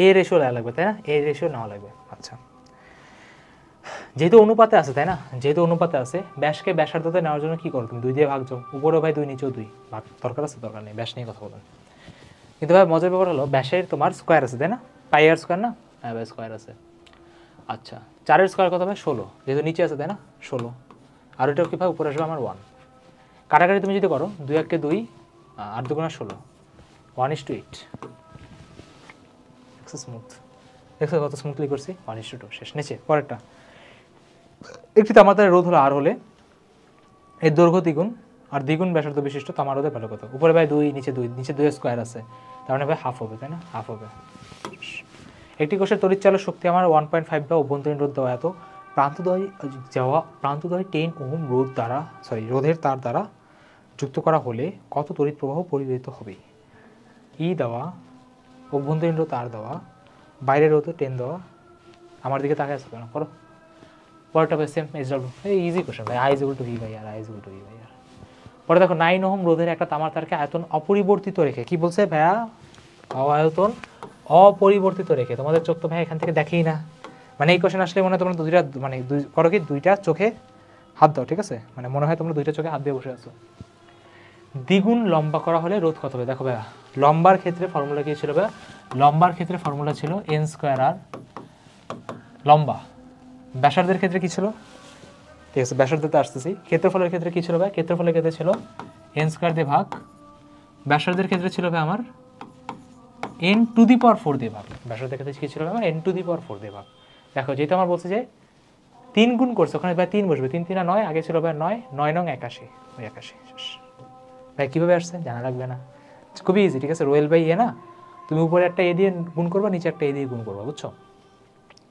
এ রেশিও লাগবে তাই না, এ রেশিও নেওয়া লাগবে। আচ্ছা যেহেতু অনুপাতে আছে তাই না, যেহেতু অনুপাতে আছে, ব্যাসকে ব্যাসার্ধতে নেওয়ার জন্য কি করো তুমি, 2 দিয়ে ভাগ যাও, উপরেও ভাই 2 নিচেও 2, ভাগ দরকার আছে, দরকার নেই, ব্যাস নিয়ে কথা বলেন। কিন্তু ভাই মজার ব্যাপার হলো ব্যাসের তোমার স্কোয়ার আছে তাই না, পাই আর স্কোয়ার না, হ্যাঁ ভাই স্কোয়ার আছে। আচ্ছা 4 এর স্কোয়ার কত হবে 16, যেহেতু নিচে আছে তাই না 16, আর ওইটাও কি ভাই উপরে আসবে আমার 1, কাটাকাটি তুমি যদি করো 2 1 কে 2, 8 2 × 16, 1:8, স্মুথ, দেখছো কত স্মুথলি করছি, 1:2, শেষ। নিচে পরেরটা, একটি তামার রোধ হলো আর হলে এর দৈর্ঘ্য দ্বিগুণ আর দ্বিগুণ ব্যাসার্ধ বিশিষ্ট তামার রোধের ভ্যালু কত, উপরে ভাই 2 নিচে 2, নিচে 2 স্কোয়ার আছে, তার মানে ভাই হাফ হবে তাই না, হাফ হবে। একটি কোষের তড়িৎচালক শক্তি আমার 1.5 বা অভ্যন্তরীণ রোধ দেওয়া এত, প্রান্তদ্বয় 10 ওহম রোধের তার দ্বারা যুক্ত করা হলে কত তড়িৎ প্রবাহ পরিবাহিত হবে, ই দেওয়া, অভ্যন্তরীণ রোধ আর দেওয়া, বাইরের রোধ 10 দেওয়া, আমার দিকে তাকায় আছে কেন করো, পরেরটা হবে সেম এসডব্লিউ, এই ইজি কোশ্চেন ভাই, I equal to V by R, I equal to V by R. পরে দেখো 9 ওহম রোধের একটা তামার তারকে আয়তন অপরিবর্তিত রেখে, কি বলছে ভাইয়া, আয়তন অপরিবর্তিত রেখে, তোমাদের চোখ তো ভাই এখান থেকে দেখেই না, মানে এই কোশ্চেন আসলে মনে হয় তোমরা দুইটা মানে করো কি, দুইটা চোখে হাত দাও, ঠিক আছে, মানে মনে হয় তোমরা দুইটা চোখে হাত দিয়ে বসে আছো। দ্বিগুণ লম্বা করা হলে রোধ কত হবে, দেখো ভাইয়া লম্বার ক্ষেত্রে ফর্মুলা কি ছিল ভাইয়া, লম্বার ক্ষেত্রে ফর্মুলা ছিল n² আর লম্বা, ব্যাসার্ধের ক্ষেত্রে কি ছিল ঠিক আছে, ব্যাসার্ধতে আসতেছি। ক্ষেত্রফলের ক্ষেত্রে কী ছিল ভাই? ক্ষেত্রফলের ক্ষেত্রে ছিল এন স্কোয়ার দিয়ে ভাগ, ব্যাসার্ধের ক্ষেত্রে ছিল ভাই আমার এন টু দি পাওয়ার 4 দিয়ে ভাগ। ব্যাসার্ধের ক্ষেত্রে কী ছিল আমার? এন টু দি পাওয়ার 4 দিয়ে ভাগ। দেখো যেহেতু আমার বলছে যে 3 গুণ করছে, ওখানে ভাই 3 বসবে, 3 3 9, আগে ছিল ভাই 9, 9 9 81, ওই 81 শেষ। ভাই কীভাবে আসছে জানা লাগবে না, খুবই ইজি। ঠিক আছে, রোয়েল বাই এ না, তুমি উপরে একটা এ দিয়ে গুণ করবা, নিচে একটা এ দিয়ে গুণ করবা, বুঝছো?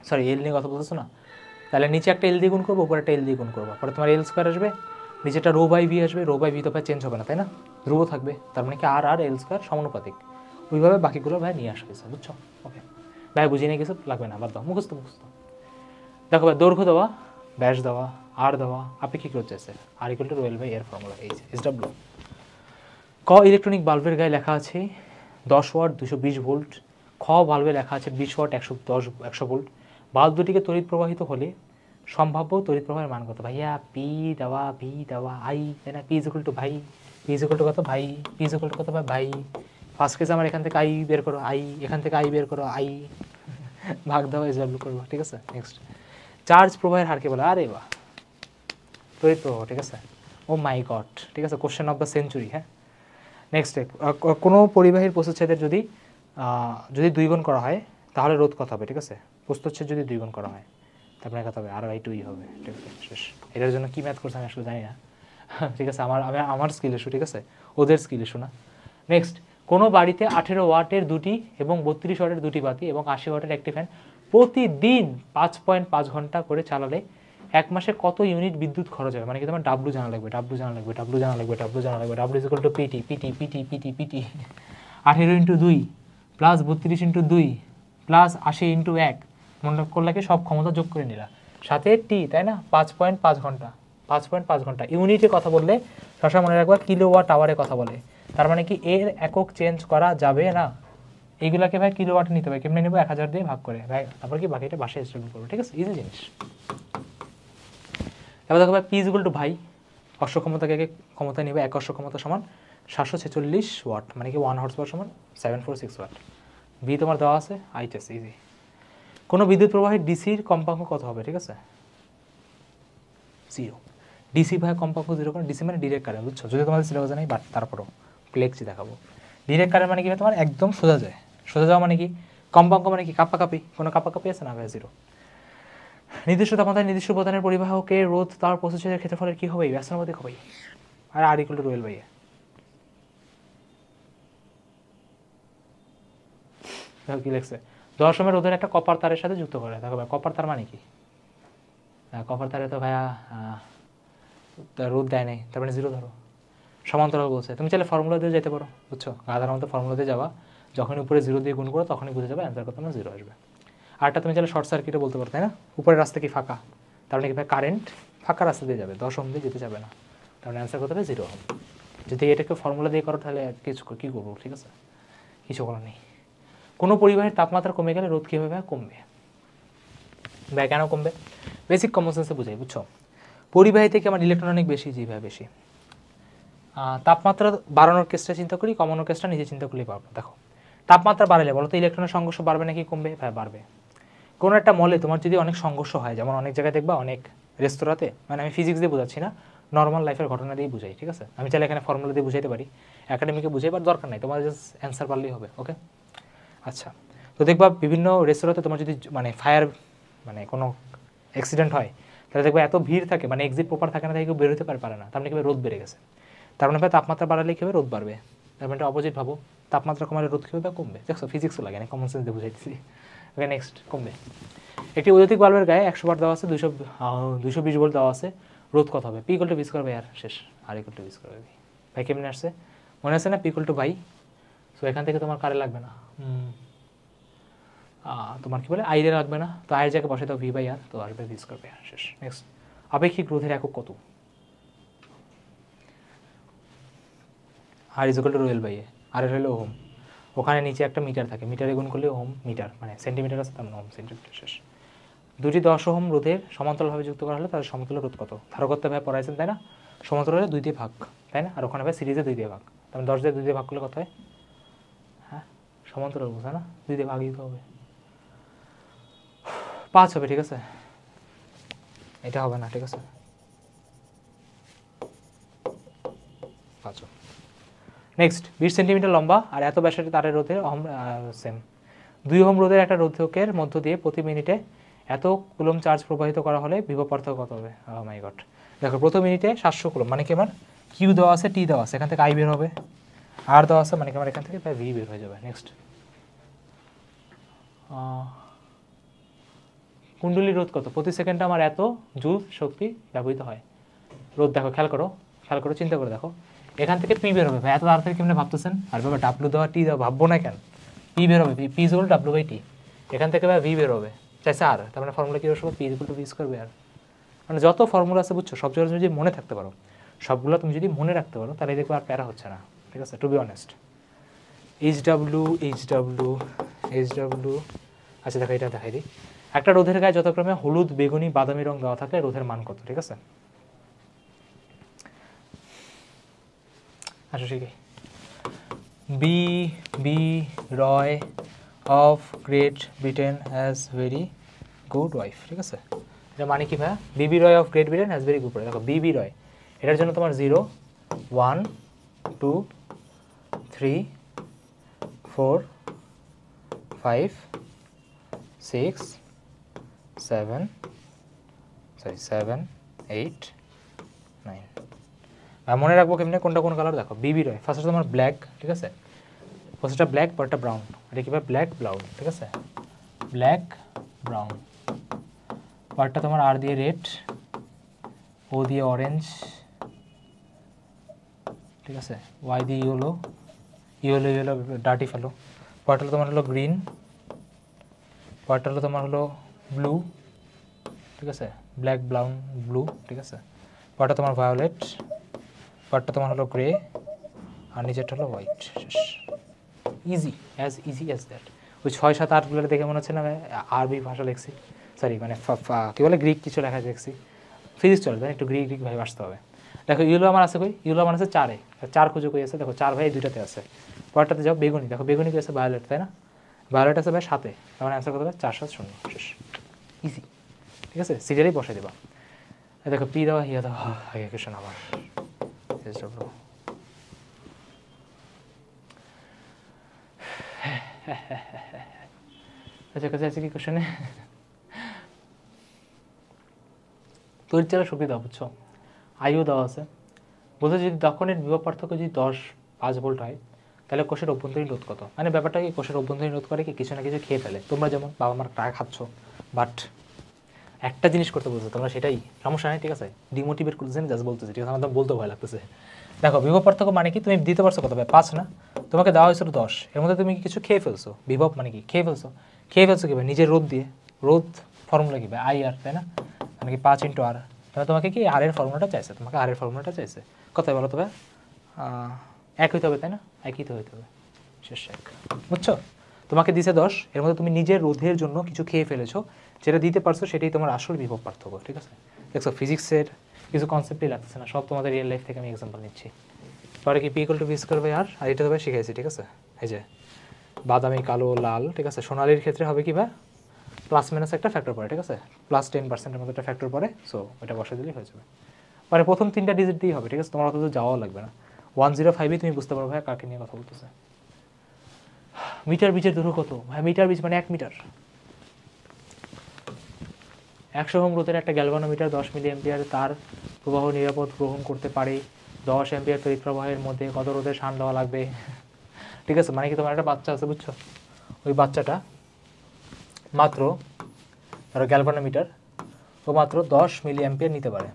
সরি, এল নিয়ে কথা বলতেছো না? তাহলে নিচে একটা এল দিয়ে গুণ করবো, উপরে একটা এল দিয়ে গুণ করবো, পরে তোমার এল স্কোয়ার আসবে, নিচেটা রো বাই ভি আসবে, রো বাই ভি তো ভাই চেঞ্জ হবে না তাই না, ধ্রুব থাকবে, তার মানে কি আর আর এল স্কোয়ার সমানুপাতিক। ওইভাবে বাকিগুলো ভাই নিয়ে আসা হয়েছে, বুঝছো? ওকে ভাই, বুঝিয়ে নিয়ে কিছু লাগবে না, বাদ দাও, মুখস্থ মুখস্থ। দেখো ভাই, দৈর্ঘ্য দেওয়া, ব্যাস দেওয়া, আর দেওয়া, আপেক্ষিক রোধ চাইছে, আর ইকুয়াল টু রোয়েল বাই এর ফর্মুলা এই এস ডাব্লিউ। ক ইলেকট্রনিক বাল্বের গায়ে লেখা আছে 10 ওয়াট 220 ভোল্ট। খ বাল্বে লেখা আছে 20 ওয়াট 100 ভোল্ট। বাল্ব দুটিকে তড়িৎ প্রবাহিত হলে সম্ভাব্য তড়িৎ প্রবাহের মান কত? ভাইয়া পি দেওয়া, ভি দেওয়া, আই, তাই না? পি ইজ ইকুয়াল টু ভাই, পি ইজ ইকুয়াল টু কত ভাই, পি ইজ ইকুয়াল টু কত ভাই। ফার্স্ট কেস আমার এখান থেকে আই বের করো, আই, এখান থেকে আই বের করো, আই, ভাগ দেওয়া এস ডাব্লিউ করবো। ঠিক আছে, নেক্সট চার্জ প্রবাহের হারকে বলে, আরে বাহ, তড়িৎ প্রবাহ। ঠিক আছে, ও মাই গড, ঠিক আছে, কোশ্চেন অফ দ্য সেঞ্চুরি। হ্যাঁ, নেক্সট, কোনো পরিবাহীর প্রস্থচ্ছেদের যদি 2 গুণ করা হয় তাহলে রোধ কত হবে? ঠিক আছে, প্রস্থচ্ছেদ যদি 2 গুণ করা হয় তারপরে কত হবে? আর বাই 2ই হবে। ঠিক আছে, শেষ। এটার জন্য কী ম্যাথ করছে আমি আসলে জানি না। ঠিক আছে, আমার স্কিল ইস্যু, ঠিক আছে, ওদের স্কিল ইস্যু না। নেক্সট, কোনো বাড়িতে 18 ওয়াটের দুটি এবং 32 ওয়াটের দুটি বাতি এবং 80 ওয়াটের একটি ফ্যান প্রতিদিন 5.5 ঘন্টা করে চালালে 1 মাসে কত ইউনিট বিদ্যুৎ খরচ হয়? মানে কি তোমার ডাব্লু জানা লাগবে, ডাব্লু জানা লাগবে, ডাব্লু জানা লাগবে, ডাব্লু জানা লাগবে। W is equal to PT, PT, PT, PT, PT. 18 into 2 plus 32 into 2 plus 80 into 1, মনে করলে কি সব ক্ষমতা যোগ করে নিলা, সাথে টি, তাই না? 5.5 ঘন্টা, 5.5 ঘন্টা। ইউনিটে কথা বললে সবসময় মনে রাখবা কিলোওয়াট আওয়ারে কথা বলে, তার মানে কি এর একক চেঞ্জ করা যাবে না। এইগুলাকে ভাই কিলোওয়াটে নিতে হবে, কেমনে নেবো? 1000 দিয়ে ভাগ করে ভাই, তারপর কি বাকিটা বাসায় স্টেটমেন্ট করবো। ঠিক আছে, ইজি জিনিস। এবার দেখো ভাই, পি ইজ ইকুয়াল টু ভাই, অশ্ব ক্ষমতাকে ক্ষমতা নিবে, এক অশ্ব ক্ষমতা সমান 746 ওয়াট, মানে কি 1 হর্স পাওয়ার সমান 746 ওয়াট। ভি তোমার দেওয়া আছে, আইটেস, ইজি। কোনো বিদ্যুৎ প্রবাহের ডিসির কম্পাঙ্ক কত হবে? ঠিক আছে, 0। ডিসি ভাই কম্পাঙ্ক 0, কারণ ডিসি মানে ডিরেক্ট কারেন্ট, বুঝছো? যদি তোমাদের সিলেবাসে নেই, বাট তারপরও প্লেক্সি দেখাবো। ডিরেক্ট কারেন্ট মানে কি তোমার একদম সোজা যায়, সোজা যাওয়া মানে কি, কম্পাঙ্ক মানে কি কাপাকাপি, কোনো কাপাকাপি আছে না ভাই? 0। নির্দিষ্ট তাপমাত্রায় নির্দিষ্ট উপাদানের পরিবাহকের রোধ তার প্রস্থচ্ছেদের ক্ষেত্রফলের কি হবে? ব্যস্তানুপাতিক হবে, আর আর ইকুয়াল টু রোয়েল বাই এ। দেখো কি লিখছে, 10 ওহমের রোধের একটা কপার তারের সাথে যুক্ত করে। দেখো ভাই, কপার তার মানে কি? কপার তারে তো ভাইয়া রোধ দেয় নাই, তার মানে 0 ধরো। সমান্তরাল বলছে, তুমি চাইলে ফর্মুলা দিয়ে যেতে পারো, বুঝছো? গাধার মতো ফর্মুলা দিয়ে যাওয়া, যখনই উপরে 0 দিয়ে গুণ করো তখনই বুঝে যাবে অ্যান্সার কত, আমার 0 আসবে। আরটা তুমি চাইলে শর্ট সার্কিটে বলতে পারো, তাই না? উপরের রাস্তা কি ফাঁকা, তার মানে কি ভাই কারেন্ট ফাঁকা রাস্তা দিয়ে যাবে, 10 ওহম দিয়ে যেতে যাবে না, তার মানে অ্যান্সার কত হবে? 0 ওহম। যদি এটাকে ফর্মুলা দিয়ে করো তাহলে কিছু কী করবো? ঠিক আছে, কিছু করার নেই। কোনো পরিবাহের তাপমাত্রা কমে গেলে রোধ কীভাবে কমবে? ভাই কেন কমবে? বেসিক কমন সেন্সে বুঝাই, বুঝছো? পরিবাহী থেকে আমার ইলেকট্রন অনেক বেশি, জি ভাই বেশি। তাপমাত্রা বাড়ানোর কেসটা চিন্তা করি, কমানোর কেসটা নিজে চিন্তা করলেই পারবো। দেখো, তাপমাত্রা বাড়ালে বলো তো ইলেকট্রনের সংঘর্ষ বাড়বে নাকি কমবে? ভাই বাড়বে। কোনো একটা মলে তোমার যদি অনেক সংঘর্ষ হয়, যেমন অনেক জায়গায় দেখবা, অনেক রেস্তোরাঁতে, মানে আমি ফিজিক্স দিয়ে বোঝাচ্ছি না, নর্মাল লাইফের ঘটনা দিয়েই বুঝাই। ঠিক আছে, আমি চাইলে এখানে ফর্মুলা দিয়ে বুঝাইতে পারি, একাডেমিকে বুঝাইবার দরকার নাই, তোমার জাস্ট অ্যান্সার পারলেই হবে। ওকে, আচ্ছা। তো দেখবা বিভিন্ন রেস্তোরাঁতে তোমার যদি মানে ফায়ার, মানে কোনো অ্যাক্সিডেন্ট হয়, তাহলে দেখবা এত ভিড় থাকে, মানে এক্সিট প্রপার থাকে না, তাই কেউ বের হতে পারে না, তার মানে কীভাবে রোদ বেড়ে গেছে। তার মানে ভাই তাপমাত্রা বাড়ালে কীভাবে রোদ বাড়বে, তার মানে অপোজিট ভাবো, তাপমাত্রা কমালে রোদ কীভাবে কমবে। দেখছো, ফিজিক্সও লাগে না, কমন সেন্স দিয়ে বুঝাইতেছি। ওকে, নেক্সট, কমবে। একটি বৈদ্যুতিক বাল্বের গায়ে 100 ওয়াট দেওয়া আছে, 220 ভোল্ট দেওয়া আছে, রোধ কত হবে? P equal to V square by R, শেষ। R equal to V square by V. ভাই কেমনে আসছে মনে আছে না? পি ইকুয়াল টু ভাই, সো এখান থেকে তোমার কারে লাগবে না, তোমার কি বলে আইরে লাগবে না, তো আয়ের জায়গায় বসে দাও ভি বাই আর, তো আসবে ভি স্কয়ার বাই আর, শেষ। নেক্সট, আপেক্ষিক রোধের একক কত? আর ইজ ইকুয়াল টু রোয়েল বাই এ, আর এর হলো ওহম, ওখানে নিচে একটা মিটার থাকে, মিটারে গুণ করলে ওহম মিটার, মানে সেন্টিমিটার আছে, তার ওহম সেন্টিমিটার, শেষ। দুটি 10 ওহম রোধের সমান্তরালভাবে যুক্ত করা হলে তাদের সমতুল্য রোধ কত? ধারকত্ব ভাই পড়াইছেন তাই না? সমান্তরালে 2 দিয়ে ভাগ, তাই না? আর ওখানে ভাই সিরিজে 2 দিয়ে ভাগ, তাহলে 10 দিয়ে 2 দিয়ে ভাগ করলে কত হয়? হ্যাঁ, সমান্তরাল বোঝা না, 2 দিয়ে ভাগ দিতে হবে, 5 হবে। ঠিক আছে, এটা হবে না, ঠিক আছে, 5 ওহম। নেক্সট 20 সেন্টিমিটার লম্বা আর এত ব্যাসার্ধের তারের রোধে সেম 2 ওহম রোধের একটা রোধকের মধ্য দিয়ে প্রতি মিনিটে এত কুলম চার্জ প্রবাহিত করা হলে বিভব পার্থক্য কত হবে? ও মাই গড, দেখো প্রতি মিনিটে 700 কুলম, মানে কি আমার কিউ দেওয়া আছে, টি দেওয়া আছে, এখান থেকে আই বের হবে, আর দেওয়া আছে, মানে কি আমার এখান থেকে ভি বের হয়ে যাবে। নেক্সট কুণ্ডলী রোধ কত? প্রতি সেকেন্ডে আমার এত জুল শক্তি ব্যবহৃত হয়। রোধ দেখো, খেয়াল করো, চিন্তা করে দেখো, এখান থেকে পি বের হবে। ভাই এত তাড়াতাড়ি কেমনে ভাবতেছেন? আর বাবা ডাব্লু দেওয়া, টি দেওয়া, ভাববো না কেন? পি বের হবে, P is equal to W by T. এখান থেকে ভাই ভি বের হবে, চাইছে আর, তার মানে ফর্মুলা কী হবে? P is equal to V square by R. মানে যত ফর্মুলা আছে বুঝছো, সব জায়গায় যদি মনে থাকতে পারো, সবগুলো তুমি যদি মনে রাখতে পারো, তাহলে দেখবে আর প্যারা হচ্ছে না, ঠিক আছে? To be honest, H W, আচ্ছা দেখো এটা দেখাই দিই। একটা রোধের গায়ে যথাক্রমে হলুদ, বেগুনি, বাদামি রং দেওয়া থাকলে রোধের মান কত? ঠিক আছে, আচ্ছা ঠিক আছে। B Roy of Great Britain has very good wife, ঠিক আছে? এটা মানে কি ভাইয়া? BB Roy of Great Britain has very good wife. দেখো বিবি রয়, এটার জন্য তোমার 0 1 2 3 4 5 6 7 8 9। মনে রাখবো কেমনি কোনটা কোন কালার? দেখো বিবি রয় ফার্স্টে তোমার ব্ল্যাক, ঠিক আছে? ফার্স্টটা ব্ল্যাক, পরটা ব্রাউন। এটা কি ভাই? ব্ল্যাক ব্রাউন, ঠিক আছে? Black brown. পরটা তোমার আর দিয়ে রেড, ও দিয়ে অরেঞ্জ, ঠিক আছে? ওয়াই দিয়ে ইয়েলো, ইয়েলো ডার্টি ফেলো। পরটা তোমার হলো গ্রিন, পরটা হলো তোমার হলো ব্লু, ঠিক আছে? ব্ল্যাক ব্রাউন ব্লু, ঠিক আছে? পরটা তোমার ভায়োলেট, পরটা তোমার হলো গ্রে, আর নিচেরটা হলো হোয়াইট। Easy as that. ওই 6 7 8গুলো দেখে মনে হচ্ছে না আরবি ভাষা লিখছি, সরি মানে কী বলে গ্রিক কিছু লেখা দেখছি। ফিজিক্স চলে তাই একটু গ্রিক ভাই আসতে হবে। দেখো ইউলো আমার আছে কই? ইউলো আমার আছে 4-এ, 4 খুঁজে কই আছে? দেখো 4 ভাই 2টাতে আছে। পরটাতে যাও বেগুনি, দেখো বেগুনি কী আছে? ভায়োলেট, তাই না? ভায়োলেট আছে ভাই 7-এ, আমার অ্যান্সার কত হবে? 4 7 0, শেষ, ইজি, ঠিক আছে? সিরিয়ালেই বসে দেবা। দেখো পি দেওয়া, হিয়া দেওয়া, আগে কোয়েশন আবার আচ্ছা কাছে আছে কি কোশ্চেনে? তড়িৎ চালক শক্তি দেওয়া, বুঝছো? আইও দেওয়া আছে, বলতে যদি দক্ষণের বিভব পার্থক্য যদি 5 ভোল্ট হয়, তাহলে কোষের অভ্যন্তরীণ রোধ কত? মানে ব্যাপারটা কি, কোষের অভ্যন্তরীণ রোধ করে কি কিছু না কিছু খেয়ে ফেলে। তোমরা যেমন বাবা মার টাকা খাচ্ছ, বাট একটা জিনিস করতে বলছো তোমরা, সেটাই সমস্যা নেই, ঠিক আছে? ডিমোটিভেট করতেছে না, জাস্ট বলতেছে, ঠিক আছে? আমার বলতে ভয় লাগতেছে। দেখো বিভব পার্থক্য মানে কি? তুমি দিতে পারছো কত ভাই? 5 না? তোমাকে দেওয়া হয়েছিল 10, এর মধ্যে তুমি কিছু খেয়ে ফেলছো। বিভব মানে কি? খেয়ে ফেলছো কি ভাই? নিজের রোধ দিয়ে। রোধ ফর্মুলা কি ভাই? আই আর, তাই না? মানে কি 5 × আর। তাহলে তোমাকে কি আর এর ফর্মুলাটা চাইছে, তোমাকে আর এর ফর্মুলাটা চাইছে। কত বলো তবে? এক হইতে হবে, তাই না? একই তো হইতে হবে, শেষ এক, বুঝছো? তোমাকে দিছে 10, এর মধ্যে তুমি নিজের রোধের জন্য কিছু খেয়ে ফেলেছো, যেটা দিতে পারছো সেটাই তোমার আসল বিভব পার্থক্য, ঠিক আছে? দেখছো ফিজিক্সের কিছু কনসেপ্টই লাগতেছে না, সব তোমাদের রিয়েল লাইফ থেকে আমি এক্সাম্পল নিচ্ছি। পরে কি P equal to V square by R, আর এটা তো ভাই শিখাইছি, ঠিক আছে? এই যে বাদামি, কালো, লাল, ঠিক আছে? সোনালির ক্ষেত্রে হবে কি ভাই? প্লাস মাইনাস একটা ফ্যাক্টর পড়ে, ঠিক আছে? প্লাস 10%-এর মতো একটা ফ্যাক্টর পড়ে, সো এটা বসে দিলেই হয়ে যাবে। পরে প্রথম 3টা ডিজিট দিয়েই হবে, ঠিক আছে? তোমার অত তো যাওয়াও লাগবে না। 105-ই তুমি বুঝতে পারো ভাই কাকে নিয়ে কথা বলতেছে। মিটার বীজের দূরত্ব কত ভাই? মিটার বীজ মানে 1 মিটার। 100 ওহম রোধের একটা গ্যালভানোমিটার 10 মিলি অ্যাম্পিয়ার তার প্রবাহ নিরাপদ গ্রহণ করতে পারে। 10 অ্যাম্পিয়ার তড়িৎ প্রবাহের মধ্যে কত রোধের শান দেওয়া লাগবে? ঠিক আছে, মানে কি তোমার একটা বাচ্চা আছে, বুঝছো? ওই বাচ্চাটা মাত্র, ধরো গ্যালভানোমিটার, ও মাত্র 10 মিলি অ্যাম্পিয়ার নিতে পারে।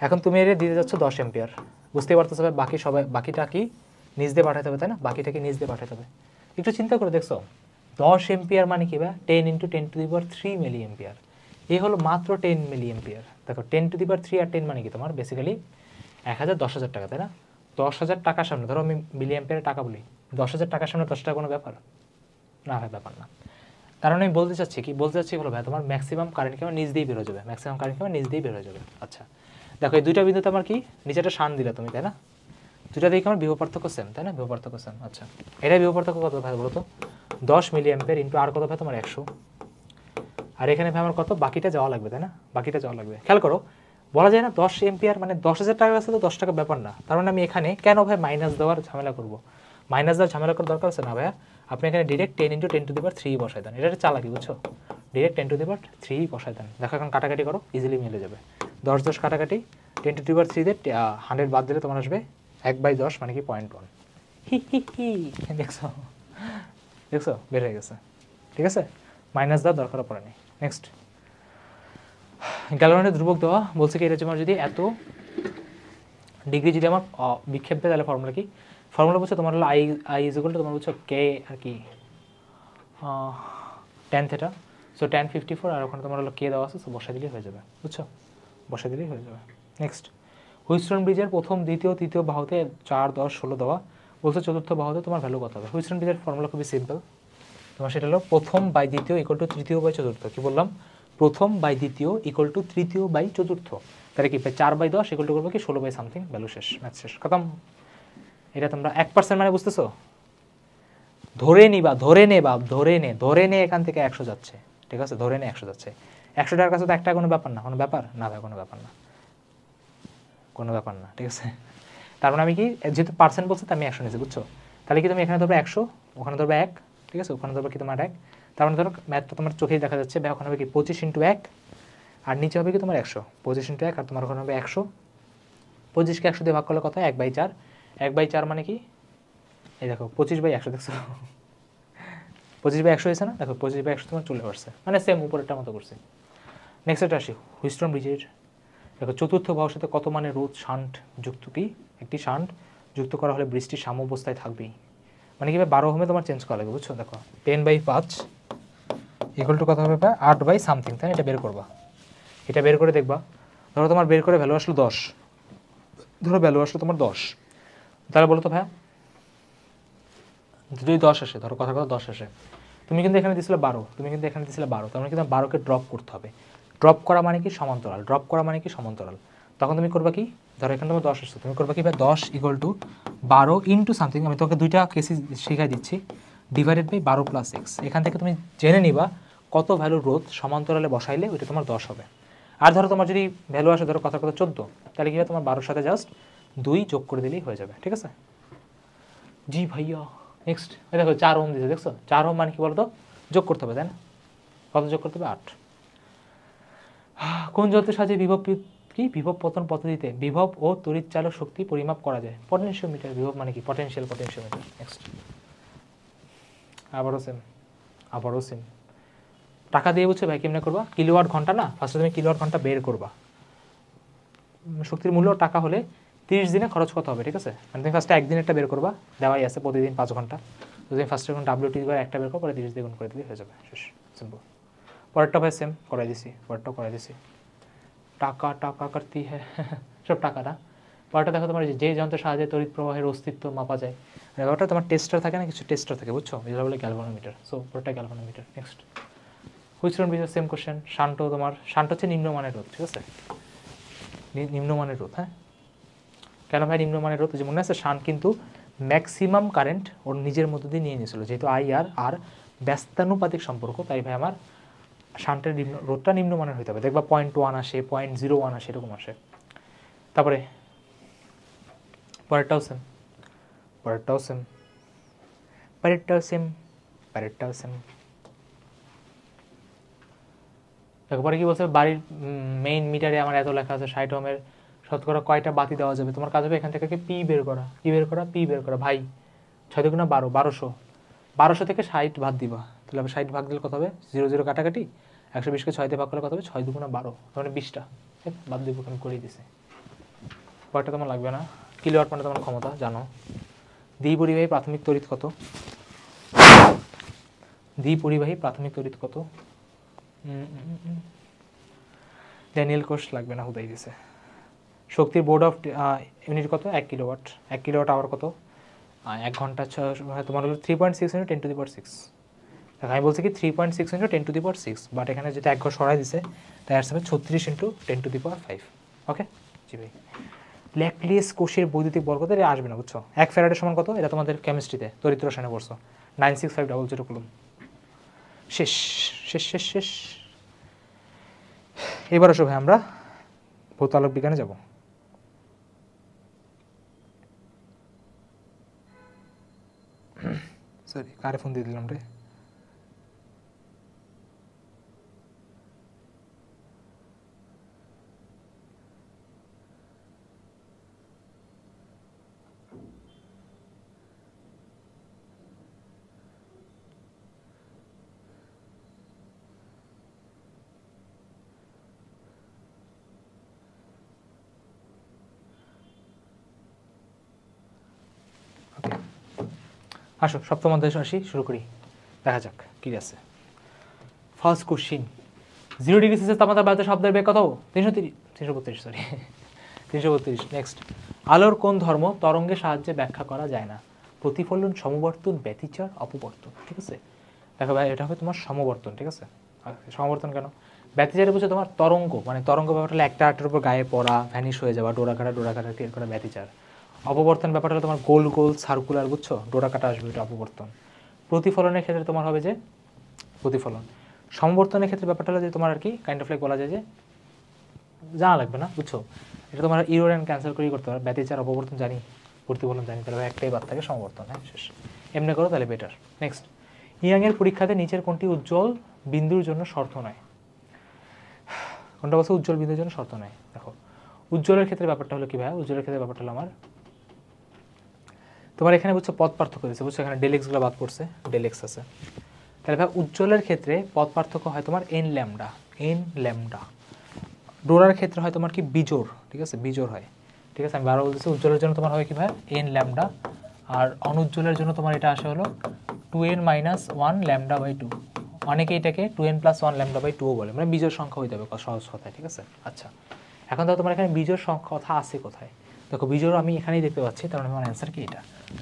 এখন তুমি এর দিতে যাচ্ছ 10 অ্যাম্পিয়ার, বুঝতেই পারতেছো ভাই বাকিটা কি নিচ দিয়ে পাঠাতে হবে, তাই না? বাকিটা কি নিচ দিয়ে পাঠাতে হবে। একটু চিন্তা করে দেখছো, 10 এম্পিয়ার মানে কি ভাই? 10 × 10⁻³ মিলি অ্যাম্পিয়ার। এই হলো মাত্র 10 মিলি অ্যাম্পিয়ার। দেখো 10⁻³ আর 10 মানে কি তোমার বেসিক্যালি 10,000 টাকা, তাই না? 10,000 টাকার সামনে, ধরো আমি মিলি অ্যাম্পিয়ারের টাকা বলি, 10,000 টাকার সামনে 10 টাকা কোনো ব্যাপার না ভাই, ব্যাপার না। কারণ আমি বলতে চাচ্ছি হলো ভাই তোমার ম্যাক্সিমাম কারেন্ট কি আমার নিচ দিয়ে বের হয়ে যাবে, ম্যাক্সিমাম কারেন্ট কি আমার নিচ দিয়ে বের হয়ে যাবে। আচ্ছা দেখো এই দুইটা বিন্দুতে আমার কি নিচে একটা শান দিলা তুমি, তাই না? দুইটা দিকে আমার বিভব পার্থক্য সেম, তাই না? বিভব পার্থক্য সেম। আচ্ছা এটা বিভব পার্থক্য কত ভাই বলো তো? 10 মিলি অ্যাম্পিয়ার ইন্টু আর কত ভাই তোমার 100, আর এখানে ভাই আমার কত? বাকিটা যাওয়া লাগবে, তাই না? বাকিটা যাওয়া লাগবে। খেয়াল করো বলা যায় না 10 এম্পিয়ার মানে 10,000 টাকা আছে তো 10 টাকা ব্যাপার না। তার মানে আমি এখানে কেন ভাই মাইনাস দেওয়ার ঝামেলা করব? মাইনাস দেওয়ার ঝামেলা করার দরকার আছে না ভাইয়া। আপনি এখানে ডিরেক্ট 10 × 10⁻³ বসাই দেন। এটা চালাকি, বুঝছো? ডিরেক্ট 10⁻³ বসাই দেন। দেখো এখন কাটাকাটি করো, ইজিলি মিলে যাবে। 10 10 কাটাকাটি, 10⁻³ দিয়ে 100 বাদ দিলে তোমার আসবে 1/10 মানে কি 0.1। হি হি হি, দেখছো দেখছো বের হয়ে গেছে। ঠিক আছে, মাইনাস দেওয়ার দরকার পড়ে নেই। নেক্সট, গ্যালভানের ধ্রুবক দেওয়া বলছে কি এটা তোমার যদি এত ডিগ্রি যদি আমার বিক্ষেপ দেয় তাহলে ফর্মুলা কি? ফর্মুলা বলছে তোমার হলো আই ইজ ইকুয়াল টু তোমার বলছো কে আর কি tan θ। সো tan 54 আর ওখানে তোমার হলো কে দেওয়া আছে, সো বসাই দিলেই হয়ে যাবে, বুঝছো? বসাই দিলেই হয়ে যাবে। নেক্সট, হুইটস্টোন ব্রিজের প্রথম দ্বিতীয় তৃতীয় বাহুতে 4 10 16 দেওয়া বলছে চতুর্থ বাহুতে তোমার ভ্যালু কত হবে? হুইটস্টোন ব্রিজের ফর্মুলা খুবই সিম্পল, তোমার সেটা হলো প্রথম বাই দ্বিতীয় ইকুয়াল টু তৃতীয় বাই চতুর্থ। কি বললাম? প্রথম বাই দ্বিতীয় ইকুয়াল টু তৃতীয় বাই চতুর্থ। তাহলে কি 4/10 ইকুয়াল টু করবো কি 16 বাই সামথিং, ভ্যালু শেষ, ম্যাথ শেষ, খতম। এটা তোমরা 1% মানে বুঝতেছো? ধরে নিবা, ধরে নে এখান থেকে 100 যাচ্ছে, ঠিক আছে? ধরে নে 100 যাচ্ছে। 100 টাকার কাছে তো একটা কোনো ব্যাপার না, কোনো ব্যাপার না ভাই, কোনো ব্যাপার না, কোনো ব্যাপার না, ঠিক আছে? তার মানে আমি কি, যেহেতু পার্সেন্ট বলছে তো আমি 100 নিয়েছি, বুঝছো? তাহলে কি তুমি এখানে ধরবে 100, ওখানে ধরবে 1, ঠিক আছে? ওখানে ধরবে কি তোমার 1, তার মানে ধরো ম্যাথটা তোমার চোখেই দেখা যাচ্ছে। ওখানে হবে কি 25 × 1 আর নিচে হবে কি তোমার 100। 25 × 1 আর তোমার ওখানে হবে 100। 25কে 100 দিয়ে ভাগ করলে কত? 1/4। 1/4 মানে কি, এই দেখো 25/100, দেখছো? 25/100 হয়েছে না? দেখো 25/100 তোমার চলে আসছে, মানে সেম উপরেরটা মতো করছে। নেক্সট এটা আসি, হুইটস্টোন ব্রিজের দেখো চতুর্থ বাহুর সাথে কত মানে রোধ শান্ট যুক্ত, কি একটি শান্ট যুক্ত করা হলে বৃষ্টি সাম্য অবস্থায় থাকবেই। মানে কি 12 ওহমে তোমার চেঞ্জ করা লাগবে, বুঝছো? দেখো 10/5 ইকুয়াল টু কত হবে? 8 সামথিং, তাই এটা বের করবা। এটা বের করে দেখবা, ধরো তোমার বের করে ভ্যালু আসলো 10, ধরো ভ্যালু আসলো তোমার 10, তাহলে বলো তো ভাইয়া যদি 10 আসে, ধরো কথা 10 আসে, তুমি কিন্তু এখানে দিছিলে 12, তুমি কিন্তু এখানে দিছিলে 12, তার মানে কিন্তু 12কে ড্রপ করতে হবে। ড্রপ করা মানে কি সমান্তরাল, ড্রপ করা মানে কি সমান্তরাল। তখন তুমি করবা কি, ধরো এখানে তোমার 10 আসছে, তুমি করবা কি ভাই 10 ইকুয়াল টু 12 ইন্টু সামথিং, আমি তোমাকে দুইটা কেসি শিখাই দিচ্ছি, ডিভাইডেড বাই 12 + x। এখান থেকে তুমি জেনে নিবা কত ভ্যালু রোধ সমান্তরালে বসাইলে ওইটা তোমার 10 হবে। আর ধরো তোমার যদি ভ্যালু আসে ধরো কথা 14, তাহলে কি হবে তোমার 12-র সাথে জাস্ট 2 যোগ করে দিলেই হয়ে যাবে, ঠিক আছে? জি ভাইয়া। নেক্সট দেখো 4 ওহম দিয়েছে, দেখছো? 4 ওহম মানে কি বলতো, যোগ করতে হবে, তাই না? কত যোগ করতে হবে? 8। কোন যন্ত্রের সাহায্যে বিভব পতন পদ্ধতিতে বিভব ও তড়িৎ চালক শক্তি পরিমাপ করা যায়? পটেনশিওমিটার। বিভব মানে কি পটেনশিওমিটার। নেক্সট, আবারও সেম টাকা দিয়ে, বুঝছো ভাই? কেমনে করবা? কিলোওয়াট ঘন্টা না, ফার্স্টে তুমি কিলোওয়াট ঘন্টা বের করবা। শক্তির মূল্য টাকা হলে 30 দিনে খরচ কত হবে, ঠিক আছে? মানে তুমি ফার্স্টে একদিনেরটা বের করবা, দেওয়াই আছে প্রতিদিন 5 ঘন্টা। তো তুমি ফার্স্টে এখন WT বার একটা বের করো, পরে 30 দিয়ে গুণ করে দিলে হয়ে যাবে, শেষ, সিম্পল। পরেরটা ভাই সেম করাই দিছি, পরেরটাও করাই দিছি। টাকা টাকা করতি হ্যাঁ সব টাকা না। পরেরটা দেখো তোমার যে যন্ত্রের সাহায্যে তড়িৎ প্রবাহের অস্তিত্ব মাপা যায়, ব্যাপারটা তোমার টেস্টার থাকে না, কিছু টেস্টার থাকে, বুঝছো? যেটা বলে গ্যালভানোমিটার। সো পরেরটা গ্যালভানোমিটার। নেক্সট, হুইটস্টোন ব্রিজের সেম কোশ্চেন। শান্ত হচ্ছে নিম্নমানের রোধ, ঠিক আছে? নিম্নমানের রোধ, হ্যাঁ। কেন ভাই নিম্নমানের রোধ? যে মনে আছে শান্ট কিন্তু ম্যাক্সিমাম কারেন্ট ওর নিজের মধ্যে দিয়ে নিয়ে নিয়েছিল, যেহেতু আই আর ব্যস্তানুপাতিক সম্পর্ক, তাই ভাই আমার শান্টের রোধটা নিম্নমানের হইতে হবে। দেখবা 0.1 আসে, 0.01 আসে, এরকম আসে। তারপরে পরেরটাও সেম। দেখো পরে কি বলছে, বাড়ির মেইন মিটারে আমার এত লেখা আছে 60 ওহমের শতকরা কয়টা বাতি দেওয়া যাবে? তোমার কাজ হবে এখান থেকে পি বের করা। ভাই 6 × 12 1200 থেকে 60 বাদ দিবা, তাহলে 60 ভাগ দিলে কত হবে? 0 0 কাটাকাটি, 120কে 6 দিয়ে ভাগ করলে কত হবে? 6 × 2 = 12, মানে 20টা বাদ দিব, আমি করে দিছি। পরেরটা তোমার লাগবে না। কিলোওয়াট মানে তোমার ক্ষমতা জানো। দ্বিপরিবাহী প্রাথমিক তড়িৎ কত? ড্যানিয়েল কোষ লাগবে না, হুদাই দিছে। শক্তির বোর্ড অফ ইউনিট কত? 1 কিলোওয়াট। 1 কিলোওয়াট আওয়ার কত? 1 ঘন্টা তোমার হলো 3.6 × 10⁶। আমি বলছি কি 3.6 × 10⁶, বাট এখানে যেটা 1 ঘর সরাই দিছে তাই আসবে 36 × 10⁵। ওকে জি ভাই। ল্যাকলিয়াস কোষের বৈদ্যুতিক বল কত? এটা আসবে না, বুঝছো? 1 ফ্যারাডের সমান কত? এটা তোমাদের কেমিস্ট্রিতে তড়িৎ রসায়নে পড়ছো, 96500 কুলম। শেষ। এবার আসো ভাই আমরা ভৌত আলোক বিজ্ঞানে যাব। সরি, কারে ফোন দিয়ে দিলাম রে। আসো সপ্তম অধ্যায় আসি, শুরু করি, দেখা যাক কি আছে। ফার্স্ট কোশ্চিন, 0 ডিগ্রি সেলসিয়াস তাপমাত্রা বায়ুতে শব্দের বেগ কত? 332, সরি 332। নেক্সট, আলোর কোন ধর্ম তরঙ্গের সাহায্যে ব্যাখ্যা করা যায় না? প্রতিফলন, সমবর্তন, ব্যতিচার, অপবর্তন। ঠিক আছে, দেখো ভাই এটা হবে তোমার সমবর্তন। ঠিক আছে, সমবর্তন কেন? ব্যতিচারে বুঝছো তোমার তরঙ্গ, মানে তরঙ্গ ব্যাপারটা হলো একটা আরেকটার উপর গায়ে পড়া, ভ্যানিশ হয়ে যাওয়া, ডোরা কাটা ক্রিয়েট করা ব্যতিচার। অপবর্তন ব্যাপারটা হলো তোমার গোল গোল সার্কুলার, বুঝছো, ডোরা কাটা আসবে, এটা অপবর্তন। প্রতিফলনের ক্ষেত্রে তোমার হবে যে প্রতিফলন। সমবর্তনের ক্ষেত্রে ব্যাপারটা হলো যে তোমার আর কি কাইন্ড অফ লাইক বলা যায় যে জানা লাগবে না, বুঝছো, এটা তোমার ইরোর অ্যান্ড ক্যান্সেল করেই করতে পারো। ব্যতিচার অপবর্তন জানি, প্রতিফলন জানি, তাহলে একটাই বাদ থাকে সমবর্তন। হ্যাঁ শেষ, এমনি করো তাহলে বেটার। নেক্সট, ইয়াংয়ের পরীক্ষাতে নিচের কোনটি উজ্জ্বল বিন্দুর জন্য শর্ত নয়? কোনটা বলছে উজ্জ্বল বিন্দুর জন্য শর্ত নয়? দেখো উজ্জ্বলের ক্ষেত্রে ব্যাপারটা হলো কি ভাই, উজ্জ্বলের ক্ষেত্রে ব্যাপারটা হলো আমার তোমার এখানে বুঝছো পদ পার্থক্য দিচ্ছে, বুঝছো, এখানে ডেলেক্সগুলো বাদ পড়ছে, ডেলেক্স আছে, তাহলে ভাই উজ্জ্বলের ক্ষেত্রে পদ পার্থক্য হয় তোমার এন ল্যামডা। ডোরার ক্ষেত্রে হয় তোমার কি বিজোড়, ঠিক আছে, বিজোড় হয়। ঠিক আছে, আমি বারো বলতেছি, উজ্জ্বলের জন্য তোমার হয় কি ভাই এন ল্যামডা, আর অনুজ্জ্বলের জন্য তোমার এটা আসে হলো 2n-1 λ/2। অনেকে এটাকে 2n+1 λ/2 বলে, মানে বিজোড় সংখ্যা হয়ে যাবে সহজ কথায়। ঠিক আছে, আচ্ছা এখন তো তোমার এখানে বিজোড় সংখ্যা কথা আছে কোথায়? দেখো বিজোড় আমি এখানেই দেখতে পাচ্ছি, তার মানে আমার অ্যান্সার কি এটা।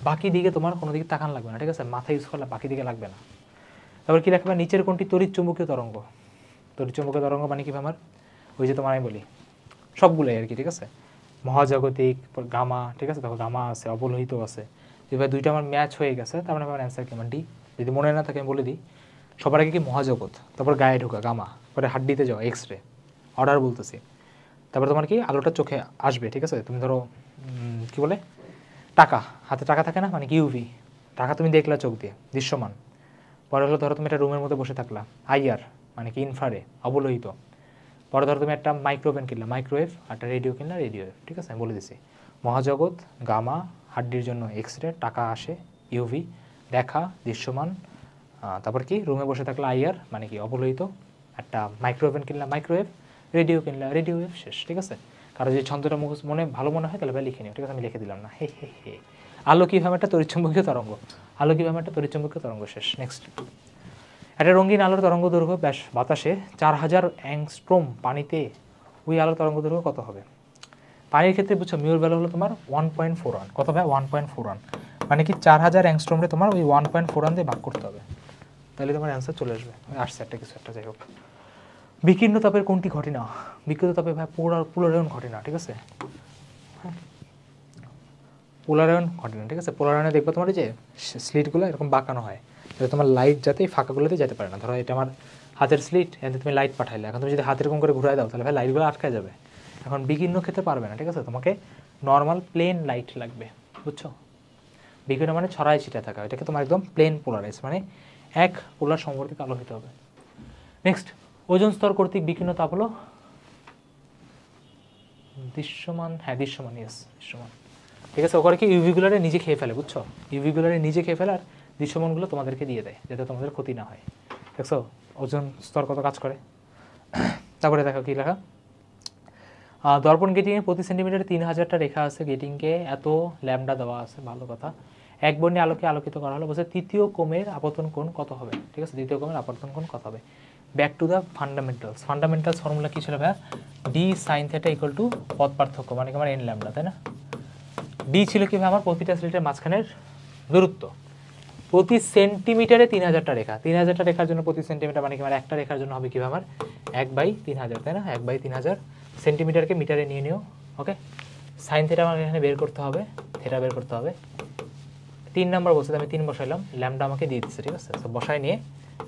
বাকি দিকে তোমার কোনো দিকে তাকান লাগবে না, ঠিক আছে, মাথা ইউজ করলে বাকি দিকে লাগবে না। তারপর কি রাখবে, নিচের কোনটি তড়িৎ চুম্বকীয় তরঙ্গ? তড়িৎ চুম্বকীয় তরঙ্গ মানে কি আমার ওই যে তোমার আমি বলি সবগুলোই আর কি। ঠিক আছে, মহাজাগতিক, গামা, ঠিক আছে, দেখো গামা আছে, অবলোহিত আছে। যেভাবে দুইটা আমার ম্যাচ হয়ে গেছে, তার মানে আমার অ্যান্সার কি আমার ডি। যদি মনে না থাকে আমি বলে দিই, সবার আগে কি মহাজগৎ, তারপর গায়ে ঢোকা গামা, পরে হাড্ডিতে যাওয়া এক্স রে, অর্ডার বলতেছি। তারপর তোমার কি আলোটা চোখে আসবে, ঠিক আছে, তুমি ধরো কি বলে টাকা, হাতে টাকা থাকে না, মানে কি ইউভি, টাকা তুমি দেখলা চোখ দিয়ে দৃশ্যমান। পরে হলো ধরো তুমি একটা রুমের মধ্যে বসে থাকলা, আইআর মানে কি ইনফ্রারে, অবলোহিত। পরে ধরো তুমি একটা মাইক্রোওভেন কিনলা, মাইক্রোওয়েভ, আর একটা রেডিও কিনলা, রেডিওওয়েভ। ঠিক আছে, আমি বলে দিছি মহাজগৎ, গামা, হাড্ডির জন্য এক্স রে, টাকা আসে ইউভি, দেখা দৃশ্যমান। তারপর কি রুমে বসে থাকলে আইআর মানে কি অবলোহিত, একটা মাইক্রোওভেন কিনলা মাইক্রোওয়েভ, রেডিও কিনলা রেডিওওয়েভ, শেষ। ঠিক আছে, কারো যদি ছন্দটা মনে ভালো মনে হয় তাহলে ভাই লিখে নিও। ঠিক আছে, আমি লিখে দিলাম না, হে হে হে। আলো কীভাবে একটা তড়িৎচুম্বকীয় তরঙ্গ, আলো কীভাবে একটা তড়িৎচুম্বকীয় তরঙ্গ, শেষ। নেক্সট, একটা রঙিন আলোর তরঙ্গ দৈর্ঘ্য ব্যাস বাতাসে 4000 অ্যাংস্ট্রোম, পানিতে ওই আলোর তরঙ্গ দৈর্ঘ্য কত হবে? পানির ক্ষেত্রে বুঝছো মিউর ভ্যালু হলো তোমার 1.41। কত ভাই? 1.41, মানে কি 4000 অ্যাংস্ট্রোমে তোমার ওই 1.41 দিয়ে ভাগ করতে হবে, তাহলে তোমার অ্যান্সার চলে আসবে। আসছে একটা কিছু একটা, যাই হোক। বিকীর্ণ তাপের কোনটি ঘটে না? বিকীর্ণ তাপে ভাই পোলারায়ন ঘটে না। ঠিক আছে, পোলারায়ন ঘটে না। ঠিক আছে, পোলারায়নে দেখবে তোমার এই যে স্লিটগুলো এরকম বাঁকানো হয়, যাতে তোমার লাইট যাতে এই ফাঁকাগুলোতে যেতে পারে না। ধরো এটা আমার হাতের স্লিট, এতে তুমি লাইট পাঠাইলে, এখন তুমি যদি হাতের এরকম করে ঘুরাই দাও তাহলে ভাই লাইটগুলো আটকে যাবে। এখন বিকীর্ণ ক্ষেত্রে পারবে না। ঠিক আছে, তোমাকে নর্মাল প্লেন লাইট লাগবে, বুঝছো। বিকীর্ণ মানে ছড়াই ছিটা থাকা, এটাকে তোমার একদম প্লেন পোলারাইজ, মানে এক পোলার সমবর্তিত আলো হতে হবে। নেক্সট, ওজোন স্তর কর্তৃক বিকীর্ণ তাপ হলো দৃশ্যমান। হ্যাঁ দৃশ্যমান, ইয়েস দৃশ্যমান। ঠিক আছে, ওখানে কি ইউভিগুলারে নিজে খেয়ে ফেলে, বুঝছো, ইউভিগুলারে নিজে খেয়ে ফেলে আর দৃশ্যমানগুলো তোমাদেরকে দিয়ে দেয় যাতে তোমাদের ক্ষতি না হয়। দেখছো ওজোন স্তর কত কাজ করে। তারপরে দেখো কি লেখা, দর্পণ গেটিংয়ে প্রতি সেন্টিমিটারে 3000টা রেখা আছে, গেটিংকে এত ল্যামডা দেওয়া আছে, ভালো কথা। এক বর্ণে আলোকে আলোকিত করা হলো, বলছে তৃতীয় কোণের আপতন কোণ কত হবে? ঠিক আছে, দ্বিতীয় কোণের আপতন কোণ কত হবে? Back to the fundamentals formula কী ছিল ভাইয়া? D sine theta equal to পদ পার্থক্য, মানে কি আমার এন ল্যামডা, তাই না? ডি ছিল কি ভাই আমার প্রতিটা স্লিটের মাঝখানের দূরত্ব, প্রতি সেন্টিমিটারে 3000টা রেখা, 3000টা রেখার জন্য প্রতি সেন্টিমিটার মানে কি আমার একটা রেখার জন্য হবে কীভাবে আমার 1/3000, তাই না? 1/3000 সেন্টিমিটারকে মিটারে নিয়ে নিও। ওকে, সাইন থিটা আমাকে এখানে বের করতে হবে, থিটা বের করতে হবে। 3 নাম্বার বলছে, আমি 3 বসাইলাম, ল্যামডা আমাকে দিয়ে দিচ্ছে। ঠিক আছে, তো বসাই নিয়ে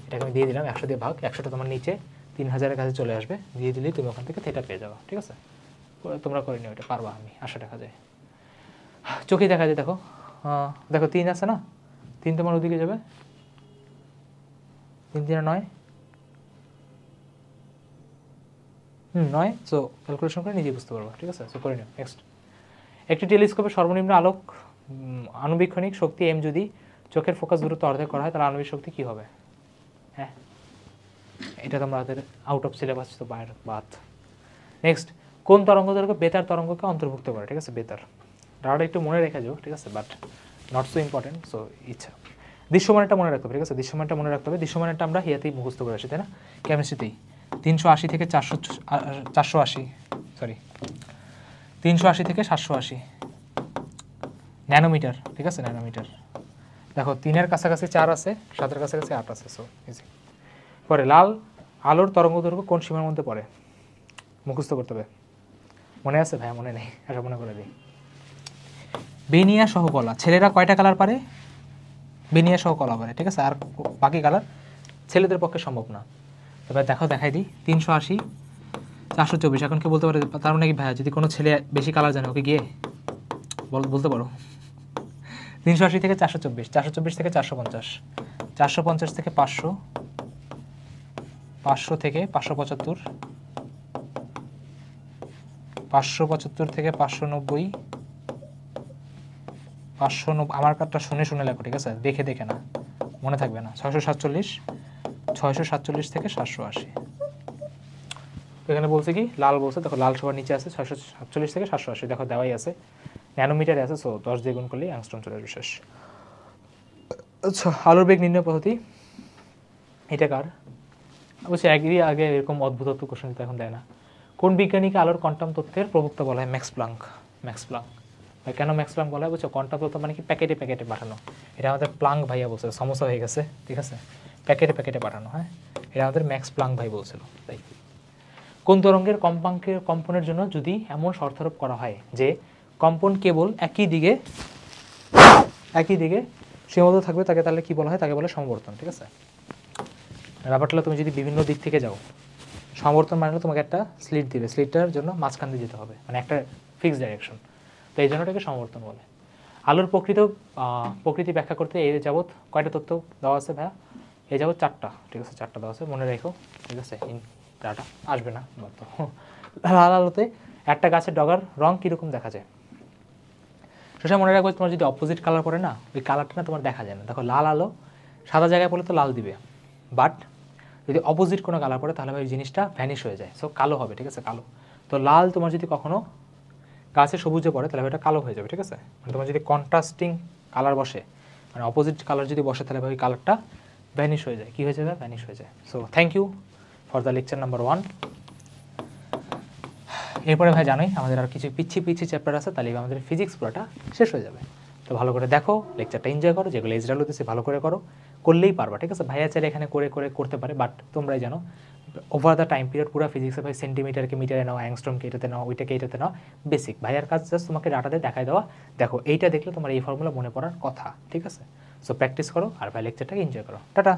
এটাকে আমি দিয়ে দিলাম 100 দিয়ে ভাগ, 100টা তোমার নিচে 3000-এর কাছে চলে আসবে, দিয়ে দিলেই তুমি ওখান থেকে থিটা পেয়ে যাবে। ঠিক আছে, তোমরা করে নিও, এটা পারবা, আমি আশা দেখা যায়, চোখেই দেখা যায়। দেখো দেখো 3 আছে না, 3 তোমার ওদিকে যাবে, 3 3 9, 9। সো ক্যালকুলেশন করে নিজেই বুঝতে পারবা, ঠিক আছে? সো করে নিও। নেক্সট, একটি টেলিস্কোপের সর্বনিম্ন আলোক আণুবীক্ষণিক শক্তি এম যদি চোখের ফোকাস দূরত্ব অর্ধেক করা হয়, তাহলে আণবিক শক্তি কী হবে? হ্যাঁ, এটা তোমাদের আউট অফ সিলেবাস, তো বাইরে বাদ। নেক্সট, কোন তরঙ্গ দৈর্ঘ্য বেতার তরঙ্গকে অন্তর্ভুক্ত করে? ঠিক আছে, বেতার ডাটা একটু মনে রেখে যাও, ঠিক আছে, but not so important. So ইচ্ছা দৃশ্যমানটা মনে রাখতে হবে, ঠিক আছে, দৃশ্যমানটা মনে রাখতে হবে। দৃশ্যমানটা আমরা হিয়াতেই মুখস্থ করে আসি, তাই না, কেমিস্ট্রিতেই। 380 থেকে 480, সরি 380 থেকে 780 ন্যানোমিটার, ঠিক আছে, ন্যানোমিটার। দেখো 3-এর কাছাকাছি 4 আছে, 7-এর কাছাকাছি 8 আছে, সো ইজি। পরে লাল আলোর তরঙ্গ দৈর্ঘ্য কোন সীমার মধ্যে পড়ে? মুখস্থ করতে হবে। মনে আছে ভাইয়া? মনে নেই, আচ্ছা মনে করে দিই। বেনিয়া সহ কলা, ছেলেরা কয়টা কালার পারে? বেনিয়া সহ কলা পারে, ঠিক আছে, আর বাকি কালার ছেলেদের পক্ষে সম্ভব না। এবার দেখো, দেখাই দিই, 380 424। এখন কি বলতে পারে তার মানে কি ভাইয়া, যদি কোনো ছেলে বেশি কালার জানে ওকে গিয়ে বলতে পারো। 380 থেকে 424, 424 থেকে 450, 450 থেকে 500, 500 থেকে 575, 575 থেকে 590, 590। আমার কার্ডটা শুনে শুনে লেখো, ঠিক আছে, দেখে দেখে না, মনে থাকবে না। 647, 647 থেকে 780। এখানে বলছে কি, লাল বলছে, দেখো লাল সবার নিচে আছে 647 থেকে 780, দেখো দেওয়াই আছে, ন্যানোমিটারে আছে। সো 10 দিয়ে গুণ করলেই অ্যাংস্ট্রম চলে আসবে, শেষ। আচ্ছা, আলোর বেগ নির্ণয় পদ্ধতি এটা কার? অবশ্যই একই আগে এরকম অদ্ভুত কোশ্চেন তো এখন দেয় না। কোন বিজ্ঞানীকে আলোর কোয়ান্টাম তত্ত্বের প্রবক্তা বলা হয়? Max Planck. Max Planck. কেন ম্যাক্স প্লাঙ্ক বলা হয় বুঝছো? কোয়ান্টাম তত্ত্ব মানে কি প্যাকেটে প্যাকেটে পাঠানো। এটা আমাদের প্লাঙ্ক ভাইয়া বলছিল, সমস্যা হয়ে গেছে, ঠিক আছে, প্যাকেটে প্যাকেটে পাঠানো। হ্যাঁ, এটা আমাদের ম্যাক্স প্লাঙ্ক ভাই বলছিল। তাই কোন তরঙ্গের কম্পনের জন্য যদি এমন শর্তারোপ করা হয় যে কম্পন কেবল একই দিকে সীমাবদ্ধ থাকবে, তাহলে কি বলা হয়? তাকে বলে সমবর্তন, ঠিক আছে। ব্যাপারটা তুমি যদি বিভিন্ন দিক থেকে যাও, সমবর্তন মানে তোমাকে একটা স্লিট দিবে, স্লিটটার জন্য মাঝখান দিয়ে যেতে হবে, মানে একটা ফিক্সড ডাইরেকশন, তো এই জন্য এটাকে সমবর্তন বলে। আলোর প্রকৃতি ব্যাখ্যা করতে এই যাবৎ কয়টা তথ্য দেওয়া আছে ভাইয়া? এই যাবৎ 4টা, ঠিক আছে, 4টা দেওয়া আছে, মনে রেখো, ঠিক আছে। ডাটা আসবে না, লাল আলোতে একটা গাছের ডগার রং কীরকম দেখা যায়? সেটা মনে রাখবে, তোমার যদি অপোজিট কালার পড়ে না, ওই কালারটা না তোমার দেখা যায় না। দেখো লাল আলো সাদা জায়গায় পড়লে তো লাল দিবে, বাট যদি অপোজিট কোনো কালার পড়ে তাহলে ওই জিনিসটা ভ্যানিশ হয়ে যায়, সো কালো হবে, ঠিক আছে, কালো। তো লাল তোমার যদি কখনো গাছে সবুজে পড়ে তাহলে ওটা কালো হয়ে যাবে, ঠিক আছে। মানে তোমার যদি কন্ট্রাস্টিং কালার বসে, মানে অপোজিট কালার যদি বসে, তাহলে ওই কালারটা ভ্যানিশ হয়ে যায়। কী হয়ে যাবে? ভ্যানিশ হয়ে যায়। So thank you for the lecture number 1। এরপরে ভাই জানোই আমাদের আর কিছু পিচ্ছি চ্যাপ্টার আছে, তাহলে আমাদের ফিজিক্স পুরোটা শেষ হয়ে যাবে। তো ভালো করে দেখো, লেকচারটা এনজয় করো, যেগুলো এজরাল হতেছে ভালো করে করো, করলেই পারবা, ঠিক আছে। ভাইয়া চাইলে এখানে করতে পারে, বাট তোমরাই জানো ওভার দ্য টাইম পিরিয়ড পুরো ফিজিক্সে ভাই সেন্টিমিটারকে মিটারে নাও, অ্যাংস্ট্রমকে এটাতে নাও, ওইটাকে এটাতে নাও, বেসিক। ভাইয়ার কাজ জাস্ট তোমাকে ডাটাতে দেখাই দেওয়া, দেখো এইটা দেখলে তোমার এই ফর্মুলা মনে পড়ার কথা, ঠিক আছে। সো প্র্যাকটিস করো আর ভাই লেকচারটাকে এনজয় করো। টাটা।